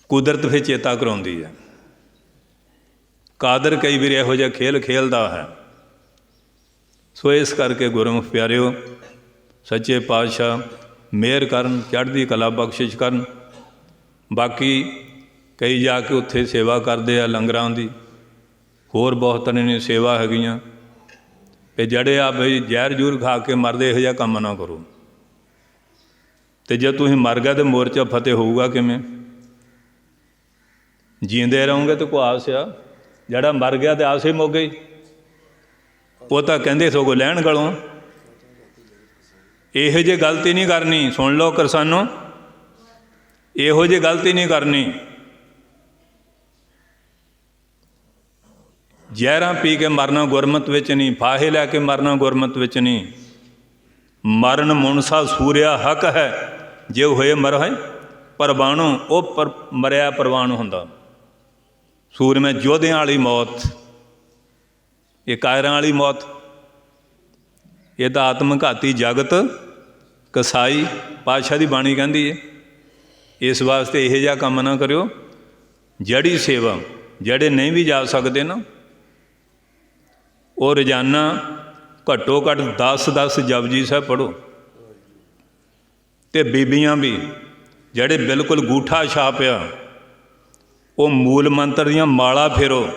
ਕੁਦਰਤ ਫਿਰ ਚੇਤਾ ਕਰਾਉਂਦੀ ਹੈ। ਕਾਦਰ ਕਈ ਵਾਰ ਇਹੋ ਜਿਹਾ ਖੇਲ ਖੇਲਦਾ ਹੈ। ਸੋ ਇਸ ਕਰਕੇ ਗੁਰਮੁਖ ਪਿਆਰਿਓ, ਸੱਚੇ ਪਾਤਸ਼ਾਹ ਮਿਹਰ ਕਰਨ, ਚੜ੍ਹਦੀ ਕਲਾ ਬਖਸ਼ਿਸ਼ ਕਰਨ। ਬਾਕੀ ਕਈ ਜਾ ਕੇ ਉੱਥੇ ਸੇਵਾ ਕਰਦੇ ਆ ਲੰਗਰਾਂ ਦੀ, ਹੋਰ ਬਹੁਤ ਤਰ੍ਹਾਂ ਦੀਆਂ ਸੇਵਾ ਹੈਗੀਆਂ। ਅਤੇ ਜਿਹੜੇ ਆ ਬਈ ਜ਼ਹਿਰ ਜੂਰ ਖਾ ਕੇ ਮਰਦੇ, ਇਹੋ ਜਿਹਾ ਕੰਮ ਨਾ ਕਰੋ। ਅਤੇ ਜੇ ਤੁਸੀਂ ਮਰ ਗਏ ਤਾਂ ਮੋਰਚਾ ਫਤਿਹ ਹੋਊਗਾ ਕਿਵੇਂ? ਜੀਂਦੇ ਰਹੋਗੇ ਤਾਂ ਕੋਈ ਆਸ ਆ। ਜਿਹੜਾ ਮਰ ਗਿਆ ਤਾਂ ਆਸ ਹੀ ਮੁੱਕ ਗਈ। ਉਹ ਤਾਂ ਕਹਿੰਦੇ ਸਗੋਂ ਲੈਣ ਗਲੋਂ। ਇਹੋ ਜਿਹੀ ਗਲਤੀ ਨਹੀਂ ਕਰਨੀ। ਸੁਣ ਲਓ ਕਿਸਾਨੋ, ਇਹੋ ਜਿਹੀ ਗਲਤੀ ਨਹੀਂ ਕਰਨੀ। ਜ਼ਹਿਰਾਂ ਪੀ ਕੇ ਮਰਨਾ ਗੁਰਮਤ ਵਿੱਚ ਨਹੀਂ, ਫਾਹੇ ਲੈ ਕੇ ਮਰਨਾ ਗੁਰਮਤ ਵਿੱਚ ਨਹੀਂ। ਮਰਨ ਮੁਨਸਾ ਸੂਰਿਆ ਹੱਕ ਹੈ, ਜੇ ਹੋਏ ਮਰਹਿ ਪਰਵਾਣੋ। ਉਹ ਮਰਿਆ ਪ੍ਰਵਾਨ ਹੁੰਦਾ। ਸੂਰਮੇ ਯੋਧਿਆਂ ਵਾਲੀ ਮੌਤ, ਇਹ ਕਾਇਰਾਂ ਵਾਲੀ ਮੌਤ, ਇਹ ਤਾਂ ਆਤਮਘਾਤੀ ਜਗਤ ਕਸਾਈ। ਪਾਤਸ਼ਾਹ ਦੀ ਬਾਣੀ ਕਹਿੰਦੀ ਹੈ। ਇਸ ਵਾਸਤੇ ਇਹੋ ਜਿਹਾ ਕੰਮ ਨਾ ਕਰਿਓ। ਜਿਹੜੀ ਸੇਵਾ, ਜਿਹੜੇ ਨਹੀਂ ਵੀ ਜਾ ਸਕਦੇ ਨਾ, ਉਹ ਰੋਜ਼ਾਨਾ ਘੱਟੋ ਘੱਟ 10 ਜਪਜੀ ਸਾਹਿਬ ਪੜ੍ਹੋ। ਅਤੇ ਬੀਬੀਆਂ ਵੀ ਜਿਹੜੇ ਬਿਲਕੁਲ ਗੂਠਾ ਛਾਪਿਆ, ਉਹ ਮੂਲ ਮੰਤਰ ਦੀਆਂ ਮਾਲਾ ਫੇਰੋ।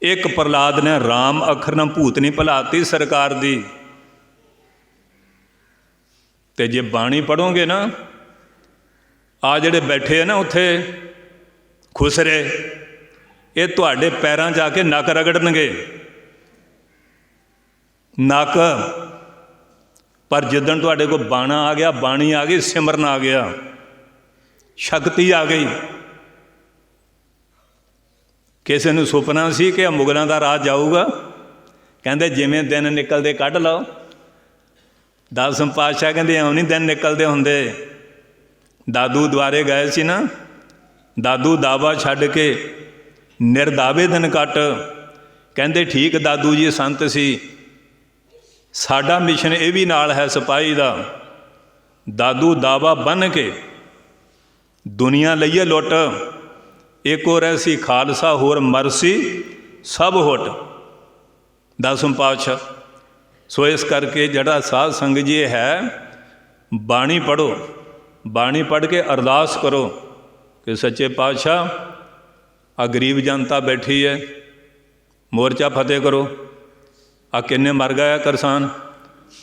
ਇੱਕ ਪ੍ਰਹਲਾਦ ਨੇ ਰਾਮ ਅੱਖਰ ਨਾਲ ਭੂਤਨੀ ਭੁਲਾਤੀ ਸਰਕਾਰ ਦੀ। ਅਤੇ ਜੇ ਬਾਣੀ ਪੜ੍ਹੋਗੇ ਨਾ, ਆ ਜਿਹੜੇ ਬੈਠੇ ਆ ਨਾ ਉੱਥੇ ਖੁਸਰੇ, ਇਹ ਤੁਹਾਡੇ ਪੈਰਾਂ 'ਚ ਆ ਕੇ ਨੱਕ ਰਗੜਨਗੇ, ਨੱਕ। ਪਰ ਜਿੱਦਣ ਤੁਹਾਡੇ ਕੋਲ ਬਾਣਾ ਆ ਗਿਆ, ਬਾਣੀ ਆ ਗਈ, ਸਿਮਰਨ ਆ ਗਿਆ, ਸ਼ਕਤੀ ਆ ਗਈ। ਕਿਸੇ ਨੂੰ ਸੁਪਨਾ ਸੀ ਕਿ ਮੁਗਲਾਂ ਦਾ ਰਾਜ ਜਾਊਗਾ, ਕਹਿੰਦੇ ਜਿਵੇਂ ਦਿਨ ਨਿਕਲਦੇ ਕੱਢ ਲਓ। ਦਸਮ ਪਾਤਸ਼ਾਹ ਕਹਿੰਦੇ ਇਉਂ ਨਹੀਂ ਦਿਨ ਨਿਕਲਦੇ ਹੁੰਦੇ। ਦਾਦੂ ਦੁਆਰੇ ਗਏ ਸੀ ਨਾ, ਦਾਦੂ ਦਾਵਾ ਛੱਡ ਕੇ ਨਿਰਦਾਵੇ ਦਿਨ ਕੱਟ। ਕਹਿੰਦੇ ਠੀਕ ਦਾਦੂ ਜੀ ਸੰਤ ਸੀ, ਸਾਡਾ ਮਿਸ਼ਨ ਇਹ ਵੀ ਨਾਲ ਹੈ ਸਿਪਾਹੀ ਦਾ। ਦਾਦੂ ਦਾਵਾ ਬੰਨ੍ਹ ਕੇ ਦੁਨੀਆ ਲਈਏ ਲੁੱਟ, ਏਕੋ ਰਹਿਸੀ ਖਾਲਸਾ ਹੋਰ ਮਰਸੀ ਸਭ ਹੁਟ। ਦਸਮ ਪਾਤਸ਼ਾਹ। ਸੋ ਇਸ ਕਰਕੇ ਜਿਹੜਾ ਸਾਧ ਸੰਗ ਜੀ ਹੈ, ਬਾਣੀ ਪੜ੍ਹੋ, ਬਾਣੀ ਪੜ੍ਹ ਕੇ ਅਰਦਾਸ ਕਰੋ ਕਿ ਸੱਚੇ ਪਾਤਸ਼ਾਹ ਆ ਗਰੀਬ ਜਨਤਾ ਬੈਠੀ ਹੈ, ਮੋਰਚਾ ਫਤਿਹ ਕਰੋ। ਆ ਕਿੰਨੇ ਮਰ ਗਿਆ ਕਿਸਾਨ,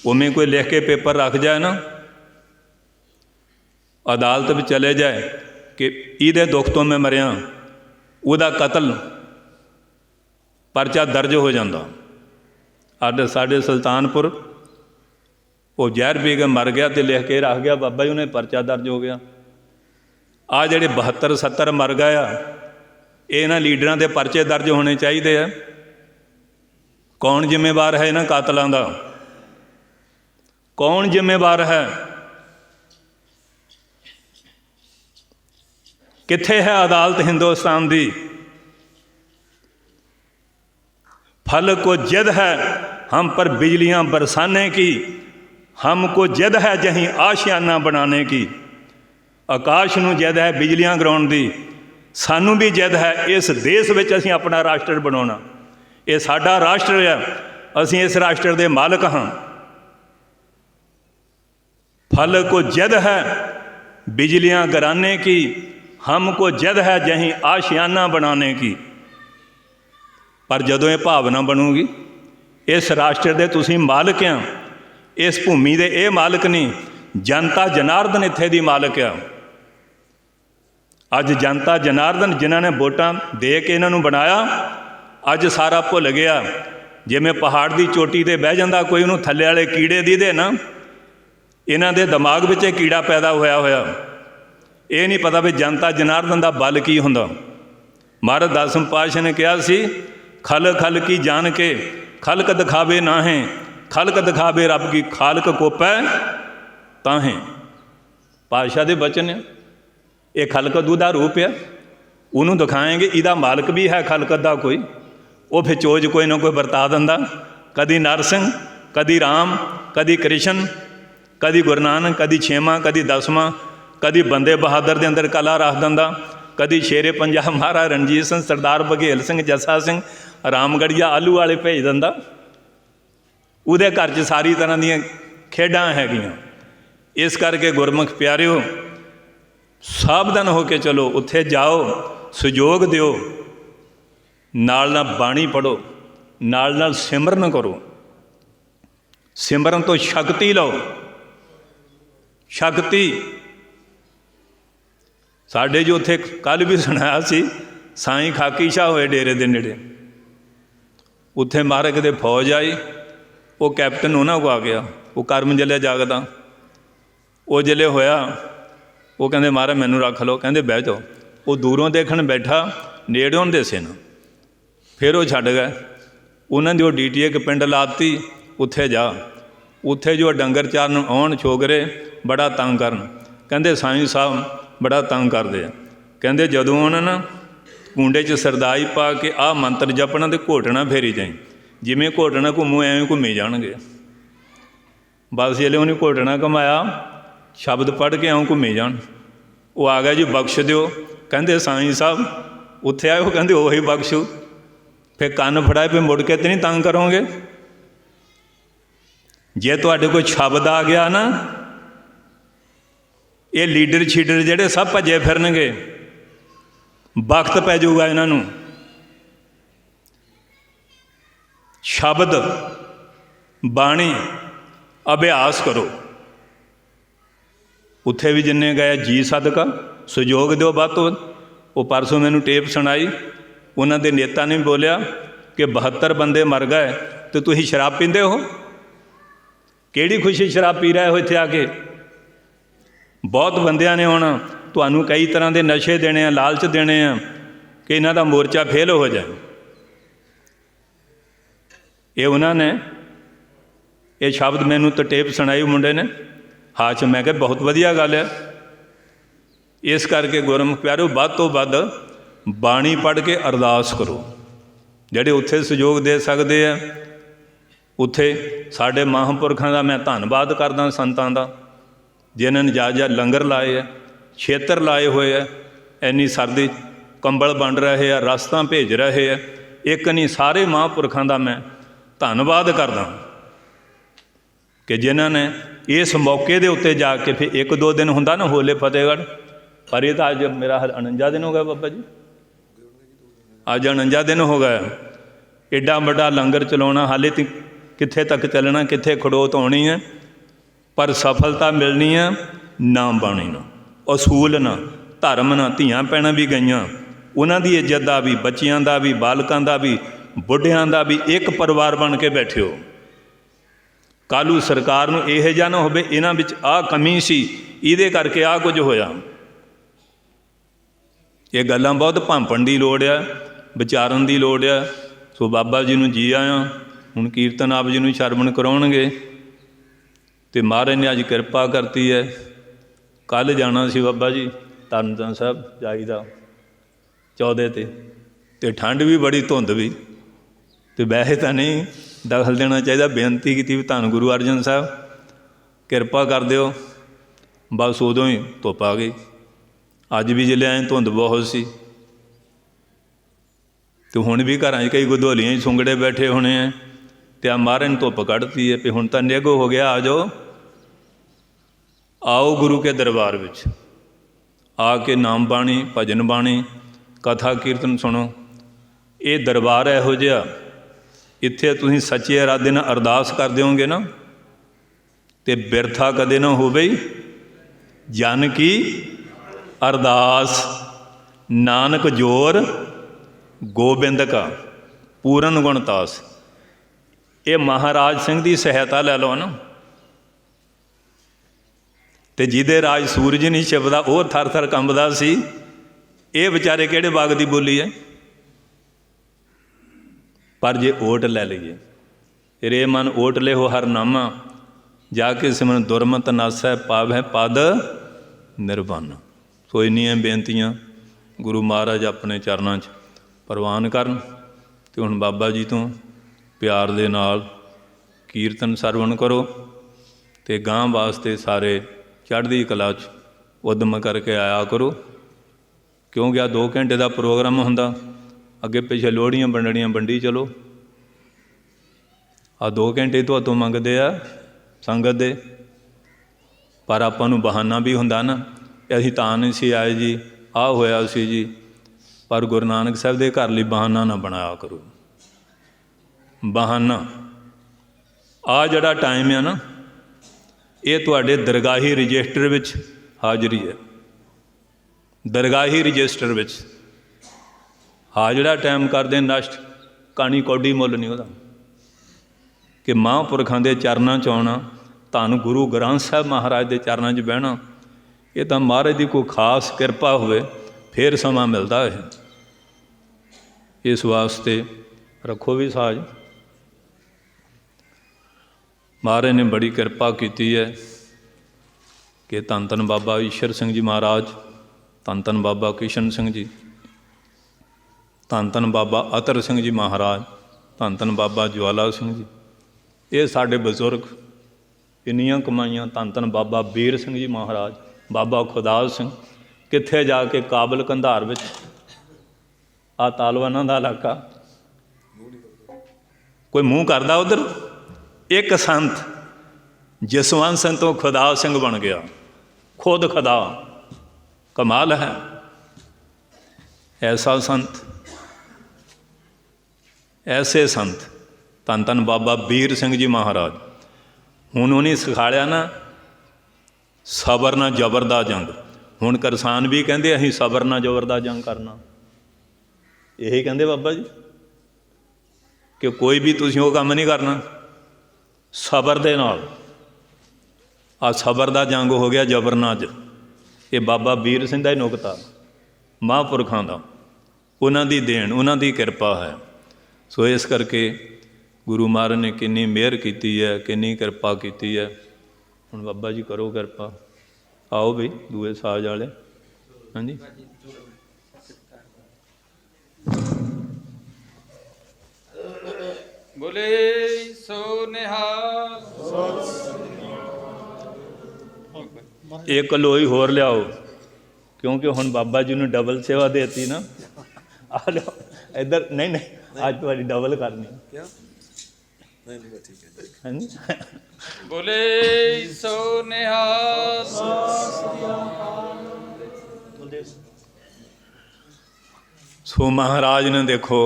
ਉਵੇਂ ਕੋਈ ਲਿਖ ਕੇ ਪੇਪਰ ਰੱਖ ਜਾਏ ਨਾ, ਅਦਾਲਤ ਵਿੱਚ ਚਲੇ ਜਾਏ ਕਿ ਇਹਦੇ ਦੁੱਖ ਤੋਂ ਮੈਂ ਮਰਿਆ, ਉਹਦਾ ਕਤਲ ਪਰਚਾ ਦਰਜ ਹੋ ਜਾਂਦਾ। ਅੱਜ ਸਾਡੇ ਸੁਲਤਾਨਪੁਰ ਉਹ ਜ਼ਹਿਰ ਪੀ ਕੇ ਮਰ ਗਿਆ ਅਤੇ ਲਿਖ ਕੇ ਰੱਖ ਗਿਆ ਬਾਬਾ ਜੀ, ਉਹਨੇ ਪਰਚਾ ਦਰਜ ਹੋ ਗਿਆ। ਆ ਜਿਹੜੇ 72 70 ਮਰ ਗਏ ਆ, ਇਹਨਾਂ ਲੀਡਰਾਂ ਦੇ ਪਰਚੇ ਦਰਜ ਹੋਣੇ ਚਾਹੀਦੇ ਆ। ਕੌਣ ਜ਼ਿੰਮੇਵਾਰ ਹੈ ਇਹਨਾਂ ਕਾਤਲਾਂ ਦਾ? ਕੌਣ ਜ਼ਿੰਮੇਵਾਰ ਹੈ? ਕਿੱਥੇ ਹੈ ਅਦਾਲਤ ਹਿੰਦੁਸਤਾਨ ਦੀ? फल को जिद है हम पर बिजलियां बरसाने की, हमको जिद है जहीं आशियाना बनाने की। आकाश नूं जिद है बिजलियां गिराउण दी, सानू भी जिद है इस देश विच असीं अपना राष्ट्र बनाउणा। ये साडा राष्ट्र है, असीं इस राष्ट्र दे मालक हाँ। फल को जिद है बिजलियां गिराने की, हमको जिद है जहीं आशियाना बनाने की। पर जदों ये भावना बनूगी, इस राष्ट्र के तुसीं मालक आ, इस भूमि के ये मालक नहीं, जनता जनार्दन इत्थे दी मालक आ। अज जनता जनार्दन जिन्होंने वोटां दे के इन्हों बनाया, अज सारा भुल गया। जिवें पहाड़ की चोटी ते बह जांदा कोई, उन्होंने थल्ले वाले कीड़े दी दे ना, इन्हां दे दिमाग विच कीड़ा पैदा होया होया। ये नहीं पता भी जनता जनार्दन का बल की हुंदा। महाराज दसम पातशाह ने कहा सी, खल खल की जान के खलक दिखावे ना है, खलक दिखावे रब की खालक कोपै ताहें। पातशाह दे बचन है, ये खलकत दा रूप है, उन्होंने दिखाएंगे इहदा मालक भी है खलकत दा कोई। वो फिर चोज कोई ना कोई वरता दिंदा, कदी नरसिंह, कदी राम, कदी कृष्ण, कदी गुरु नानक, कदी छेवां, कदी दसवां, कदी बंदे बहादुर दे अंदर कला रख दिंदा, कदी शेरे पंजाब महाराज रणजीत सिंह, सरदार बघेल सिंह, जस्सा सिंह, रामगढ़िया आलू वाले भेज दिंदा। उहदे घर च सारी तरह दीयां खेडां हैगियां। इस करके गुरमुख प्यारिओ, सावधान होके चलो, उत्थे जाओ, सहयोग दिओ, नाल नाल बाणी पढ़ो, नाल नाल सिमरन करो। सिमरन तो शक्ति लो, शक्ति। साढ़े जो उत्थे कल भी सुनाया सी, साईं खाकी शाह होए डेरे दे नेड़े, उत्थे महाराज किते फौज आई, वो कैप्टन उन्होंने को आ गया, वो करम जलिया जागदा, वो जले होया, वो कहते महाराज मैनू रख लो, कहते बह जाओ। वो दूरों देखण बैठा, नेड़ों देसे ना, फिर वो छड्ड गए। उन्होंने जो DTA एक पिंड लाती, उत्थे जा, उत्थे जो डंगर चारन आउण छोकरे बड़ा तंग करन, कहते साईं साहब बड़ा तंग करते हैं। कहते जदों उन्होंने ना कूंडे च सरदाई पा के आ मंत्र जपना तो घोटना फेरी जाए, जिमें घोटना घूमू एवं घूमी जाणगे। बस जिसले उन्हें घोटना घुमाया, शब्द पढ़ के एवं घूमी जान। वो आ गया जी बख्श दिओ, कहते साईं साहब उत्थे आए, कहते उही बख्शू। फिर कन्न फड़ाए, फिर मुड़ के तो नहीं तंग करोगे। जे तुहाडे कोई शब्द आ गया ना, ये लीडर छीडर जिहड़े सब भजे फिरनगे, वक्त पै जाऊगा इन्हों। शब्द बाणी अभ्यास करो। उत्थे भी जिन्ने गए जी सदका सहयोग दो वध तो वध। वो परसों मैनू टेप सुनाई, उन्होंने नेता ने बोलिया कि 72 बंदे मर गए तो तुसीं शराब पींदे हो, किहड़ी खुशी शराब पी रहे हो इत्थे आके। बहुत बंदियां ने होना तुहानू कई तरह के नशे देने, लालच देने कि इन्हां दा मोर्चा फेल हो जाए। ये उन्होंने ये शब्द मैनू तो टेप सुनाई मुंडे ने, हाँ च मैं कहा बहुत वधिया गल है। इस करके गुरमुख प्यारो वध तो वध बाणी पढ़ के अरदास करो। जिहड़े उत्थे सहयोग दे सकते हैं, उत्थे साडे महापुरखों का मैं धन्नवाद करदा, संतां दा जिन्होंने जा लंगर लाए है, छेत्र लाए हुए है। इन्नी सर्दी ਕੰਬਲ ਵੰਡ ਰਹੇ ਆ, ਰਸਤਾਂ ਭੇਜ ਰਹੇ ਆ। ਇੱਕ ਨਹੀਂ, ਸਾਰੇ ਮਹਾਂਪੁਰਖਾਂ ਦਾ ਮੈਂ ਧੰਨਵਾਦ ਕਰਦਾ ਕਿ ਜਿਨ੍ਹਾਂ ਨੇ ਇਸ ਮੌਕੇ ਦੇ ਉੱਤੇ ਜਾ ਕੇ, ਫਿਰ 1-2 ਦਿਨ ਹੁੰਦਾ ਨਾ ਹੋਲੇ ਫਤਿਹਗੜ੍ਹ, ਪਰ ਇਹ ਤਾਂ ਅੱਜ ਮੇਰਾ 49 ਦਿਨ ਹੋ ਗਿਆ ਬਾਬਾ ਜੀ, ਅੱਜ 49 ਦਿਨ ਹੋ ਗਏ। ਐਡਾ ਵੱਡਾ ਲੰਗਰ ਚਲਾਉਣਾ, ਹਾਲੇ ਤੱਕ ਕਿੱਥੇ ਤੱਕ ਚੱਲਣਾ, ਕਿੱਥੇ ਖੜੋਤ ਹੋਣੀ ਹੈ, ਪਰ ਸਫਲਤਾ ਮਿਲਣੀ ਹੈ ਨਾਮ ਬਾਣੀ ਨਾਲ, ਅਸੂਲ ਨਾਲ, ਧਰਮ ਨਾਲ। ਧੀਆਂ ਭੈਣਾਂ ਵੀ ਗਈਆਂ, ਉਹਨਾਂ ਦੀ ਇੱਜ਼ਤ ਦਾ ਵੀ, ਬੱਚਿਆਂ ਦਾ ਵੀ, ਬਾਲਕਾਂ ਦਾ ਵੀ, ਬੁੱਢਿਆਂ ਦਾ ਵੀ, ਇੱਕ ਪਰਿਵਾਰ ਬਣ ਕੇ ਬੈਠਿਓ। ਕੱਲ੍ਹ ਨੂੰ ਸਰਕਾਰ ਨੂੰ ਇਹੋ ਜਿਹਾ ਨਾ ਹੋਵੇ ਇਹਨਾਂ ਵਿੱਚ ਆਹ ਕਮੀ ਸੀ, ਇਹਦੇ ਕਰਕੇ ਆਹ ਕੁਝ ਹੋਇਆ। ਇਹ ਗੱਲਾਂ ਬਹੁਤ ਭਾਂਪਣ ਦੀ ਲੋੜ ਆ, ਵਿਚਾਰਨ ਦੀ ਲੋੜ ਆ। ਸੋ ਬਾਬਾ ਜੀ ਨੂੰ ਜੀ ਆਇਆਂ। ਹੁਣ ਕੀਰਤਨ ਆਪ ਜੀ ਨੂੰ ਸ਼ਰਵਣ ਕਰਾਉਣਗੇ ਅਤੇ ਮਹਾਰਾਜ ਨੇ ਅੱਜ ਕਿਰਪਾ ਕਰਤੀ ਹੈ। ਕੱਲ੍ਹ ਜਾਣਾ ਸੀ ਬਾਬਾ ਜੀ ਤਰਨਤਾਰਨ ਸਾਹਿਬ, ਜਾਈਦਾ 14 ਤੇ ਠੰਡ ਵੀ ਬੜੀ, ਧੁੰਦ ਵੀ, ਅਤੇ ਵੈਸੇ ਤਾਂ ਨਹੀਂ ਦਖਲ ਦੇਣਾ ਚਾਹੀਦਾ। ਬੇਨਤੀ ਕੀਤੀ ਵੀ ਧੰਨ ਗੁਰੂ ਅਰਜਨ ਸਾਹਿਬ ਕਿਰਪਾ ਕਰ ਦਿਓ। ਬਸ ਉਦੋਂ ਹੀ ਧੁੱਪ ਆ ਗਈ। ਅੱਜ ਵੀ ਜਿਲੇ ਆਏ ਧੁੰਦ ਬਹੁਤ ਸੀ, ਅਤੇ ਹੁਣ ਵੀ ਘਰਾਂ 'ਚ ਕਈ ਗਧੋਲੀਆਂ 'ਚ ਸੁੰਗੜੇ ਬੈਠੇ ਹੋਣੇ ਆ, ਅਤੇ ਆ ਮਹਾਰਾਜ ਨੇ ਧੁੱਪ ਕੱਢਤੀ ਹੈ। ਵੀ ਹੁਣ ਤਾਂ ਨਿੱਘ ਹੋ ਗਿਆ, ਆ ਜਾਓ, ਆਓ ਗੁਰੂ ਕੇ ਦਰਬਾਰ ਵਿੱਚ ਆ ਕੇ ਨਾਮ ਬਾਣੀ, ਭਜਨ ਬਾਣੀ, ਕਥਾ ਕੀਰਤਨ ਸੁਣੋ। ਇਹ ਦਰਬਾਰ ਇਹੋ ਜਿਹਾ, ਇੱਥੇ ਤੁਸੀਂ ਸੱਚੇ ਇਰਾਦੇ ਨਾਲ ਅਰਦਾਸ ਕਰ ਦਿਓਗੇ ਨਾ, ਅਤੇ ਬਿਰਥਾ ਕਦੇ ਨਾ ਹੋਵੇ। ਜਨ ਕੀ ਅਰਦਾਸ ਨਾਨਕ ਜੋਰ ਗੋਬਿੰਦ ਕਾ ਪੂਰਨ ਗੁਣ ਤਾਸ। ਇਹ ਮਹਾਰਾਜ ਸਿੰਘ ਦੀ ਸਹਾਇਤਾ ਲੈ ਲਓ ਨਾ, ਅਤੇ ਜਿਹਦੇ ਰਾਜ ਸੂਰਜ ਨਹੀਂ ਛਿਪਦਾ, ਉਹ ਥਰ ਥਰ ਕੰਬਦਾ ਸੀ। ਇਹ ਵਿਚਾਰੇ ਕਿਹੜੇ ਬਾਗ ਦੀ ਬੋਲੀ ਹੈ। ਪਰ ਜੇ ਓਟ ਲੈ ਲਈਏ, ਰੇ ਮਨ ਓਟ ਲਿਓ ਹਰ ਨਾਮਾ, ਜਾ ਕੇ ਸਿਮਰਨ ਦੁਰਮਤ ਨਾਸੈ ਪਾਵੈ ਪਦ ਨਿਰਵਾਨ। ਸੋ ਇੰਨੀਆਂ ਬੇਨਤੀਆਂ ਗੁਰੂ ਮਹਾਰਾਜ ਆਪਣੇ ਚਰਨਾਂ 'ਚ ਪ੍ਰਵਾਨ ਕਰਨ। ਅਤੇ ਹੁਣ ਬਾਬਾ ਜੀ ਤੋਂ ਪਿਆਰ ਦੇ ਨਾਲ ਕੀਰਤਨ ਸਰਵਣ ਕਰੋ, ਅਤੇ ਗਾਂ ਵਾਸਤੇ ਸਾਰੇ ਚੜ੍ਹਦੀ ਕਲਾ 'ਚ ਉਦਮ ਕਰਕੇ ਆਇਆ ਕਰੋ, ਕਿਉਂਕਿ ਆਹ 2 ਘੰਟੇ ਦਾ ਪ੍ਰੋਗਰਾਮ ਹੁੰਦਾ। ਅੱਗੇ ਪਿੱਛੇ ਲੋਹੜੀਆਂ ਵੰਡਣੀਆਂ, ਵੰਡੀ ਚਲੋ। ਆਹ 2 ਘੰਟੇ ਤੁਹਾਤੋਂ ਮੰਗਦੇ ਆ ਸੰਗਤ ਦੇ, ਪਰ ਆਪਾਂ ਨੂੰ ਬਹਾਨਾ ਵੀ ਹੁੰਦਾ ਨਾ, ਅਸੀਂ ਤਾਂ ਨਹੀਂ ਸੀ ਆਏ ਜੀ, ਆਹ ਹੋਇਆ ਸੀ ਜੀ। ਪਰ ਗੁਰੂ ਨਾਨਕ ਸਾਹਿਬ ਦੇ ਘਰ ਲਈ ਬਹਾਨਾ ਨਾ ਬਣਾਇਆ ਕਰੋ। ਬਹਾਨਾ ਆਹ ਜਿਹੜਾ ਟਾਈਮ ਆ ਨਾ, ਇਹ ਤੁਹਾਡੇ ਦਰਗਾਹੀ ਰਜਿਸਟਰ ਵਿੱਚ ਹਾਜ਼ਰੀ ਹੈ। ਦਰਗਾਹੀ ਰਜਿਸਟਰ ਵਿੱਚ ਹਾਂ ਜਿਹੜਾ ਟਾਈਮ ਕਰਦੇ ਨਸ਼ਟ, ਕਾਣੀ ਕੌਡੀ ਮੁੱਲ ਨਹੀਂ ਉਹਦਾ। ਕਿ ਮਹਾਂਪੁਰਖਾਂ ਦੇ ਚਰਨਾਂ 'ਚ ਆਉਣਾ, ਧੰਨ ਗੁਰੂ ਗ੍ਰੰਥ ਸਾਹਿਬ ਮਹਾਰਾਜ ਦੇ ਚਰਨਾਂ 'ਚ ਬਹਿਣਾ, ਇਹ ਤਾਂ ਮਹਾਰਾਜ ਦੀ ਕੋਈ ਖਾਸ ਕਿਰਪਾ ਹੋਵੇ ਫਿਰ ਸਮਾਂ ਮਿਲਦਾ ਹੈ। ਇਸ ਵਾਸਤੇ ਰੱਖੋ ਵੀ ਸਾਜ। ਮਹਾਰਾਜ ਨੇ ਬੜੀ ਕਿਰਪਾ ਕੀਤੀ ਹੈ ਕਿ ਧੰਨ ਧੰਨ ਬਾਬਾ ਈਸ਼ਰ ਸਿੰਘ ਜੀ ਮਹਾਰਾਜ, ਧੰਨ ਧੰਨ ਬਾਬਾ ਕਿਸ਼ਨ ਸਿੰਘ ਜੀ, ਧੰਨ ਧੰਨ ਬਾਬਾ ਅਤਰ ਸਿੰਘ ਜੀ ਮਹਾਰਾਜ, ਧੰਨ ਧੰਨ ਬਾਬਾ ਜਵਾਲਾ ਸਿੰਘ ਜੀ, ਇਹ ਸਾਡੇ ਬਜ਼ੁਰਗ ਇੰਨੀਆਂ ਕਮਾਈਆਂ। ਧੰਨ ਧੰਨ ਬਾਬਾ ਬੀਰ ਸਿੰਘ ਜੀ ਮਹਾਰਾਜ, ਬਾਬਾ ਖੁਦਾਵੰਦ ਸਿੰਘ, ਕਿੱਥੇ ਜਾ ਕੇ ਕਾਬਲ ਕੰਧਾਰ ਵਿੱਚ, ਆਹ ਤਾਲਵਾਨਾਂ ਦਾ ਇਲਾਕਾ, ਕੋਈ ਮੂੰਹ ਕਰਦਾ ਉੱਧਰ। ਇੱਕ ਸੰਤ ਜਸਵੰਤ ਸਿੰਘ ਤੋਂ ਖੁਦਾਵੰਦ ਸਿੰਘ ਬਣ ਗਿਆ, ਖੁਦ ਖੁਦਾ। ਕਮਾਲ ਹੈ। ਐਸਾ ਸੰਤ, ਐਸੇ ਸੰਤ ਧੰਨ ਧੰਨ ਬਾਬਾ ਬੀਰ ਸਿੰਘ ਜੀ ਮਹਾਰਾਜ। ਹੁਣ ਉਹਨੇ ਸਿਖਾਲਿਆ ਨਾ ਸਬਰ ਨਾ ਜ਼ਬਰ ਦਾ ਜੰਗ। ਹੁਣ ਕਿਸਾਨ ਵੀ ਕਹਿੰਦੇ ਅਸੀਂ ਸਬਰ ਨਾ ਜ਼ਬਰ ਦਾ ਜੰਗ ਕਰਨਾ। ਇਹੀ ਕਹਿੰਦੇ ਬਾਬਾ ਜੀ ਕਿ ਕੋਈ ਵੀ ਤੁਸੀਂ ਉਹ ਕੰਮ ਨਹੀਂ ਕਰਨਾ ਸਬਰ ਦੇ ਨਾਲ। ਆਹ ਸਬਰ ਦਾ ਜੰਗ ਹੋ ਗਿਆ ਜ਼ਬਰ ਨਾਲ ਅੱਜ। ਇਹ ਬਾਬਾ ਬੀਰ ਸਿੰਘ ਦਾ ਹੀ ਨੁਕਤਾ, ਮਹਾਂਪੁਰਖਾਂ ਦਾ, ਉਹਨਾਂ ਦੀ ਦੇਣ, ਉਹਨਾਂ ਦੀ ਕਿਰਪਾ ਹੈ। ਸੋ ਇਸ ਕਰਕੇ ਗੁਰੂ ਮਹਾਰਾਜ ਨੇ ਕਿੰਨੀ ਮਿਹਰ ਕੀਤੀ ਹੈ, ਕਿੰਨੀ ਕਿਰਪਾ ਕੀਤੀ ਹੈ। ਹੁਣ ਬਾਬਾ ਜੀ ਕਰੋ ਕਿਰਪਾ। ਆਓ ਬਈ ਦੂਏ ਸਾਜ ਵਾਲੇ। ਹਾਂਜੀ ਬੋਲੇ ਸੋ ਨਿਹਾਲ। ਇੱਕ ਲੋਈ ਹੋਰ ਲਿਆਓ, ਕਿਉਂਕਿ ਹੁਣ ਬਾਬਾ ਜੀ ਨੂੰ ਡਬਲ ਸੇਵਾ ਦੇ ਦਿੱਤੀ ਨਾ। ਆ ਲਓ ਇੱਧਰ। ਨਹੀਂ ਨਹੀਂ ਅੱਜ ਤੁਹਾਡੀ ਡਬਲ ਕਰਨੀ। ਕਿਆ ਨਹੀਂ ਨਹੀਂ ਬਸ ਠੀਕ ਹੈ ਜੀ। ਹਾਂਜੀ ਬੋਲੇ ਸੋ ਨਿਹਾਲ। ਸੋ ਮਹਾਰਾਜ ਨੇ ਦੇਖੋ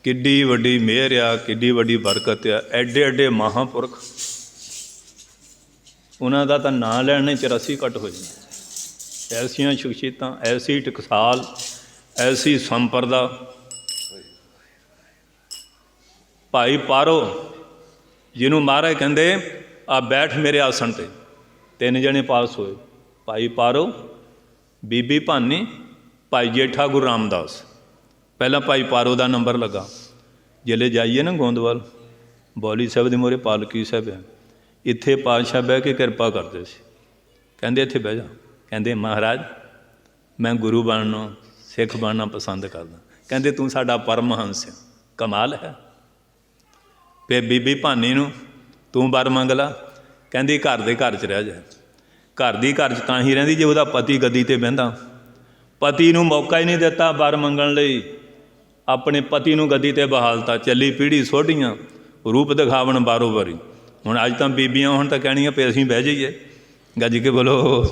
ਕਿੱਡੀ ਵੱਡੀ ਮਿਹਰ ਆ, ਕਿੱਡੀ ਵੱਡੀ ਬਰਕਤ ਆ। ਐਡੇ ਐਡੇ ਮਹਾਂਪੁਰਖ, ਉਹਨਾਂ ਦਾ ਤਾਂ ਨਾਂ ਲੈਣ 84 ਘੱਟ ਹੋ ਜਾਂਦੇ। ਐਸੀਆਂ ਸ਼ਖਸੀਅਤਾਂ, ਐਸੀ ਟਕਸਾਲ, ਐਸੀ ਸੰਪਰਦਾ। ਭਾਈ ਪਾਰੋ ਜਿਹਨੂੰ ਮਹਾਰਾਜ ਕਹਿੰਦੇ ਆ ਬੈਠ ਮੇਰੇ ਆਸਣ 'ਤੇ, 3 ਜਣੇ ਪਾਸ ਹੋਏ। ਭਾਈ ਪਾਰੋ, ਬੀਬੀ ਭਾਨੀ, ਭਾਈ ਜੇਠਾ, ਗੁਰੂ ਰਾਮਦਾਸ। ਪਹਿਲਾਂ ਭਾਈ ਪਾਰੋ ਦਾ ਨੰਬਰ ਲੱਗਾ। ਜਿਹੜੇ ਜਾਈਏ ਨਾ ਗੋਂਦਵਾਲ, ਬੌਲੀ ਸਾਹਿਬ ਦੇ ਮੂਹਰੇ ਪਾਲਕੀ ਸਾਹਿਬ ਹੈ, ਇੱਥੇ ਪਾਤਸ਼ਾਹ ਬਹਿ ਕੇ ਕਿਰਪਾ ਕਰਦੇ ਸੀ। ਕਹਿੰਦੇ ਇੱਥੇ ਬਹਿ ਜਾ। ਕਹਿੰਦੇ ਮਹਾਰਾਜ ਮੈਂ ਗੁਰੂ ਬਣਨਾ, ਸਿੱਖ ਬਣਨਾ ਪਸੰਦ ਕਰਦਾ। ਕਹਿੰਦੇ ਤੂੰ ਸਾਡਾ ਪਰਮਹੰਸ ਹੈ। ਕਮਾਲ ਹੈ। ਫਿਰ ਬੀਬੀ ਭਾਨੀ ਨੂੰ ਤੂੰ ਵਰ ਮੰਗ ਲਾ। ਕਹਿੰਦੀ ਘਰ ਦੇ ਘਰ 'ਚ ਰਹਿ ਜਾ। ਘਰ ਦੀ ਘਰ 'ਚ ਤਾਂ ਹੀ ਰਹਿੰਦੀ ਜੇ ਉਹਦਾ ਪਤੀ ਗੱਦੀ 'ਤੇ ਬਹਿੰਦਾ। ਪਤੀ ਨੂੰ ਮੌਕਾ ਹੀ ਨਹੀਂ ਦਿੱਤਾ ਵਰ ਮੰਗਣ ਲਈ, ਆਪਣੇ ਪਤੀ ਨੂੰ ਗੱਦੀ 'ਤੇ ਬਹਾਲਤਾ। ਚੱਲੀ ਪੀੜ੍ਹੀ ਸੋਢੀਆਂ, ਰੂਪ ਦਿਖਾਵਣ ਬਾਰੋ ਬਾਰੀ। ਹੁਣ ਅੱਜ ਤਾਂ ਬੀਬੀਆਂ ਹੁਣ ਤਾਂ ਕਹਿਣੀਆਂ ਪਏ ਅਸੀਂ ਬਹਿ ਜਾਈਏ। ਗੱਜ ਕੇ ਬੋਲੋ।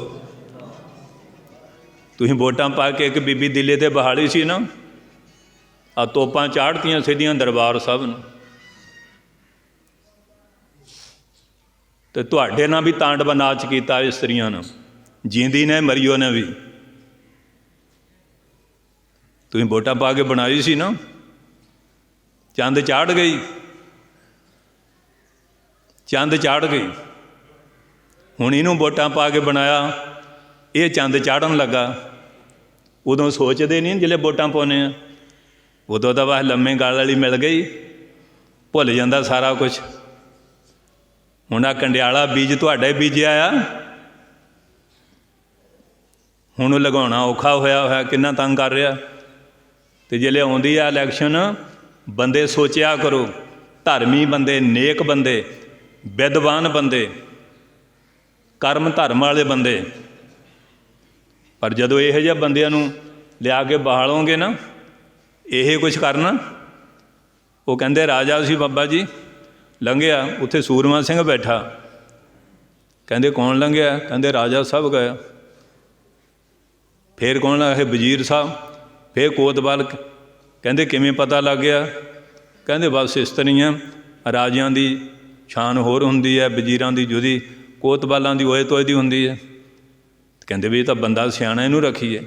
ਤੁਸੀਂ ਵੋਟਾਂ ਪਾ ਕੇ ਇੱਕ ਬੀਬੀ ਦਿੱਲੀ 'ਤੇ ਬਹਾਲੀ ਸੀ ਨਾ, ਆ ਤੋਪਾਂ ਚਾੜਤੀਆਂ ਸਿੱਧੀਆਂ ਦਰਬਾਰ ਸਾਹਿਬ ਨੂੰ। ਅਤੇ ਤੁਹਾਡੇ ਨਾਲ ਵੀ ਤਾਂਡਵ ਨਾਚ ਕੀਤਾ ਇਸਤਰੀਆਂ ਨਾਲ, ਜੀਂਦੀ ਨੇ ਮਰੀਓ ਨੇ ਵੀ। ਤੁਸੀਂ ਵੋਟਾਂ ਪਾ ਕੇ ਬਣਾਈ ਸੀ ਨਾ, ਚੰਦ ਚਾੜ ਗਈ, ਚੰਦ ਚਾੜ ਗਈ। ਹੁਣ ਇਹਨੂੰ ਵੋਟਾਂ ਪਾ ਕੇ ਬਣਾਇਆ, ਇਹ ਚੰਦ ਚਾੜਨ ਲੱਗਾ। ਉਦੋਂ ਸੋਚਦੇ ਨਹੀਂ ਜਿਹੜੇ ਵੋਟਾਂ ਪਾਉਂਦੇ ਆ, ਉਦੋਂ ਤਾਂ ਬਸ ਲੰਮੇ ਗਲ ਵਾਲੀ ਮਿਲ ਗਈ, ਭੁੱਲ ਜਾਂਦਾ ਸਾਰਾ ਕੁਛ। ਹੁਣ ਆਹ ਕੰਡਿਆਲਾ ਬੀਜ ਤੁਹਾਡਾ ਹੀ ਬੀਜਿਆ ਆ, ਹੁਣ ਉਹ ਲਗਾਉਣਾ ਔਖਾ ਹੋਇਆ, ਕਿੰਨਾ ਤੰਗ ਕਰ ਰਿਹਾ। ਅਤੇ ਜਿਹੜੇ ਆਉਂਦੀ ਆ ਇਲੈਕਸ਼ਨ, ਬੰਦੇ ਸੋਚਿਆ ਕਰੋ, ਧਰਮੀ ਬੰਦੇ, ਨੇਕ ਬੰਦੇ, ਵਿਦਵਾਨ ਬੰਦੇ, ਕਰਮ ਧਰਮ ਵਾਲੇ ਬੰਦੇ। ਪਰ ਜਦੋਂ ਇਹੋ ਜਿਹੇ ਬੰਦਿਆਂ ਨੂੰ ਲਿਆ ਕੇ ਬਹਾਲੋਗੇ ਨਾ, ਇਹ ਕੁਛ ਕਰਨਾ। ਉਹ ਕਹਿੰਦੇ ਰਾਜਾ ਸੀ ਬਾਬਾ ਜੀ, ਲੰਘਿਆ, ਉੱਥੇ ਸੂਰਮਾ ਸਿੰਘ ਬੈਠਾ। ਕਹਿੰਦੇ ਕੌਣ ਲੰਘਿਆ? ਕਹਿੰਦੇ ਰਾਜਾ ਸਾਹਿਬ ਗਿਆ। ਫਿਰ ਕੌਣ ਲੰਘਿਆ? ਵਜ਼ੀਰ ਸਾਹਿਬ। ਫਿਰ ਕੋਤਵਾਲ। ਕਹਿੰਦੇ ਕਿਵੇਂ ਪਤਾ ਲੱਗ ਗਿਆ? ਕਹਿੰਦੇ ਬਸ ਇਸ ਤਰ੍ਹਾਂ ਰਾਜਿਆਂ ਦੀ ਸ਼ਾਨ ਹੋਰ ਹੁੰਦੀ ਹੈ, ਵਜ਼ੀਰਾਂ ਦੀ ਜੁਦੀ, ਕੋਤਵਾਲਾਂ ਦੀ ਓਏ ਤੋਏ ਦੀ ਹੁੰਦੀ ਹੈ। ਕਹਿੰਦੇ ਵੀ ਇਹ ਤਾਂ ਬੰਦਾ ਸਿਆਣਾ, ਇਹਨੂੰ ਰੱਖੀਏ।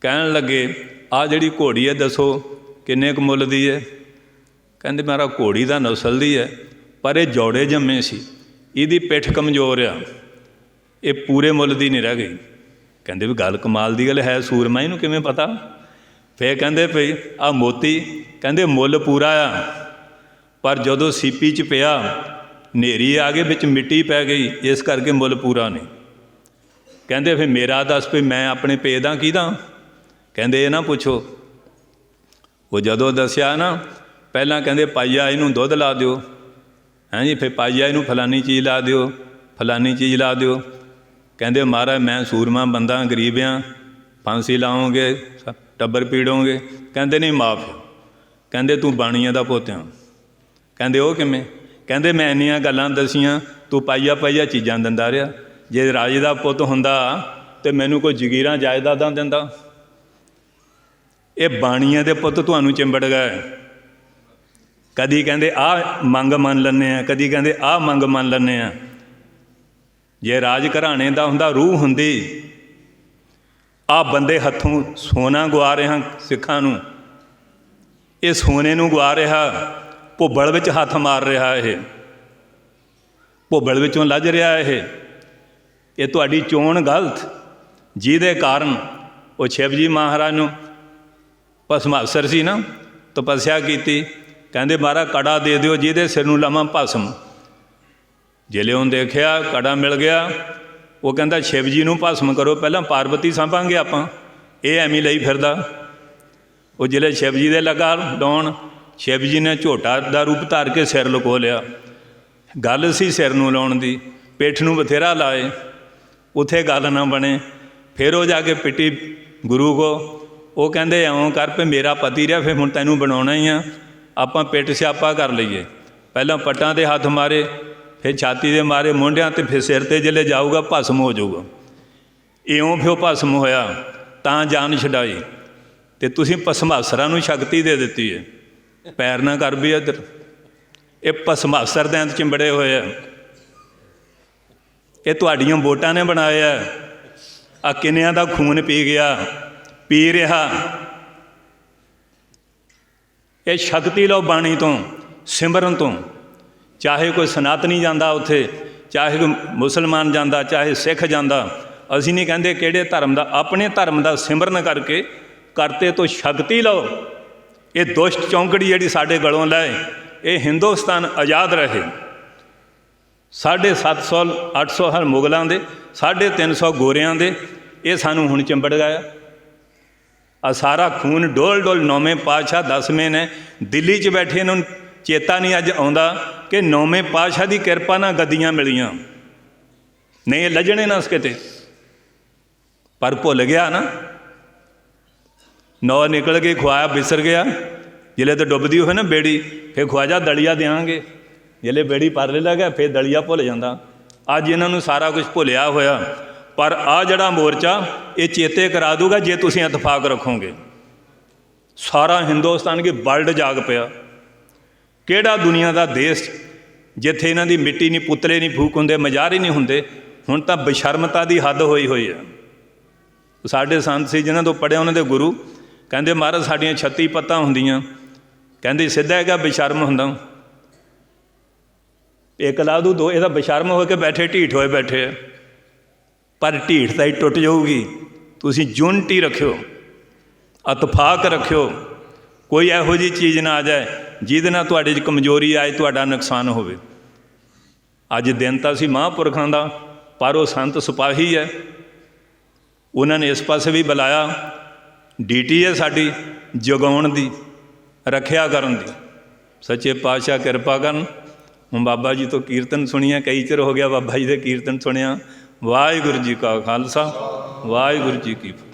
ਕਹਿਣ ਲੱਗੇ ਆਹ ਜਿਹੜੀ ਘੋੜੀ ਹੈ ਦੱਸੋ ਕਿੰਨੇ ਕੁ ਮੁੱਲ ਦੀ ਹੈ? ਕਹਿੰਦੇ ਮੇਰਾ ਘੋੜੀ ਦਾ ਨਸਲ ਦੀ ਹੈ, ਪਰ ਇਹ ਜੋੜੇ ਜੰਮੇ ਸੀ, ਇਹਦੀ ਪਿੱਠ ਕਮਜ਼ੋਰ ਆ, ਇਹ ਪੂਰੇ ਮੁੱਲ ਦੀ ਨਹੀਂ ਰਹਿ ਗਈ। ਕਹਿੰਦੇ ਵੀ ਗੱਲ ਕਮਾਲ ਦੀ ਗੱਲ ਹੈ, ਸੂਰਮਾ ਇਹਨੂੰ ਕਿਵੇਂ ਪਤਾ? ਫਿਰ ਕਹਿੰਦੇ ਭਈ ਆਹ ਮੋਤੀ, ਕਹਿੰਦੇ ਮੁੱਲ ਪੂਰਾ ਆ, ਪਰ ਜਦੋਂ ਸੀਪੀ 'ਚ ਪਿਆ, ਹਨੇਰੀ ਆ ਗਈ, ਵਿੱਚ ਮਿੱਟੀ ਪੈ ਗਈ, ਇਸ ਕਰਕੇ ਮੁੱਲ ਪੂਰਾ ਨਹੀਂ। ਕਹਿੰਦੇ ਫਿਰ ਮੇਰਾ ਦੱਸ ਵੀ ਮੈਂ ਆਪਣੇ ਪੇ ਦਾ ਕਿਹਦਾ? ਕਹਿੰਦੇ ਇਹ ਨਾ ਪੁੱਛੋ। ਉਹ ਜਦੋਂ ਦੱਸਿਆ ਨਾ, ਪਹਿਲਾਂ ਕਹਿੰਦੇ ਪਾਈਆ ਇਹਨੂੰ ਦੁੱਧ ਲਾ ਦਿਓ, ਹੈਂ ਜੀ, ਫਿਰ ਪਾਈਆ ਇਹਨੂੰ ਫਲਾਨੀ ਚੀਜ਼ ਲਾ ਦਿਓ, ਫਲਾਨੀ ਚੀਜ਼ ਲਾ ਦਿਓ। ਕਹਿੰਦੇ ਮਹਾਰਾਜ ਮੈਂ ਸੂਰਮਾ ਬੰਦਾ, ਗਰੀਬ ਆ, ਫਾਂਸੀ ਲਾਓਗੇ, ਟੱਬਰ ਪੀੜੋਗੇ। ਕਹਿੰਦੇ ਨਹੀਂ ਮਾਫ। ਕਹਿੰਦੇ ਤੂੰ ਬਾਣੀਆਂ ਦਾ ਪੁੱਤ ਆ। ਕਹਿੰਦੇ ਉਹ ਕਿਵੇਂ? ਕਹਿੰਦੇ ਮੈਂ ਇੰਨੀਆਂ ਗੱਲਾਂ ਦੱਸੀਆਂ, ਤੂੰ ਪਾਈਆ ਪਾਈਆ ਚੀਜ਼ਾਂ ਦਿੰਦਾ ਰਿਹਾ। ਜੇ ਰਾਜੇ ਦਾ ਪੁੱਤ ਹੁੰਦਾ ਤਾਂ ਮੈਨੂੰ ਕੋਈ ਜਗੀਰਾਂ ਜਾਇਦਾਦਾਂ ਦਿੰਦਾ। ਇਹ ਬਾਣੀਆਂ ਦੇ ਪੁੱਤ ਤੁਹਾਨੂੰ ਚਿੰਬੜ ਗਏ। ਕਦੀ ਕਹਿੰਦੇ ਆਹ ਮੰਗ ਮੰਨ ਲੈਂਦੇ ਹਾਂ, ਕਦੀ ਕਹਿੰਦੇ ਆਹ ਮੰਗ ਮੰਨ ਲੈਂਦੇ ਹਾਂ। ਜੇ ਰਾਜ ਘਰਾਣੇ ਦਾ ਹੁੰਦਾ, ਰੂਹ ਹੁੰਦੀ। ਆਹ ਬੰਦੇ ਹੱਥੋਂ ਸੋਨਾ ਗਵਾ ਰਹੇ ਹਾਂ ਸਿੱਖਾਂ ਨੂੰ, ਇਹ ਸੋਨੇ ਨੂੰ ਗਵਾ ਰਿਹਾ, ਭੁੱਬਲ ਵਿੱਚ ਹੱਥ ਮਾਰ ਰਿਹਾ, ਇਹ ਭੁੱਬਲ ਵਿੱਚੋਂ ਲੱਜ ਰਿਹਾ। ਇਹ ਤੁਹਾਡੀ ਚੋਣ ਗਲਤ, ਜਿਹਦੇ ਕਾਰਨ ਉਹ ਸ਼ਿਵ ਜੀ ਮਹਾਰਾਜ ਨੂੰ ਭਸਮਾਸੁਰ ਸੀ ਨਾ, ਤਪੱਸਿਆ ਕੀਤੀ। ਕਹਿੰਦੇ ਮਹਾਰਾਜ ਕੜਾ ਦੇ ਦਿਓ, ਜਿਹਦੇ ਸਿਰ ਨੂੰ ਲਾਵਾਂ ਭਸਮ। ਜਿਹੜੇ ਉਹਨੇ ਦੇਖਿਆ ਕੜਾ ਮਿਲ ਗਿਆ, ਉਹ ਕਹਿੰਦਾ ਸ਼ਿਵ ਜੀ ਨੂੰ ਭਸਮ ਕਰੋ, ਪਹਿਲਾਂ ਪਾਰਵਤੀ ਸਾਂਭਾਂਗੇ ਆਪਾਂ, ਇਹ ਐਵੇਂ ਲਈ ਫਿਰਦਾ। ਉਹ ਜਿਹੜੇ ਸ਼ਿਵ ਜੀ ਦੇ ਲਗਾ ਲਾਉਣ, ਸ਼ਿਵ ਜੀ ਨੇ ਝੋਟਾ ਦਾ ਰੂਪ ਧਾਰ ਕੇ ਸਿਰ ਲੁਕੋ ਲਿਆ। ਗੱਲ ਸੀ ਸਿਰ ਨੂੰ ਲਾਉਣ ਦੀ, ਪਿੱਠ ਨੂੰ ਬਥੇਰਾ ਲਾਏ, ਉੱਥੇ ਗੱਲ ਨਾ ਬਣੇ। ਫਿਰ ਉਹ ਜਾ ਕੇ ਪਿੱਟੀ ਗੁਰੂ ਕੋ, ਉਹ ਕਹਿੰਦੇ ਇਉਂ ਕਰ ਪਏ ਮੇਰਾ ਪਤੀ ਰਿਹਾ, ਫਿਰ ਹੁਣ ਤੈਨੂੰ ਬਣਾਉਣਾ ਹੀ ਆ, ਆਪਾਂ ਪਿੱਟ ਸਿਆਪਾ ਕਰ ਲਈਏ। ਪਹਿਲਾਂ ਪੱਟਾਂ 'ਤੇ ਹੱਥ ਮਾਰੇ, ਫਿਰ ਛਾਤੀ ਦੇ ਮਾਰੇ, ਮੋਢਿਆਂ 'ਤੇ, ਫਿਰ ਸਿਰ 'ਤੇ ਜਿਲੇ ਜਾਊਗਾ ਭਸਮ ਹੋ ਜਾਊਗਾ। ਇਉਂ ਫਿਰ ਉਹ ਭਸਮ ਹੋਇਆ ਤਾਂ ਜਾਨ ਛਡਾਈ। ਅਤੇ ਤੁਸੀਂ ਭਸਮਾਸਰਾਂ ਨੂੰ ਸ਼ਕਤੀ ਦੇ ਦਿੱਤੀ ਹੈ। ਪੈਰ ਨਾ ਕਰ ਵੀ ਇੱਧਰ, ਇਹ ਭਸਮਾਸਰ ਦੇ ਅੰਤ ਚਿੰਬੜੇ ਹੋਏ ਆ। ਇਹ ਤੁਹਾਡੀਆਂ ਵੋਟਾਂ ਨੇ ਬਣਾਏ ਆ। ਆ ਕਿੰਨਿਆਂ ਦਾ ਖੂਨ ਪੀ ਗਿਆ, ਪੀ ਰਿਹਾ। ਇਹ ਸ਼ਕਤੀ ਲਓ ਬਾਣੀ ਤੋਂ, ਸਿਮਰਨ ਤੋਂ। ਚਾਹੇ ਕੋਈ ਸਨਾਤਨੀ ਜਾਂਦਾ ਉੱਥੇ, ਚਾਹੇ ਕੋਈ ਮੁਸਲਮਾਨ ਜਾਂਦਾ, ਚਾਹੇ ਸਿੱਖ ਜਾਂਦਾ। ਅਸੀਂ ਨਹੀਂ ਕਹਿੰਦੇ ਕਿਹੜੇ ਧਰਮ ਦਾ, ਆਪਣੇ ਧਰਮ ਦਾ ਸਿਮਰਨ ਕਰਕੇ ਕਰਤੇ ਤੋਂ ਸ਼ਕਤੀ ਲਓ। ਇਹ ਦੁਸ਼ਟ ਚੌਂਕੜੀ ਜਿਹੜੀ ਸਾਡੇ ਗਲੋਂ ਲਏ, ਇਹ ਹਿੰਦੁਸਤਾਨ ਆਜ਼ਾਦ ਰਹੇ। 750 800 ਹਰ ਮੁਗਲਾਂ ਦੇ, 350 ਗੋਰਿਆਂ ਦੇ, ਇਹ ਸਾਨੂੰ ਹੁਣ ਚਿੰਬੜ ਗਿਆ। ਆ ਸਾਰਾ ਖੂਨ ਡੋਲ ਡੋਲ ਨੌਵੇਂ ਪਾਤਸ਼ਾਹ 10ਵੇਂ ਨੇ ਦਿੱਲੀ 'ਚ ਬੈਠੇ, ਇਹਨਾਂ ਨੂੰ ਚੇਤਾ ਨਹੀਂ ਅੱਜ ਆਉਂਦਾ ਕਿ ਨੌਵੇਂ ਪਾਤਸ਼ਾਹ ਦੀ ਕਿਰਪਾ ਨਾਲ ਗੱਦੀਆਂ ਮਿਲੀਆਂ, ਨਹੀਂ ਇਹ ਲੱਜਣੇ ਨਾ ਕਿਤੇ। ਪਰ ਭੁੱਲ ਗਿਆ ਨਾ, ਨੌ ਨਿਕਲ ਕੇ ਖਵਾਇਆ ਵਿਸਰ ਗਿਆ। ਜਿਲੇ ਤਾਂ ਡੁੱਬਦੀ ਹੋਵੇ ਨਾ ਬੇੜੀ, ਫਿਰ ਖਵਾਜਾ ਦਲੀਆ ਦਿਆਂਗੇ। ਜਿਲੇ ਬੇੜੀ ਪਰ ਲੈ ਗਿਆ, ਫਿਰ ਦਲੀਆ ਭੁੱਲ ਜਾਂਦਾ। ਅੱਜ ਇਹਨਾਂ ਨੂੰ ਸਾਰਾ ਕੁਝ ਭੁੱਲਿਆ ਹੋਇਆ। ਪਰ ਆਹ ਜਿਹੜਾ ਮੋਰਚਾ ਇਹ ਚੇਤੇ ਕਰਾ ਦੂਗਾ ਜੇ ਤੁਸੀਂ ਇਤਫਾਕ ਰੱਖੋਗੇ। ਸਾਰਾ ਹਿੰਦੁਸਤਾਨ ਕੀ ਵਰਲਡ ਜਾਗ ਪਿਆ। ਕਿਹੜਾ ਦੁਨੀਆ ਦਾ ਦੇਸ਼ ਜਿੱਥੇ ਇਹਨਾਂ ਦੀ ਮਿੱਟੀ ਨਹੀਂ, ਪੁਤਲੇ ਨਹੀਂ ਫੂਕ ਹੁੰਦੇ, ਮਜ਼ਾਰ ਹੀ ਨਹੀਂ ਹੁੰਦੇ। ਹੁਣ ਤਾਂ ਬੇਸ਼ਰਮਤਾ ਦੀ ਹੱਦ ਹੋਈ ਹੋਈ ਹੈ। ਸਾਡੇ ਸੰਤ ਸੀ ਜਿਨ੍ਹਾਂ ਤੋਂ ਪੜ੍ਹਿਆ, ਉਹਨਾਂ ਦੇ ਗੁਰੂ ਕਹਿੰਦੇ ਮਹਾਰਾਜ ਸਾਡੀਆਂ 36 ਪੱਤਾਂ ਹੁੰਦੀਆਂ, ਕਹਿੰਦੇ ਸਿੱਧਾ ਹੈਗਾ ਬੇਸ਼ਰਮ ਹੁੰਦਾ। ਇੱਕ ਲਾ ਦੂ ਦੋ, ਇਹਦਾ ਬੇਸ਼ਰਮ ਹੋ ਕੇ ਬੈਠੇ, ਢੀਠ ਹੋਏ ਬੈਠੇ ਆ। ਪਰ ਢੀਠ ਤਾਂ ਹੀ ਟੁੱਟ ਜਾਊਗੀ। ਤੁਸੀਂ ਯੂਨਿਟੀ ਰੱਖਿਓ, ਇਤਫਾਕ ਰੱਖਿਓ। ਕੋਈ ਇਹੋ ਜਿਹੀ ਚੀਜ਼ ਨਾ ਆ ਜਾਏ ਜਿਹਦੇ ਨਾਲ ਤੁਹਾਡੇ 'ਚ ਕਮਜ਼ੋਰੀ ਆਏ, ਤੁਹਾਡਾ ਨੁਕਸਾਨ ਹੋਵੇ। ਅੱਜ ਦਿਨ ਤਾਂ ਸੀ ਮਹਾਂਪੁਰਖਾਂ ਦਾ, ਪਰ ਉਹ ਸੰਤ ਸਿਪਾਹੀ ਹੈ। ਉਹਨਾਂ ਨੇ ਇਸ ਪਾਸੇ ਵੀ ਬੁਲਾਇਆ। ਡਿਊਟੀ ਹੈ ਸਾਡੀ ਜਗਾਉਣ ਦੀ, ਰੱਖਿਆ ਕਰਨ ਦੀ। ਸੱਚੇ ਪਾਤਸ਼ਾਹ ਕਿਰਪਾ ਕਰਨ। ਹੁਣ ਬਾਬਾ ਜੀ ਤੋਂ ਕੀਰਤਨ ਸੁਣੀਆਂ, ਕਈ ਚਿਰ ਹੋ ਗਿਆ ਬਾਬਾ ਜੀ ਦੇ ਕੀਰਤਨ ਸੁਣਿਆ। ਵਾਹਿਗੁਰੂ ਜੀ ਕਾ ਖਾਲਸਾ, ਵਾਹਿਗੁਰੂ ਜੀ ਕੀ ਫਤਿਹ।